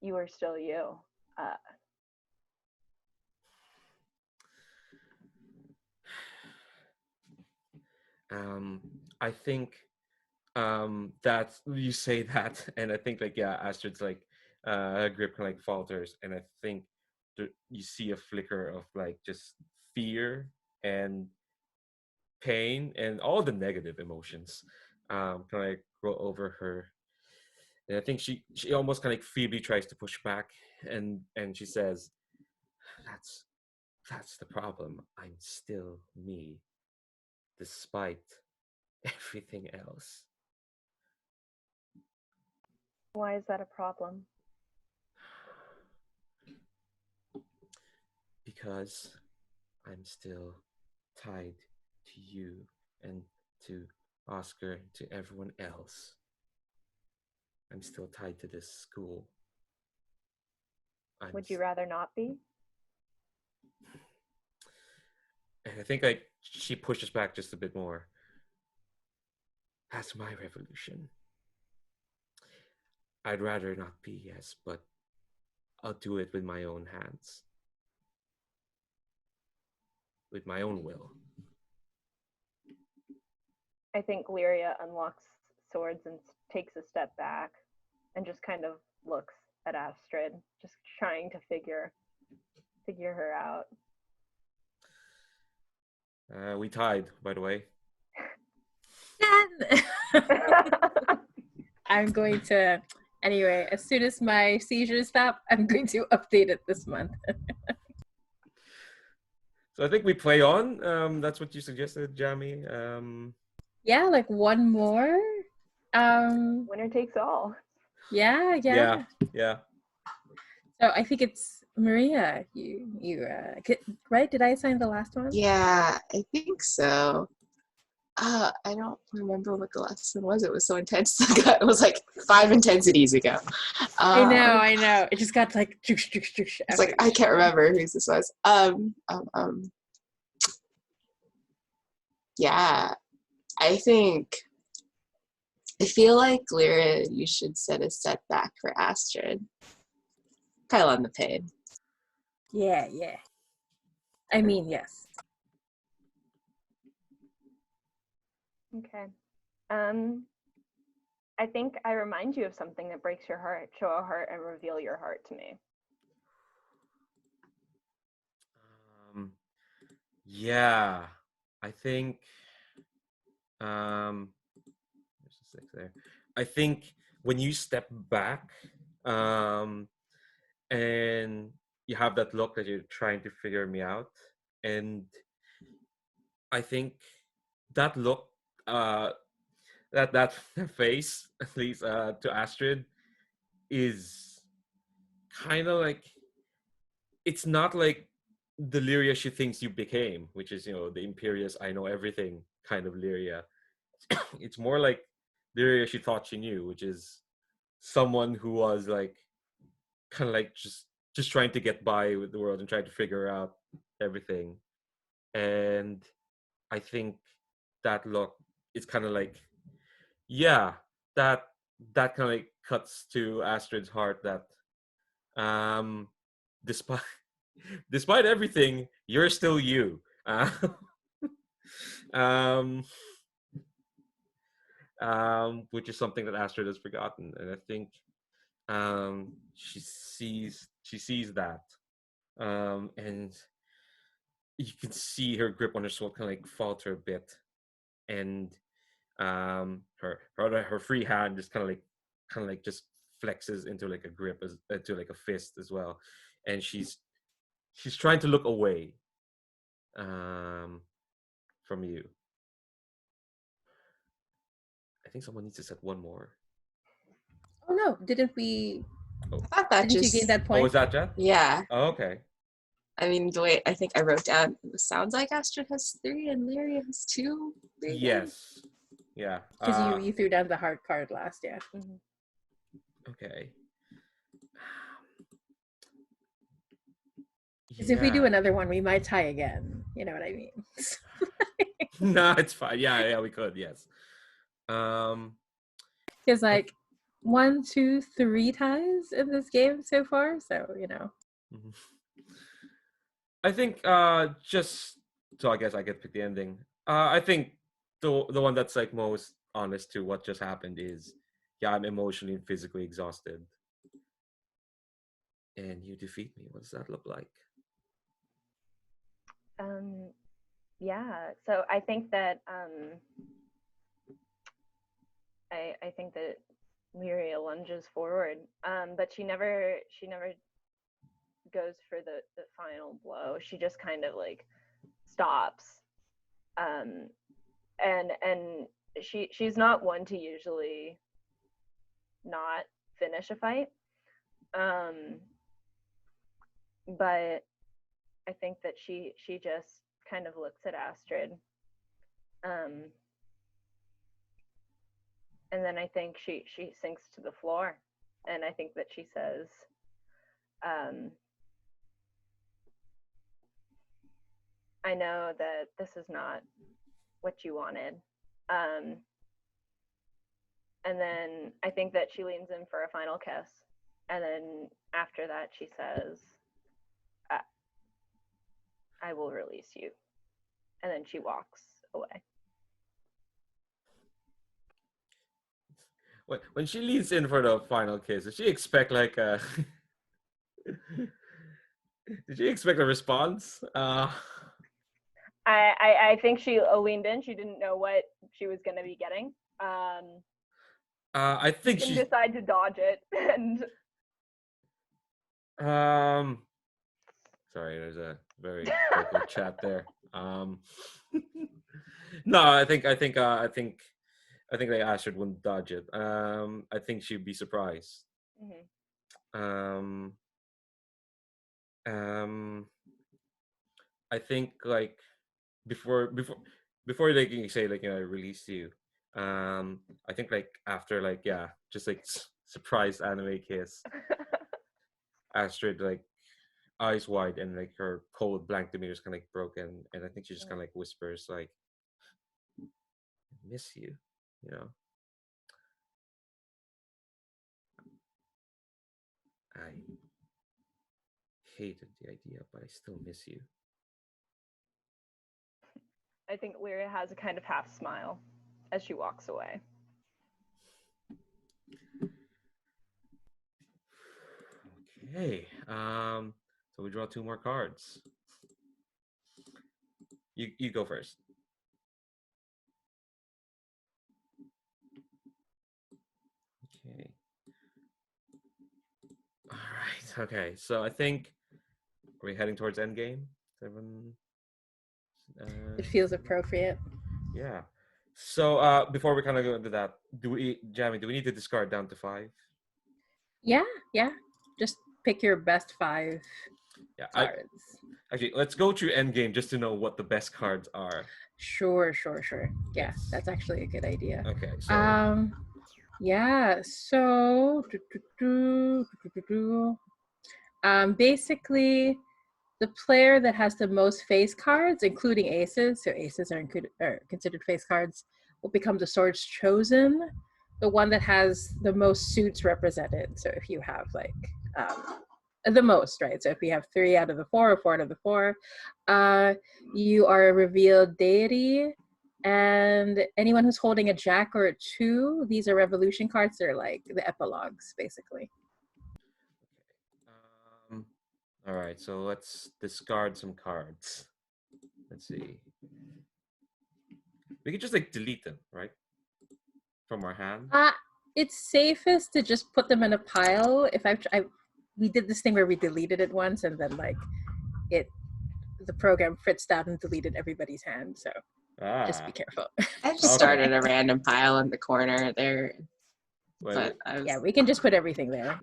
You are still you." I think that you say that, and I think like yeah, Astrid's like her grip kind of like falters, and I think you see a flicker of like just fear and pain and all the negative emotions kind of like roll over her. And I think she almost kind of like feebly tries to push back, and she says, "That's that's the problem. I'm still me, despite everything else." Why is that a problem? Because I'm still tied to you and to Oscar, to everyone else. I'm still tied to this school. Would you rather not be? And I think like she pushes back just a bit more. That's my revolution. I'd rather not be, yes, but I'll do it with my own hands, with my own will. I think Lyria unlocks swords and takes a step back and just kind of looks at Astrid, just trying to figure her out. We tied, by the way. I'm going to, anyway, as soon as my seizures stop, I'm going to update it this month. So I think we play on. That's what you suggested, Jamie. Yeah, like one more. Winner takes all. Yeah. So I think it's Maria. You right? Did I assign the last one? Yeah, I think so. I don't remember what the last one was. It was so intense. It was like 5 intensities ago. I know. It just got like juice. It's like I can't remember whose this was. Yeah, I feel like Leeria, you should set a setback for Astrid. Pile on the pain. Yeah. I mean, yes. Okay. I think I remind you of something that breaks your heart. Show a heart and reveal your heart to me. Yeah, I think. There's a 6 there. I think when you step back, and you have that look that you're trying to figure me out, and I think that look, that face, at least to Astrid, is kind of like, it's not like the Leeria she thinks you became, which is, the imperious I know everything kind of Leeria. It's more like Leeria she thought she knew, which is someone who was like kind of like just trying to get by with the world and trying to figure out everything. And I think that look is kind of like, yeah, that that kind of like cuts to Astrid's heart, that um despite despite everything, you're still you. Um, which is something that Astrid has forgotten, and I think she sees that, and you can see her grip on her sword kind of like falter a bit, and her free hand just kind of like just flexes into like a grip, into like a fist as well, and she's trying to look away from you. I think someone needs to set one more. Oh no! Didn't we? I thought that Didn't you gain that Oh, point? was that Jet? Yeah. Oh, okay. I mean, the way I think I wrote down, it sounds like Astrid has 3 and Leeria has 2. Maybe? Yes. Yeah. Because you threw down the hard card last, yeah. Okay. Because if we do another one, we might tie again. You know what I mean? No, it's fine. Yeah, we could. Yes. Because like 1, 2, 3 ties in this game so far, so Mhm. I think just so I guess I get to pick the ending. I think the one that's like most honest to what just happened is, yeah, I'm emotionally and physically exhausted, and you defeat me. What does that look like? Yeah. So I think that I think that Leeria lunges forward, but she never goes for the final blow. She just kind of like stops, and she's not one to usually not finish a fight, but I think that she just kind of looks at Astrid, and then I think she sinks to the floor, and I think that she says, I know that this is not what you wanted. Um, and then I think that she leans in for a final kiss. And then after that, she says, I will release you. And then she walks away. When she leans in for the final kiss, does she expect like a? Did she expect a response? I think she leaned in. She didn't know what she was going to be getting. I think she can she decide to dodge it, and sorry, there's a very vocal chat there. No, I think like Astrid wouldn't dodge it. I think she'd be surprised. Mm-hmm. I think like before before they can say like I released you, I think like after like just like surprise anime kiss, Astrid like eyes wide and like her cold blank demeanor is kind of like broken, and I think she just kind of like whispers like, "Miss you," you know. I hated the idea, but I still miss you. I think Leeria has a kind of half smile as she walks away. Okay. So we draw 2 more cards. You go first. Okay. All right. Okay. So I think are we heading towards Endgame? 7. It feels appropriate. Yeah. So before we kind of go into that, Jamie, do we need to discard down to 5? Yeah. Just pick your best 5 Yeah. cards. Actually, let's go through Endgame just to know what the best cards are. Sure. Yeah, Yes. that's actually a good idea. Okay. So. Yeah. So, basically, the player that has the most face cards, including aces, so aces are considered face cards, will become the sword's chosen. The one that has the most suits represented. So if you have like the most, right? So if we have 3 out of the 4 or 4 out of the 4, you are a revealed deity. And anyone who's holding a jack or a 2, these are revolution cards. They're like the epilogues, basically. All right, so let's discard some cards. Let's see. We can just like delete them, right? From our hand. It's safest to just put them in a pile. If we did this thing where we deleted it once and then like the program fritzed out and deleted everybody's hand. So just be careful. I just started a random pile in the corner there. But yeah, we can just put everything there.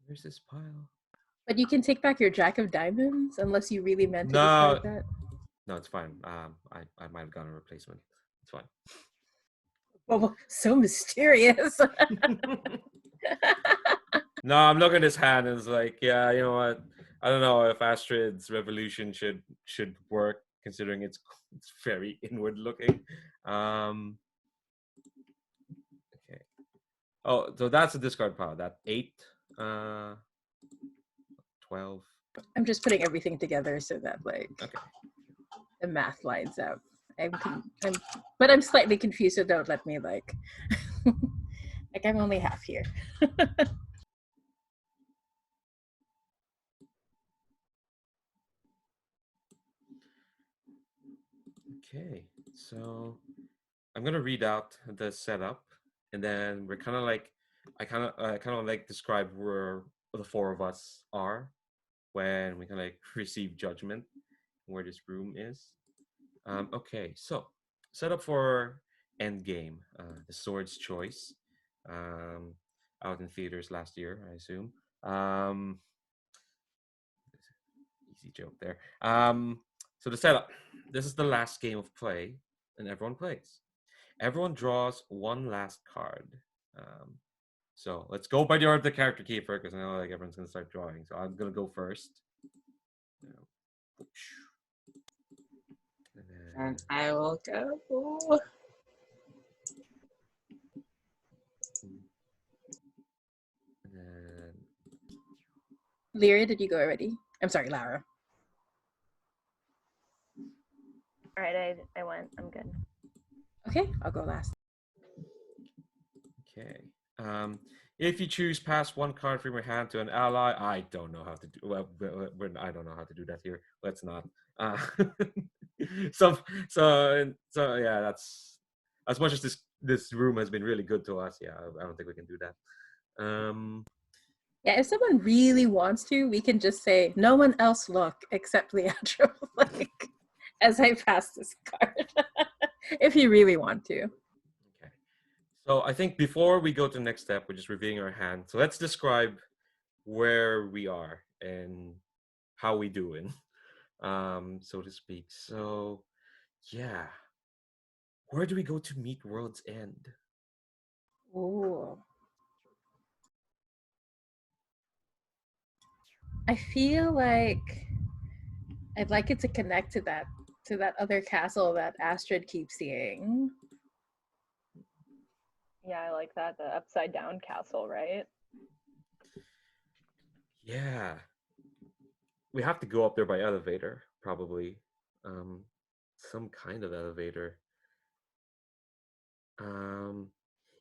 Where's this pile? But you can take back your jack of diamonds unless you really meant to discard that. No, it's fine. I might have gotten a replacement. It's fine. Oh, so mysterious. No, I'm looking at his hand and it's like, yeah, you know what? I don't know if Astrid's revolution should work considering it's very inward looking. Okay. Oh, so that's a discard pile. That 8, 12. I'm just putting everything together so that like the math lines up. But I'm slightly confused, so don't let me like like I'm only half here. Okay, so I'm gonna read out the setup, and then we're kind of like I kind of like describe where the 4 of us are when we kind of like receive judgment, where this room is. Okay, so set up for Endgame, the Sword's Choice, out in theaters last year, I assume. Easy joke there. So the setup. This is the last game of play, and everyone plays. Everyone draws 1 last card. So let's go by the order of the character keeper because I know like everyone's gonna start drawing. So I'm gonna go first. And I will go. And then Leeria, did you go already? I'm sorry, Lara. All right, I went. I'm good. Okay, I'll go last. Okay. If you choose pass 1 card from your hand to an ally, I don't know how to do. Well, I don't know how to do that here. Let's not. So yeah, that's as much as this room has been really good to us. Yeah, I don't think we can do that. Yeah, if someone really wants to, we can just say, no one else look except Leandro, like, as I pass this card, if you really want to. Okay. So I think before we go to the next step, we're just reviewing our hand. So let's describe where we are and how we doing, so to speak. So Yeah. Where do we go to meet World's End? Ooh. I feel like I'd like it to connect to that other castle that Astrid keeps seeing. Yeah, I like that. The upside down castle, right? Yeah. We have to go up there by elevator, probably. Some kind of elevator. Um,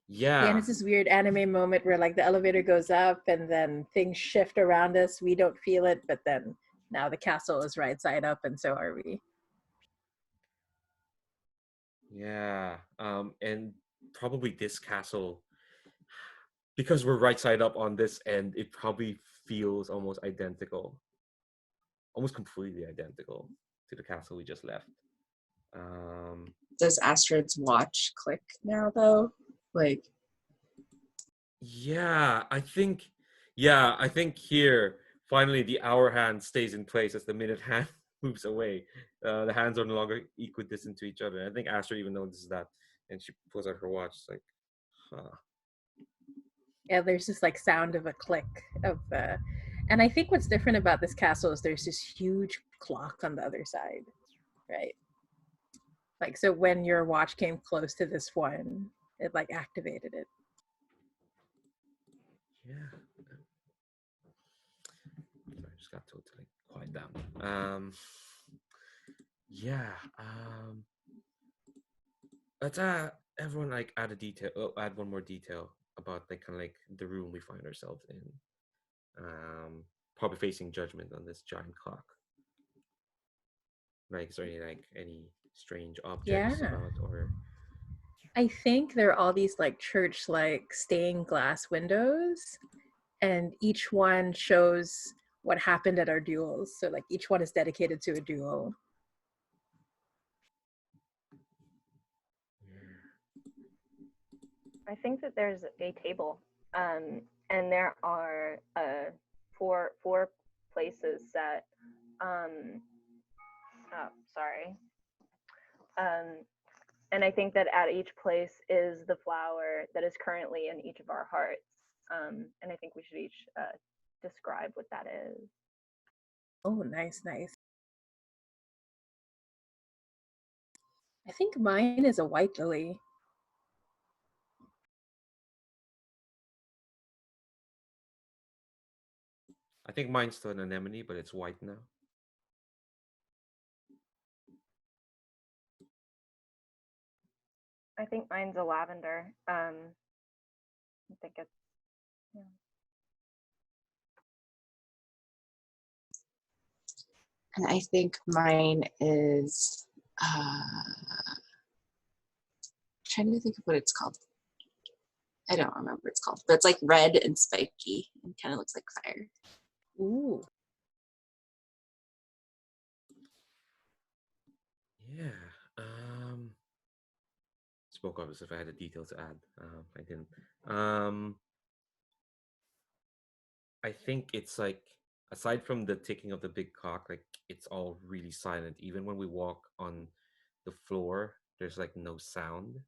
Yeah, and yeah. it's this weird anime moment where like the elevator goes up and then things shift around us. We don't feel it, but then now the castle is right side up, and so are we. Yeah. And probably this castle, because we're right side up on this end, it probably feels almost identical, almost completely identical to the castle we just left. Um, Does Astrid's watch click now though? Like, yeah, I think here finally the hour hand stays in place as the minute hand moves away. The hands are no longer equidistant to each other. I think Astrid even notices that, and she pulls out her watch. It's like, huh. Yeah, there's this like sound of a click of and I think what's different about this castle is there's this huge clock on the other side, right? Like so when your watch came close to this one, it like activated it. Yeah. Sorry, I just got totally quiet down. Yeah. Let's everyone like add a detail. Oh, add one more detail about like kind of like the room we find ourselves in. Probably facing judgment on this giant clock. Like, is there any strange objects Yeah. about or? I think there are all these like church like stained glass windows, and each one shows what happened at our duels. So like each one is dedicated to a duel. I think that there's a table, and there are four places that. Oh, sorry. And I think that at each place is the flower that is currently in each of our hearts. And I think we should each describe what that is. Oh, nice, nice. I think mine is a white lily. I think mine's still an anemone, but it's white now. I think mine's a lavender. I think it's yeah. and I think mine is trying to think of what it's called. I don't remember what it's called, but it's like red and spiky and kind of looks like fire. Ooh. Yeah. Spoke of as if I had a detail to add. I didn't. I think it's like aside from the ticking of the big clock, like it's all really silent. Even when we walk on the floor, there's like no sound.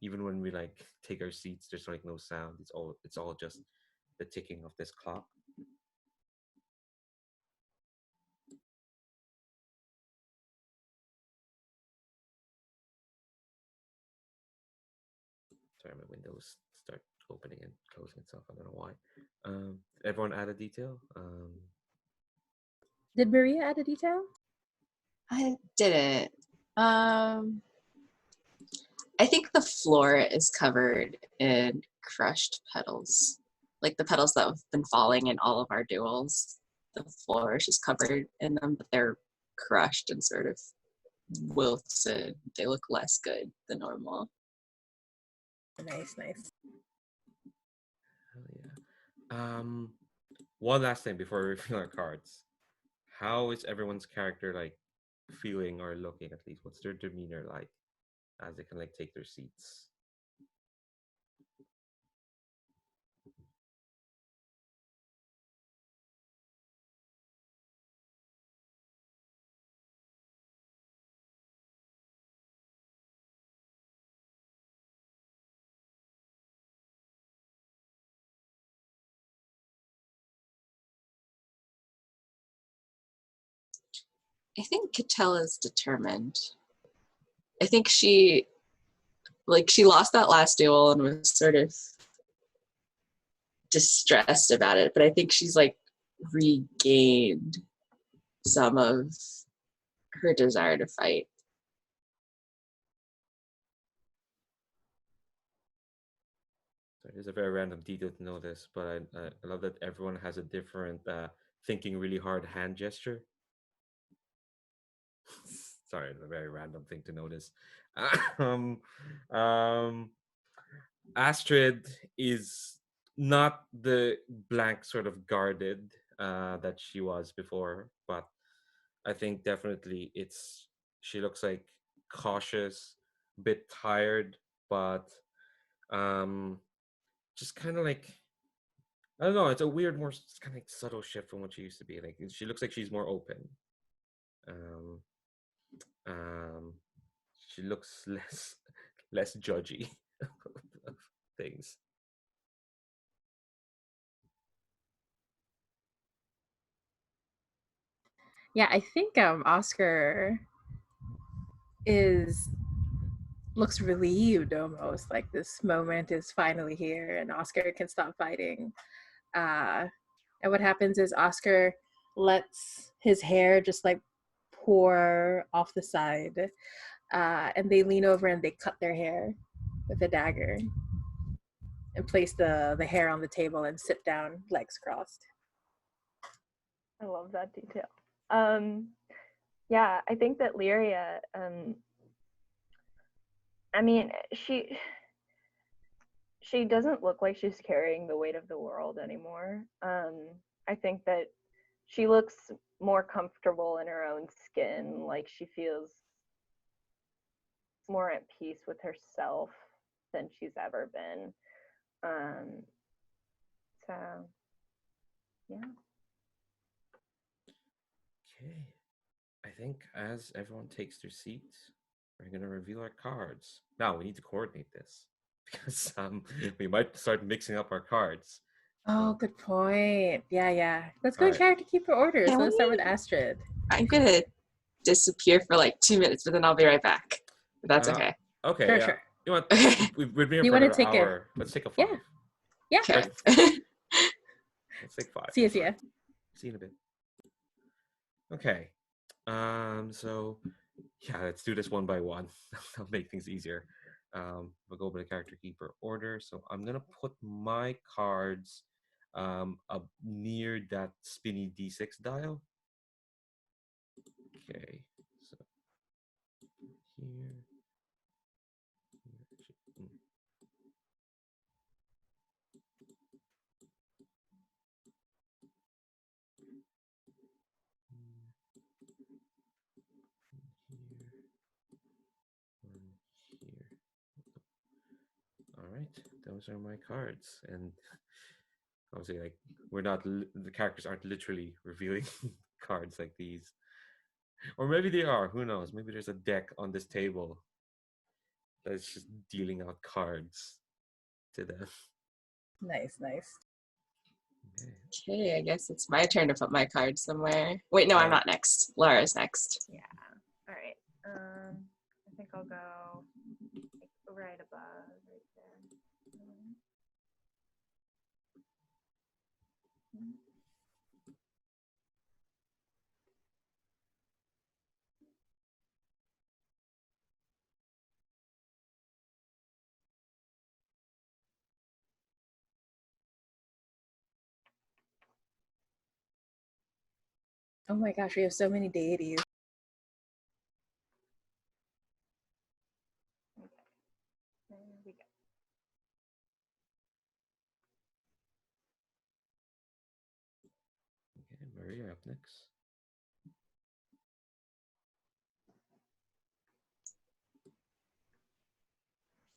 Even when we like take our seats, there's like no sound. It's all just the ticking of this clock. Sorry, my windows start opening and closing itself. I don't know why. Everyone add a detail. Did Maria add a detail? I didn't. I think the floor is covered in crushed petals, like the petals that have been falling in all of our duels. The floor is just covered in them, but they're crushed and sort of wilted. They look less good than normal. Nice, nice. Hell yeah. One last thing before we reveal our cards. How is everyone's character like feeling or looking at least? What's their demeanor like as they can like take their seats? I think Katell is determined. I think she lost that last duel and was sort of distressed about it, but I think she's like regained some of her desire to fight. It is a very random detail to notice, but I love that everyone has a different thinking really hard hand gesture. Sorry, it's a very random thing to notice. um, um, Astrid is not the blank sort of guarded that she was before, but I think definitely she looks like cautious, bit tired, but um, just kind of like I don't know. It's a weird, more kind of like subtle shift from what she used to be. Like she looks like she's more open. Um, um, she looks less judgy of things. Yeah, I think Oscar is looks relieved almost, like this moment is finally here and Oscar can stop fighting. And what happens is Oscar lets his hair just like pour off the side, and they lean over and they cut their hair with a dagger and place the hair on the table and sit down, legs crossed. I love that detail. Yeah, I think that Leeria, I mean, she doesn't look like she's carrying the weight of the world anymore. I think that she looks more comfortable in her own skin, like she feels more at peace with herself than she's ever been. So, yeah. Okay. I think as everyone takes their seats, we're gonna reveal our cards. Now we need to coordinate this because we might start mixing up our cards. Oh, good point. Yeah. Let's go All in right. character keeper order. Can So let's start with we- Astrid. I'm gonna disappear for like 2 minutes, but then I'll be right back. If that's okay. Okay. Sure, Yeah. sure. You want? Okay. We've been here You for wanna another take a- hour. Let's take a 5. Yeah. Okay. Let's take 5. See ya. See you in a bit. Okay. So yeah, let's do this one by one. That'll make things easier. We'll go by the character keeper order. So I'm gonna put my cards up near that spinny D6 dial. Okay. So here. Mm. Here. All right, those are my cards, and obviously, like the characters aren't literally revealing cards like these, or maybe they are. Who knows? Maybe there's a deck on this table that's just dealing out cards to them. Nice. Okay. Okay, I guess it's my turn to put my card somewhere. Wait, no, I'm not next. Laura's next. Yeah. All right. I think I'll go like right above, right there. Oh my gosh, we have so many deities. There we go. Okay, Maria up next.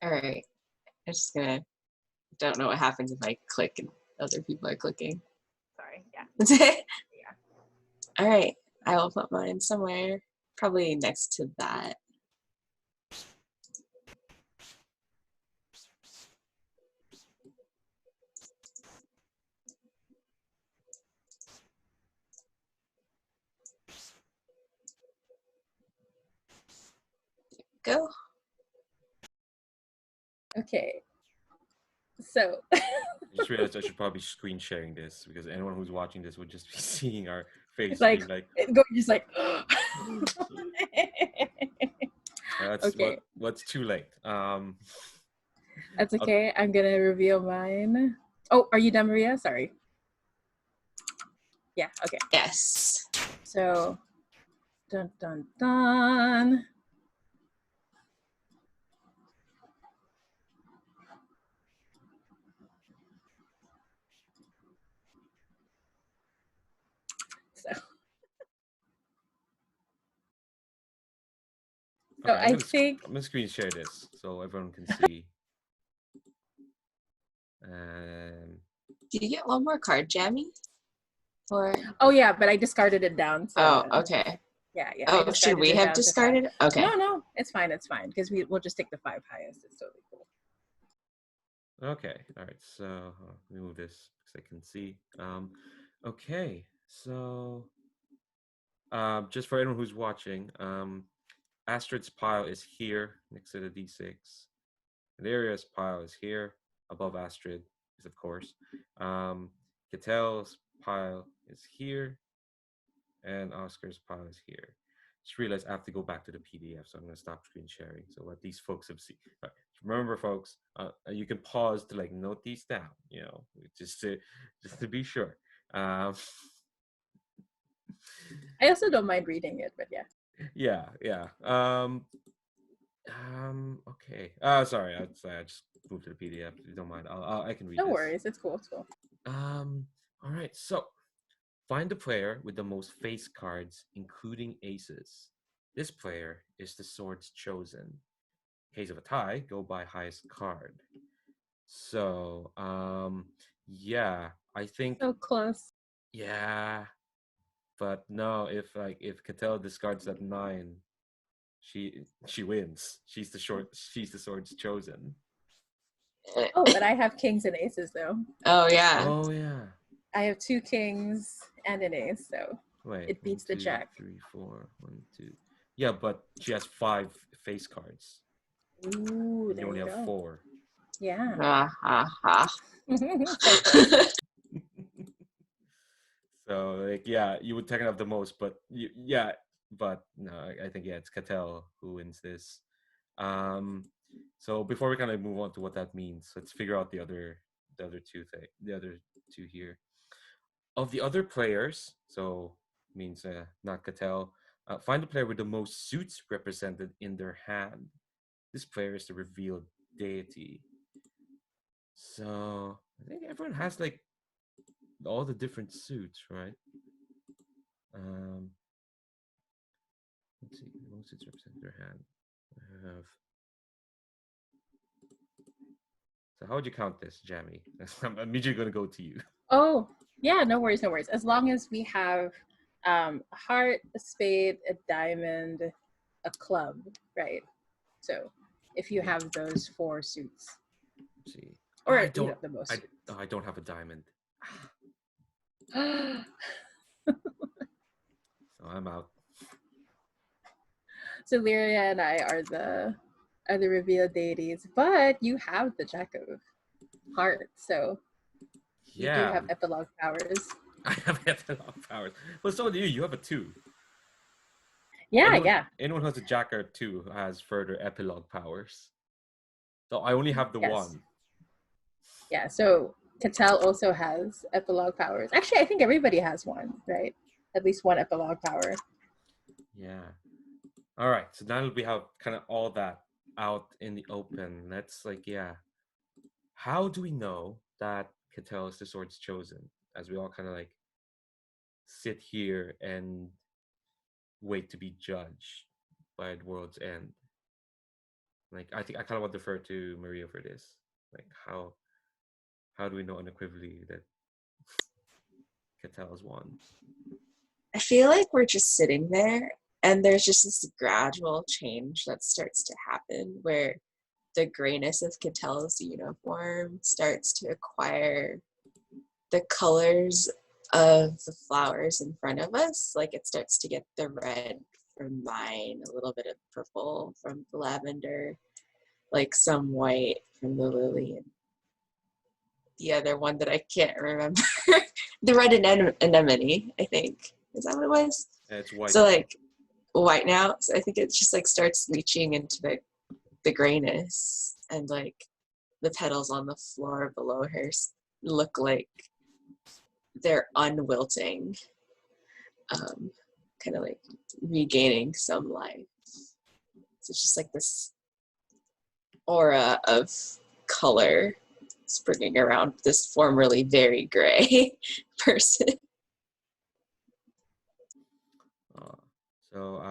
All right. I'm just gonna, don't know what happens if I click and other people are clicking. Sorry. Yeah. All right. I will put mine somewhere, probably next to that. go. Okay. So I just realized I should probably screen sharing this because anyone who's watching this would just be seeing our face. like Being like, just like that's okay. what's too late. That's okay. I'm gonna reveal mine. Oh, are you done, Maria? Sorry. Yeah, okay. Yes. So dun dun dun. So Okay, I think I'm gonna screen share this so everyone can see. Do you get one more card, Jamie? Or oh yeah, but I discarded it down. So okay. yeah. Oh, should we have discarded? Okay. No, it's fine, because we'll just take the 5 highest. It's totally cool. Okay, all right. So let me move this because I can see. Okay, so just for anyone who's watching, Astrid's pile is here next to the D6. Leeria's pile is here above Astrid, is of course. Katell's pile is here, and Oscar's pile is here. Just realized I have to go back to the PDF, so I'm going to stop screen sharing so what these folks have seen. Right. Remember, folks, you can pause to like note these down, just to be sure. I also don't mind reading it, but yeah. Yeah. Okay. Sorry, I just moved to the PDF. If you don't mind, I can read. No this. worries. It's cool. It's cool. All right. So, find the player with the most face cards, including aces. This player is the sword's chosen. In case of a tie, go by highest card. So, yeah, I think. So close. Yeah, but no. If Katell discards that 9, she wins. She's the sword's chosen. Oh, but I have kings and aces though. Oh yeah. Oh yeah. I have 2 kings and an ace, so Wait. it beats 1, 2, the jack. 3, 4. 1, 2. Yeah, but she has 5 face cards. Ooh, there You only you have go. 4. Yeah. Ha ha ha. So close. So like yeah, you would technically have the most, but but no, I think it's Katell who wins this. So before we kind of move on to what that means, let's figure out the other two here. Of the other players, so means not Katell, find the player with the most suits represented in their hand. This player is the revealed deity. So I think everyone has like all the different suits, right? Let's see. Most suits represent their hand. I have. So how would you count this, Jamie? I'm immediately going to go to you. Oh, yeah, no worries. As long as we have a heart, a spade, a diamond, a club, right? So if you have those 4 suits. Let's see. Or I don't. the most suits. I don't have a diamond. So I'm out. So Leeria and I are the revealed deities, but you have the Jack of Hearts, so you do have epilogue powers. I have epilogue powers. Well, so do you. You have a 2. Yeah. Anyone who has a Jack or 2 has further epilogue powers. So I only have the 1. Yeah, so Katell also has epilogue powers. Actually, I think everybody has one, right? At least 1 epilogue power. Yeah. All right. So now that we have kind of all that out in the open, let's how do we know that Katell is the sword's chosen? As we all kind of like sit here and wait to be judged by the world's end. Like I think I kind of want to defer to Maria for this. Like how do we know unequivocally that Katell has won? I feel like we're just sitting there and there's just this gradual change that starts to happen where the grayness of Katell's uniform starts to acquire the colors of the flowers in front of us. Like it starts to get the red from mine, a little bit of purple from the lavender, like some white from the lily, and the other one that I can't remember, the red anemone, I think. Is that what it was? It's white. So like white now. So I think it just like starts leaching into the grayness, and like the petals on the floor below her look like they're unwilting, kind of like regaining some life. So it's just like this aura of color springing around this formerly very gray person. So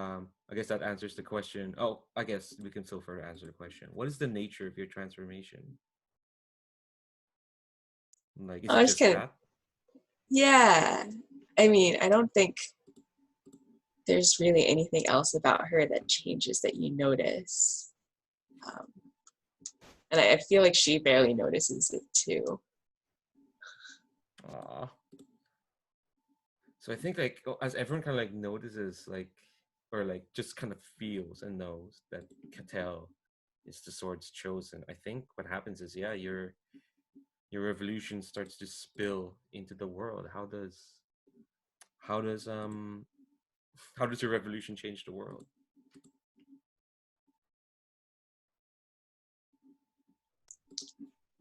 I guess that answers the question. Oh, I guess we can still further answer the question. What is the nature of your transformation? Like, is it just that? Yeah. I mean, I don't think there's really anything else about her that changes that you notice. And I feel like she barely notices it too. So I think like as everyone kind of like notices like, or like just kind of feels and knows that Katell is the sword's chosen. I think what happens is, yeah, your revolution starts to spill into the world. How does your revolution change the world?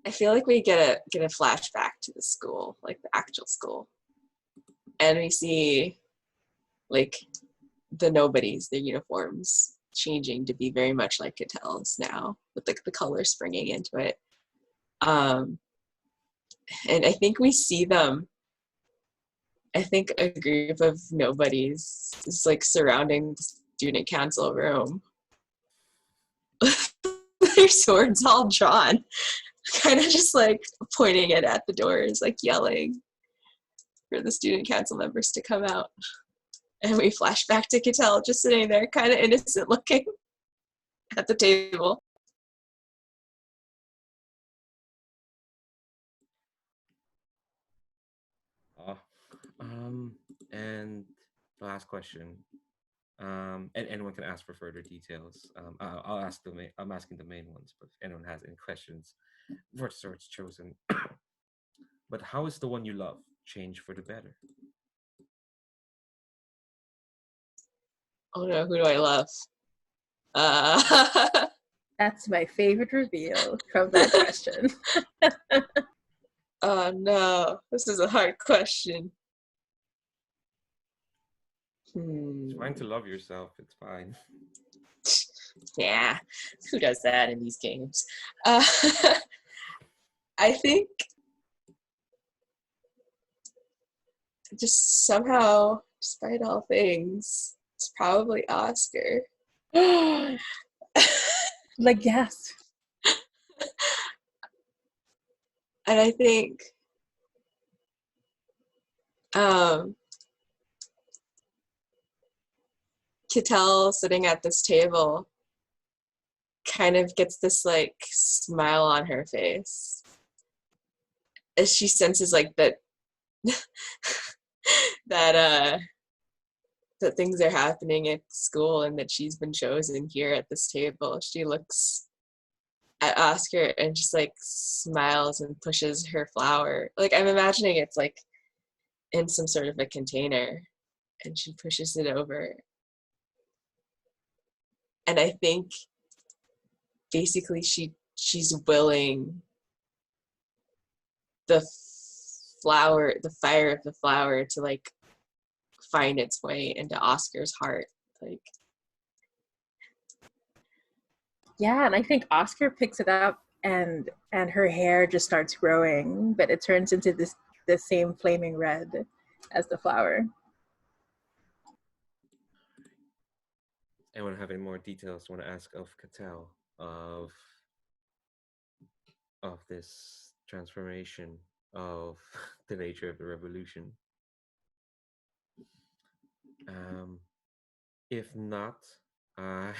I feel like we get a flashback to the school, like the actual school, and we see like the nobodies, their uniforms changing to be very much like Katell's now, with like the color springing into it. And I think we see them. I think a group of nobodies is like surrounding the student council room. Their swords all drawn, kind of just like pointing it at the doors, like yelling for the student council members to come out. And we flash back to Katell just sitting there, kind of innocent looking at the table. And the last question. And anyone can ask for further details. I'll ask I'm asking the main ones, but if anyone has any questions for the swords chosen. But how is the one you love changed for the better? Oh no, who do I love? That's my favorite reveal from that question. Oh no, this is a hard question. It's fine to love yourself. It's fine. Yeah, who does that in these games? I think just somehow, despite all things, it's probably Oscar. Like, yes. And I think Katell sitting at this table kind of gets this like smile on her face as she senses like that that things are happening at school and that she's been chosen here at this table. She looks at Oscar and just like smiles and pushes her flower. Like I'm imagining it's like in some sort of a container, and she pushes it over. And I think basically she's willing the flower, the fire of the flower, to like find its way into Oscar's heart. Like, yeah, and I think Oscar picks it up, and her hair just starts growing, but it turns into the same flaming red as the flower. Anyone have any more details you want to ask of Katell of this transformation of the nature of the revolution? If not, I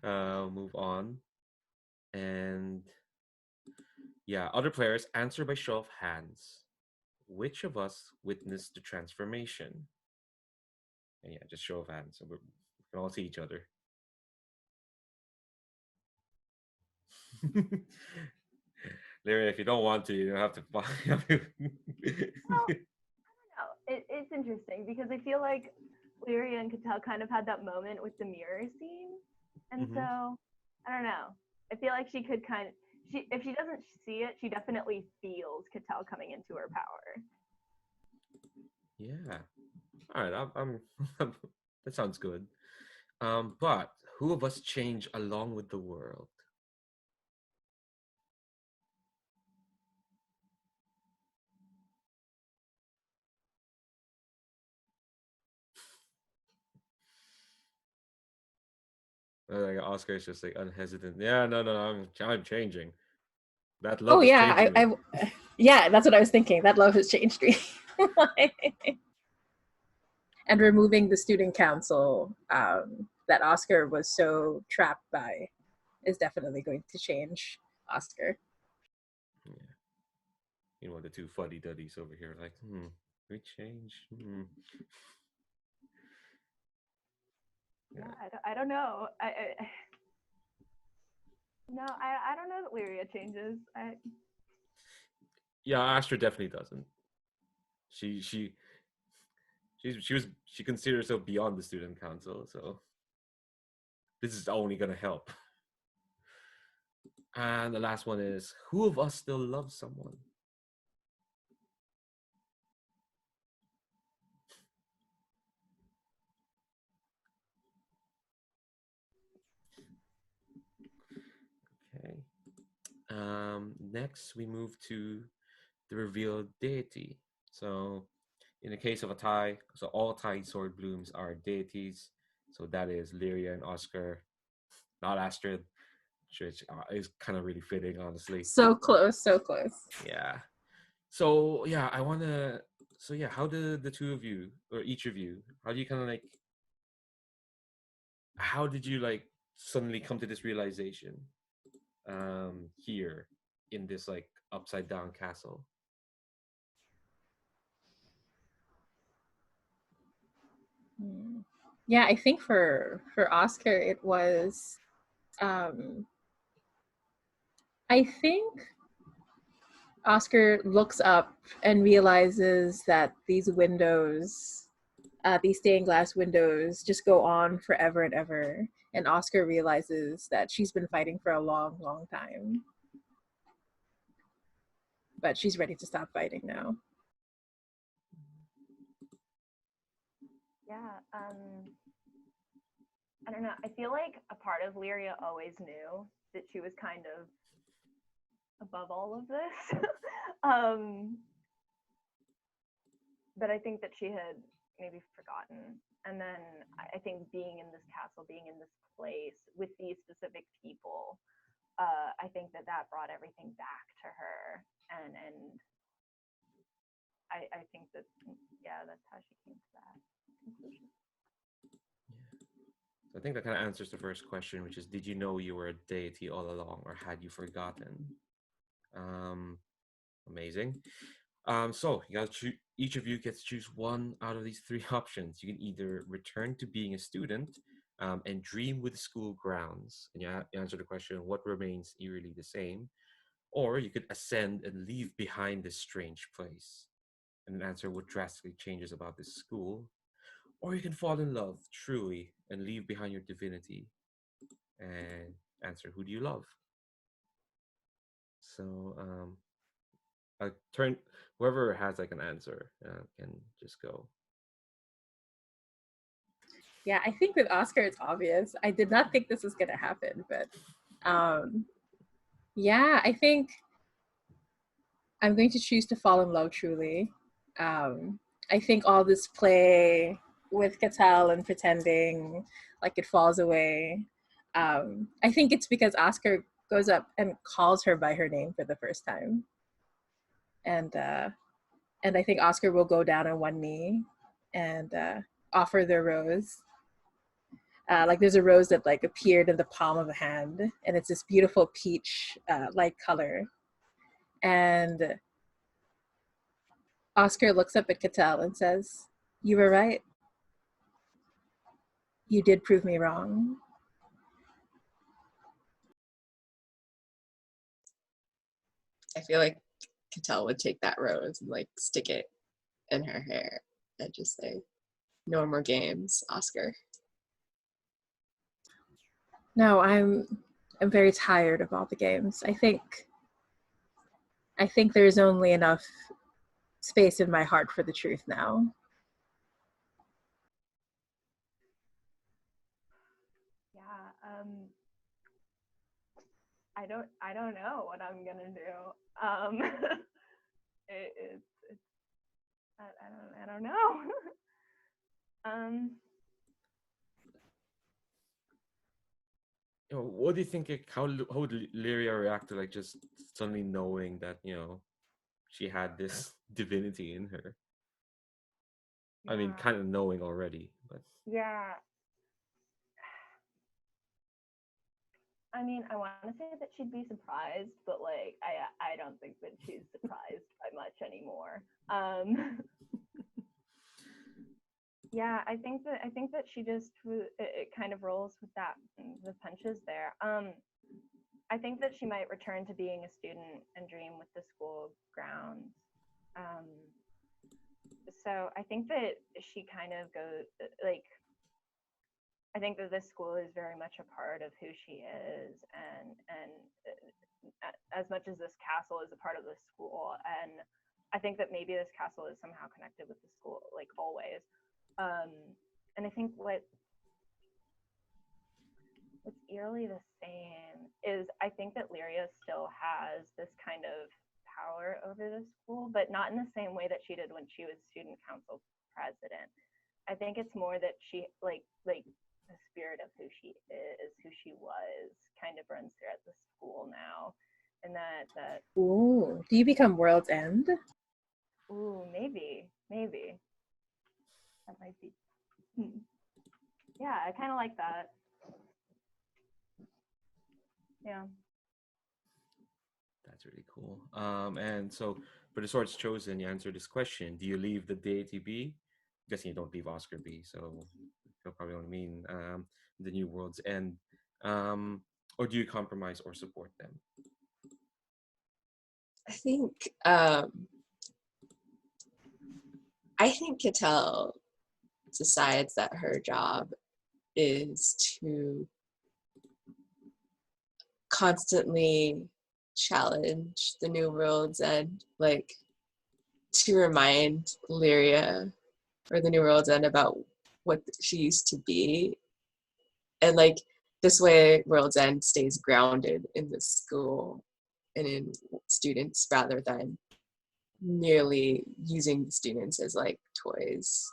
move on. And yeah, other players answer by show of hands. Which of us witnessed the transformation? And yeah, just show of hands. So can all see each other. Leeria, if you don't want to, you don't have to. Well, no, it's interesting because I feel like Leeria and Katell kind of had that moment with the mirror scene, and Mhm. so I don't know. I feel like she could kind of if she doesn't see it, she definitely feels Katell coming into her power. Yeah. All right. That sounds good. But who of us change along with the world? Like Oscar is just like unhesitant. Yeah, no, I'm changing. That Oh love is yeah, changing me. yeah, that's what I was thinking. That love has changed me. And removing the student council that Oscar was so trapped by is definitely going to change Oscar. Yeah. You know the two fuddy duddies over here, like, we change. Yeah, Yeah. I don't know. No, I don't know that Leeria changes. Yeah, Astrid definitely doesn't. She she considers herself beyond the student council, so this is only gonna help. And the last one is, who of us still loves someone? Okay. Next we move to the revealed deity. So in the case of a tie, so all tied sword blooms are deities. So that is Leeria and Oscar, not Astrid, which is kind of really fitting, honestly. So close, so close. Yeah. So yeah, I want to. So yeah, how do the two of you, or each of you, how do you kind of like? How did you like suddenly come to this realization? Here in this like upside down castle. Yeah, I think for Oscar it was um I think Oscar looks up and realizes that these windows, these stained glass windows, just go on forever and ever. And Oscar realizes that she's been fighting for a long, long time. But she's ready to stop fighting now. Yeah, I don't know. I feel like a part of Leeria always knew that she was kind of above all of this. um, but I think that she had maybe forgotten. And then I think being in this castle, being in this place with these specific people, I think that brought everything back to her. And I think that, yeah, that's how she came to that conclusion. Yeah. So I think that kind of answers the first question, which is, did you know you were a deity all along, or had you forgotten? Um, Amazing. So you got to each of you gets to choose one out of these three options. You can either return to being a student and dream with school grounds, and you answer the question, what remains eerily the same, or you could ascend and leave behind this strange place, and answer what drastically changes about this school, or you can fall in love truly and leave behind your divinity, and answer who do you love. So turn whoever has like an answer can just go. Yeah, I think with Oscar it's obvious. I did not think this was gonna happen, but yeah, I think I'm going to choose to fall in love truly. I think all this play with Katell and pretending like it falls away. I think it's because Oscar goes up and calls her by her name for the first time, and uh, and I think Oscar will go down on one knee and offer the rose. Like there's a rose that like appeared in the palm of a hand, and it's this beautiful peach light color. And Oscar looks up at Katell and says, "You were right." you did prove me wrong. I feel like Katell would take that rose and like stick it in her hair and just say, "No more games, Oscar." No, I'm very tired of all the games. I think there's only enough space in my heart for the truth now. Yeah, I don't know what I'm gonna do. It's I don't know. What do you think? Like, how would Leeria react to like just suddenly knowing that she had this divinity in her? I mean, Yeah. kind of knowing already, but Yeah. I mean, I want to say that she'd be surprised, but like, I don't think that she's surprised by much anymore. Yeah, I think that she just it kind of rolls with that the punches there. I think that she might return to being a student and dream with the school grounds. Um, so I think that she kind of goes like I think that this school is very much a part of who she is, and as much as this castle is a part of the school, and I think that maybe this castle is somehow connected with the school, like always. Um, and I think what's eerily the same is I think that Leeria still has this kind of power over the school, but not in the same way that she did when she was student council president. I think it's more that she like the spirit of who she is, who she was, kind of runs throughout the school now, and that. Ooh, do you become World's End? Ooh, maybe that might be. Yeah, I kind of like that. Yeah. that's really cool. And so for the swords chosen, you answer this question: do you leave the deity be? Guessing you don't leave Oscar be, so you'll probably only mean the New World's End. Or do you compromise or support them? I think Katell decides that her job is to constantly challenge the New World's End, like to remind Leeria or the New World's End about what she used to be. And like this way World's End stays grounded in the school and in students rather than merely using the students as like toys.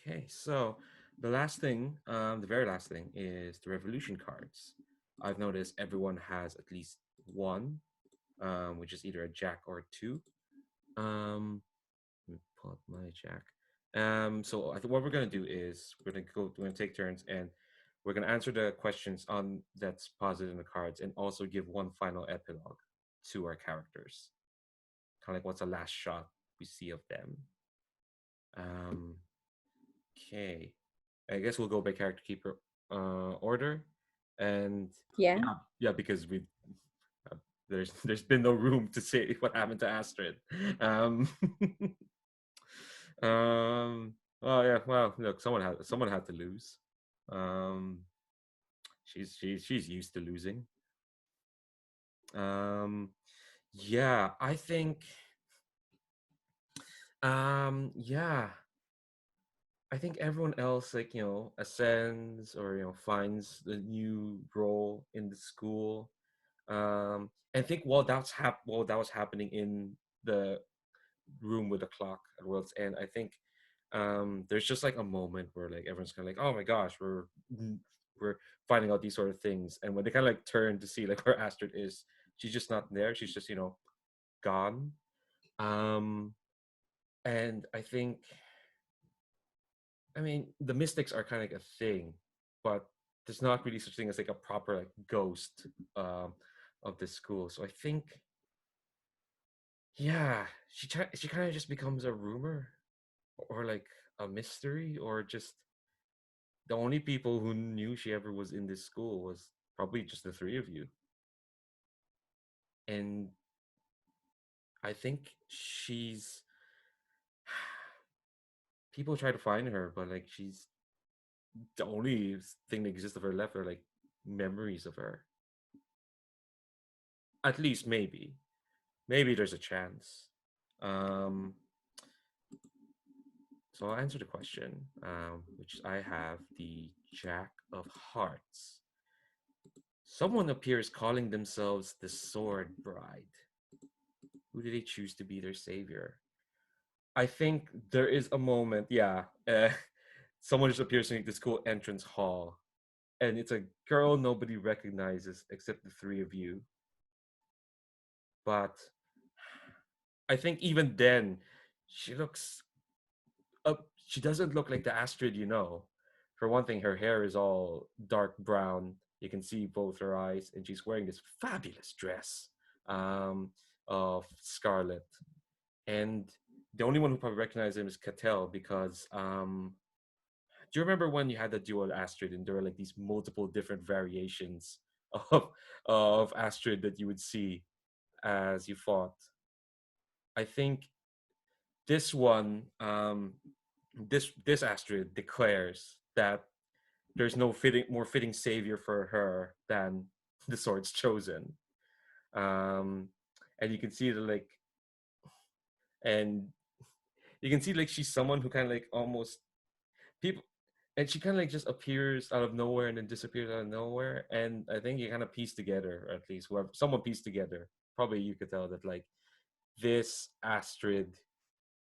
Okay, so the last thing, the very last thing, is the revolution cards. I've noticed everyone has at least one, which is either a jack or a two. Let me pull up my jack. So I think what we're gonna do is we're gonna take turns, and we're gonna answer the questions on that's posited in the cards, and also give one final epilogue to our characters. Kind of like what's the last shot we see of them. Um, okay. I guess we'll go by character keeper order, and Yeah. yeah, because we uh, there's been no room to say what happened to Astrid. Um, oh yeah, well, look, someone had to lose. Um, she's used to losing. Um, yeah, I think. Yeah, I think everyone else, like, ascends or, finds the new role in the school. I think while that was happening in the room with the clock at World's End, I think there's just like a moment where like everyone's kind of like, oh my gosh, we're finding out these sort of things. And when they kind of like turn to see like where Astrid is, she's just not there. She's just, gone. Um, and I mean, the mystics are kind of like a thing, but there's not really such thing as like a proper like ghost of this school. So I think, yeah, she kind of just becomes a rumor or like a mystery, or just the only people who knew she ever was in this school was probably just the three of you. And I think she's people try to find her, but like she's the only thing that exists of her left are like memories of her. At least maybe there's a chance. Um, so I'll answer the question, which I have the Jack of Hearts. Someone appears calling themselves the Sword Bride. Who do they choose to be their savior? I think there is a moment, yeah. Someone just appears in the school entrance hall, and it's a girl nobody recognizes except the three of you. But I think even then, she looks up. She doesn't look like the Astrid you know. For one thing, her hair is all dark brown. You can see both her eyes, and she's wearing this fabulous dress um, of scarlet. And the only one who probably recognizes him is Katell because do you remember when you had the dual Astrid and there were like these multiple different variations of Astrid that you would see as you fought? I think this one, this Astrid declares that there's no more fitting savior for her than the Sword's Chosen. Um, and you can see the like, and you can see like she's someone who kind of like almost people, and she kind of like just appears out of nowhere and then disappears out of nowhere. And I think you kind of piece together, or at least whoever someone pieced together, probably you could tell that like this Astrid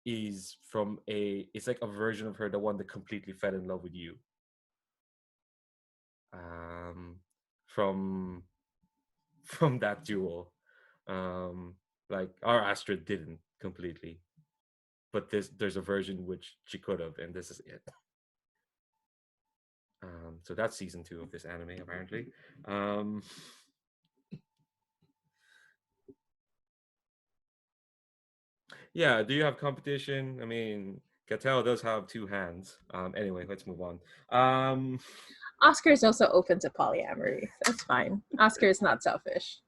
is from it's like a version of her, the one that completely fell in love with you. Um, from from that duel. Like our Astrid didn't completely, but there's a version which she could have, and this is it. So that's season 2 of this anime, apparently. Yeah, do you have competition? I mean, Katell does have 2 hands. Anyway, let's move on. Oscar is also open to polyamory. That's fine. Oscar is not selfish.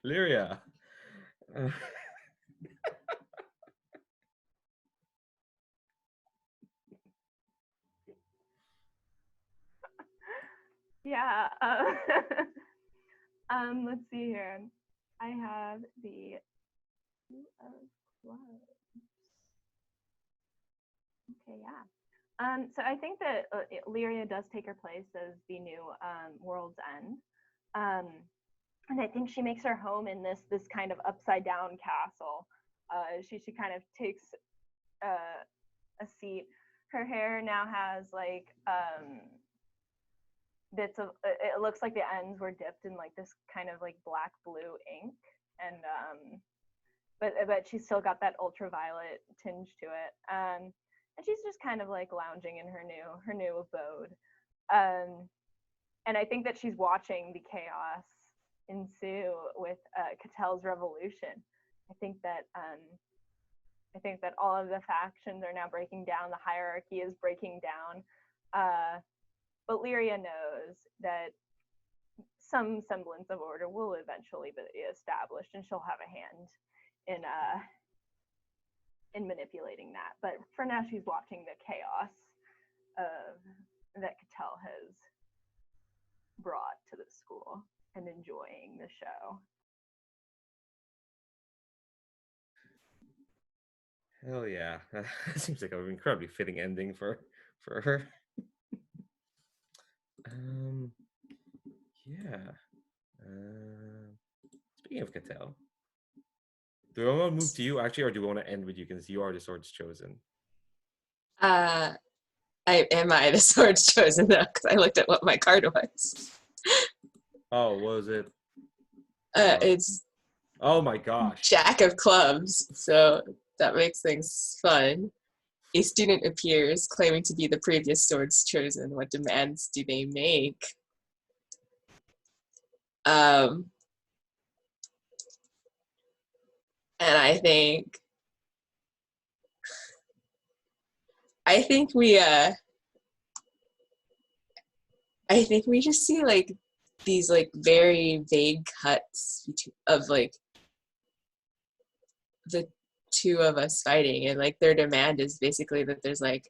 Leeria. Yeah. Let's see here. I have the Two of Clubs. Okay, yeah. So I think that Leeria does take her place as the new World's End. And I think she makes her home in this kind of upside down castle. She kind of takes a seat. Her hair now has like bits of it looks like the ends were dipped in like this kind of like black blue ink, and but she's still got that ultraviolet tinge to it. And she's just kind of like lounging in her new abode. And I think that she's watching the chaos ensue with Katell's revolution. I think that all of the factions are now breaking down. The hierarchy is breaking down. But Leeria knows that some semblance of order will eventually be established, and she'll have a hand in manipulating that. But for now, she's watching the chaos that Katell has brought to the school and enjoying the show. Hell yeah. That seems like an incredibly fitting ending for her. Yeah. Speaking of Katell, do we want to move to you actually, or do we want to end with you because you are the Sword's Chosen? Am I the Sword's Chosen though? Because I looked at what my card was. Oh, what was it? It's oh my gosh. Jack of Clubs, so that makes things fun. A student appears claiming to be the previous Sword's Chosen. What demands do they make? And I think I think we just see like these like very vague cuts of like the two of us fighting, and like their demand is basically that there's like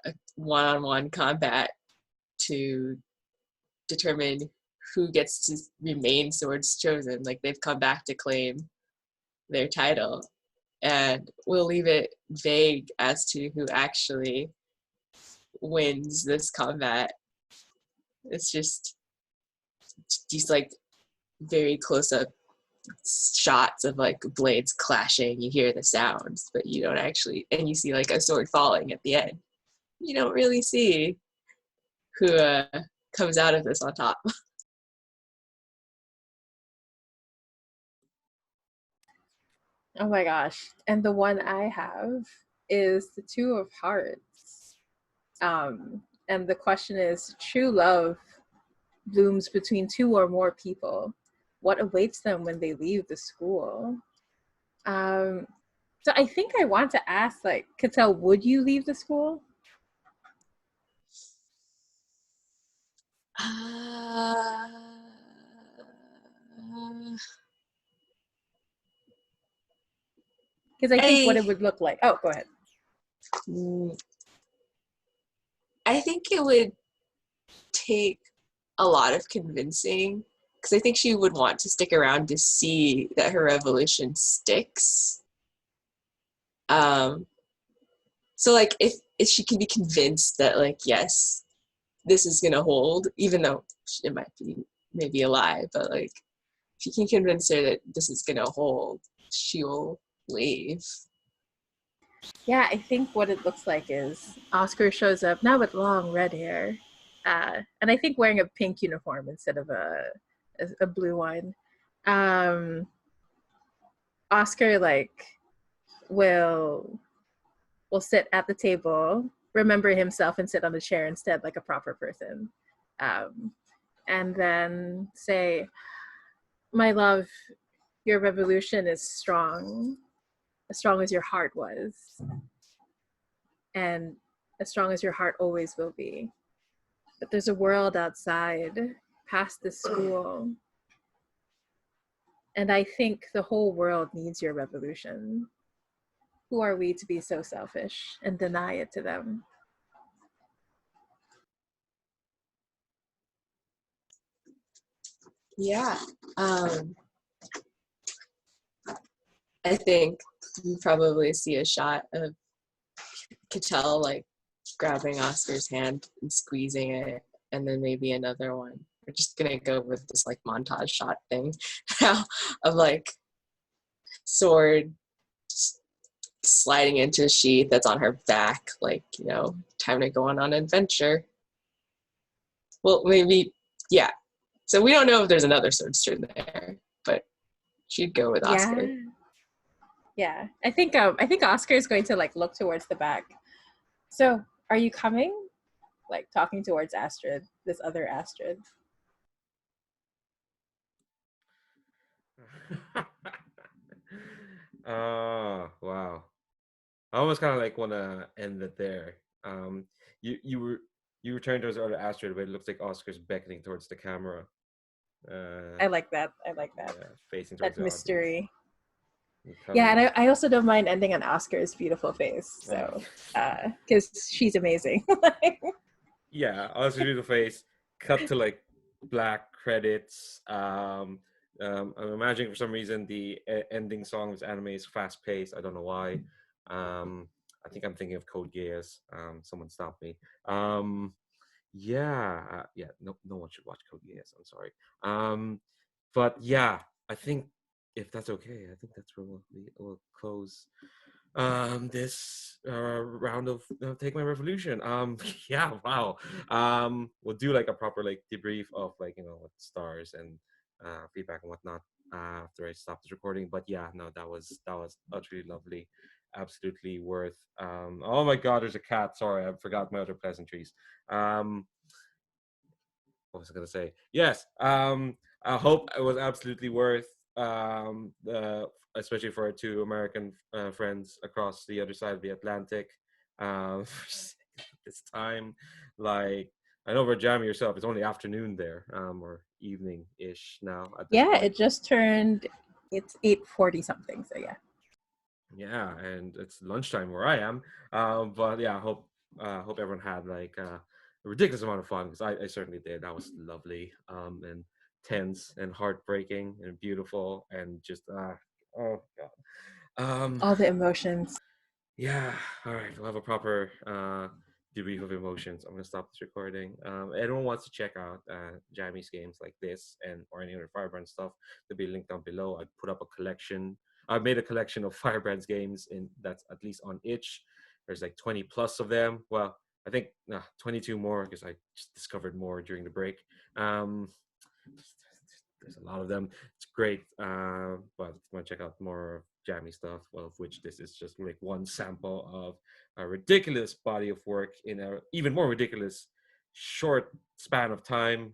a one-on-one combat to determine who gets to remain Swords Chosen. Like they've come back to claim their title, and we'll leave it vague as to who actually wins this combat. It's just these like very close up shots of like blades clashing. You hear the sounds, but you don't actually, and you see like a sword falling at the end. You don't really see who comes out of this on top. Oh my gosh. And the one I have is the Two of Hearts. And the question is, true love blooms between two or more people. What awaits them when they leave the school? So I think I want to ask, like, Katell, would you leave the school? Because I think what it would look like. Oh, go ahead. I think it would take a lot of convincing, because I think she would want to stick around to see that her revolution sticks. So like if she can be convinced that like, yes, this is gonna hold, even though it might be maybe a lie, but like if you can convince her that this is gonna hold, she will leave. Yeah, I think what it looks like is Oscar shows up now with long red hair, and I think wearing a pink uniform instead of a blue one. Oscar like will sit at the table, remember himself, and sit on the chair instead like a proper person, and then say, "My love, your revolution is strong, as strong as your heart was, and as strong as your heart always will be. But there's a world outside, past this school, and I think the whole world needs your revolution. Who are we to be so selfish and deny it to them?" Yeah. I think you probably see a shot of Katell like grabbing Oscar's hand and squeezing it, and then maybe another one. We're just gonna go with this like montage shot thing now of like sword sliding into a sheath that's on her back, like, you know, time to go on an adventure. Well, maybe, yeah. So we don't know if there's another swordster there, but she'd go with Oscar. Yeah. I think Oscar is going to like look towards the back. So, are you coming? Like talking towards Astrid, this other Astrid. Oh, wow. I almost kind of like want to end it there. You returned towards other Astrid, but it looks like Oscar's beckoning towards the camera. I like that. Yeah, facing towards That the mystery. audience. Yeah, and I also don't mind ending on Oscar's beautiful face. So, because she's amazing. Yeah, Oscar's beautiful face. Cut to like black credits. I'm imagining for some reason the ending song of this anime is fast paced. I don't know why. I think I'm thinking of Code Geass. Someone stop me. Yeah. No one should watch Code Geass. I'm sorry. But yeah, I think if that's okay, I think that's where we'll close this round of Take My Revolution. Yeah, wow. We'll do like a proper like debrief of like, you know, what stars and feedback and whatnot after I stop this recording. But yeah, no, that was utterly lovely, absolutely worth. Oh my God, there's a cat. Sorry, I forgot my other pleasantries. What was I gonna say? Yes. I hope it was absolutely worth. Especially for our two American friends across the other side of the Atlantic. this time, like I know for Jamie yourself, it's only afternoon there, or evening ish now at this Yeah, point. it just turned. It's 8:40 something. So yeah. Yeah, and it's lunchtime where I am. But yeah, hope everyone had like a ridiculous amount of fun because I certainly did. That was lovely, and tense and heartbreaking and beautiful and just oh god. All the emotions. Yeah, all right, we'll have a proper debrief of emotions. I'm gonna stop this recording. Anyone wants to check out Jamie's games like this and or any other Firebrand stuff, they'll be linked down below. I put up a collection. I've made a collection of Firebrand's games in that's at least on itch. There's like 20 plus of them. Well, I think 22 more because I just discovered more during the break. Um, there's a lot of them. It's great. But if you want to check out more of Jammy stuff, well, of which this is just like one sample of a ridiculous body of work in a even more ridiculous short span of time.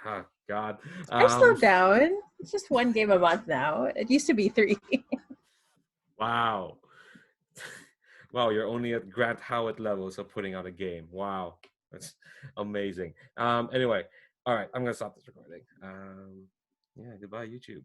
Oh, God. I've slowed down. It's just one game a month now. It used to be 3. Wow. Wow, you're only at Grant Howitt levels of putting out a game. Wow. That's amazing. Anyway, all right, I'm gonna stop this recording. Yeah, goodbye, YouTube.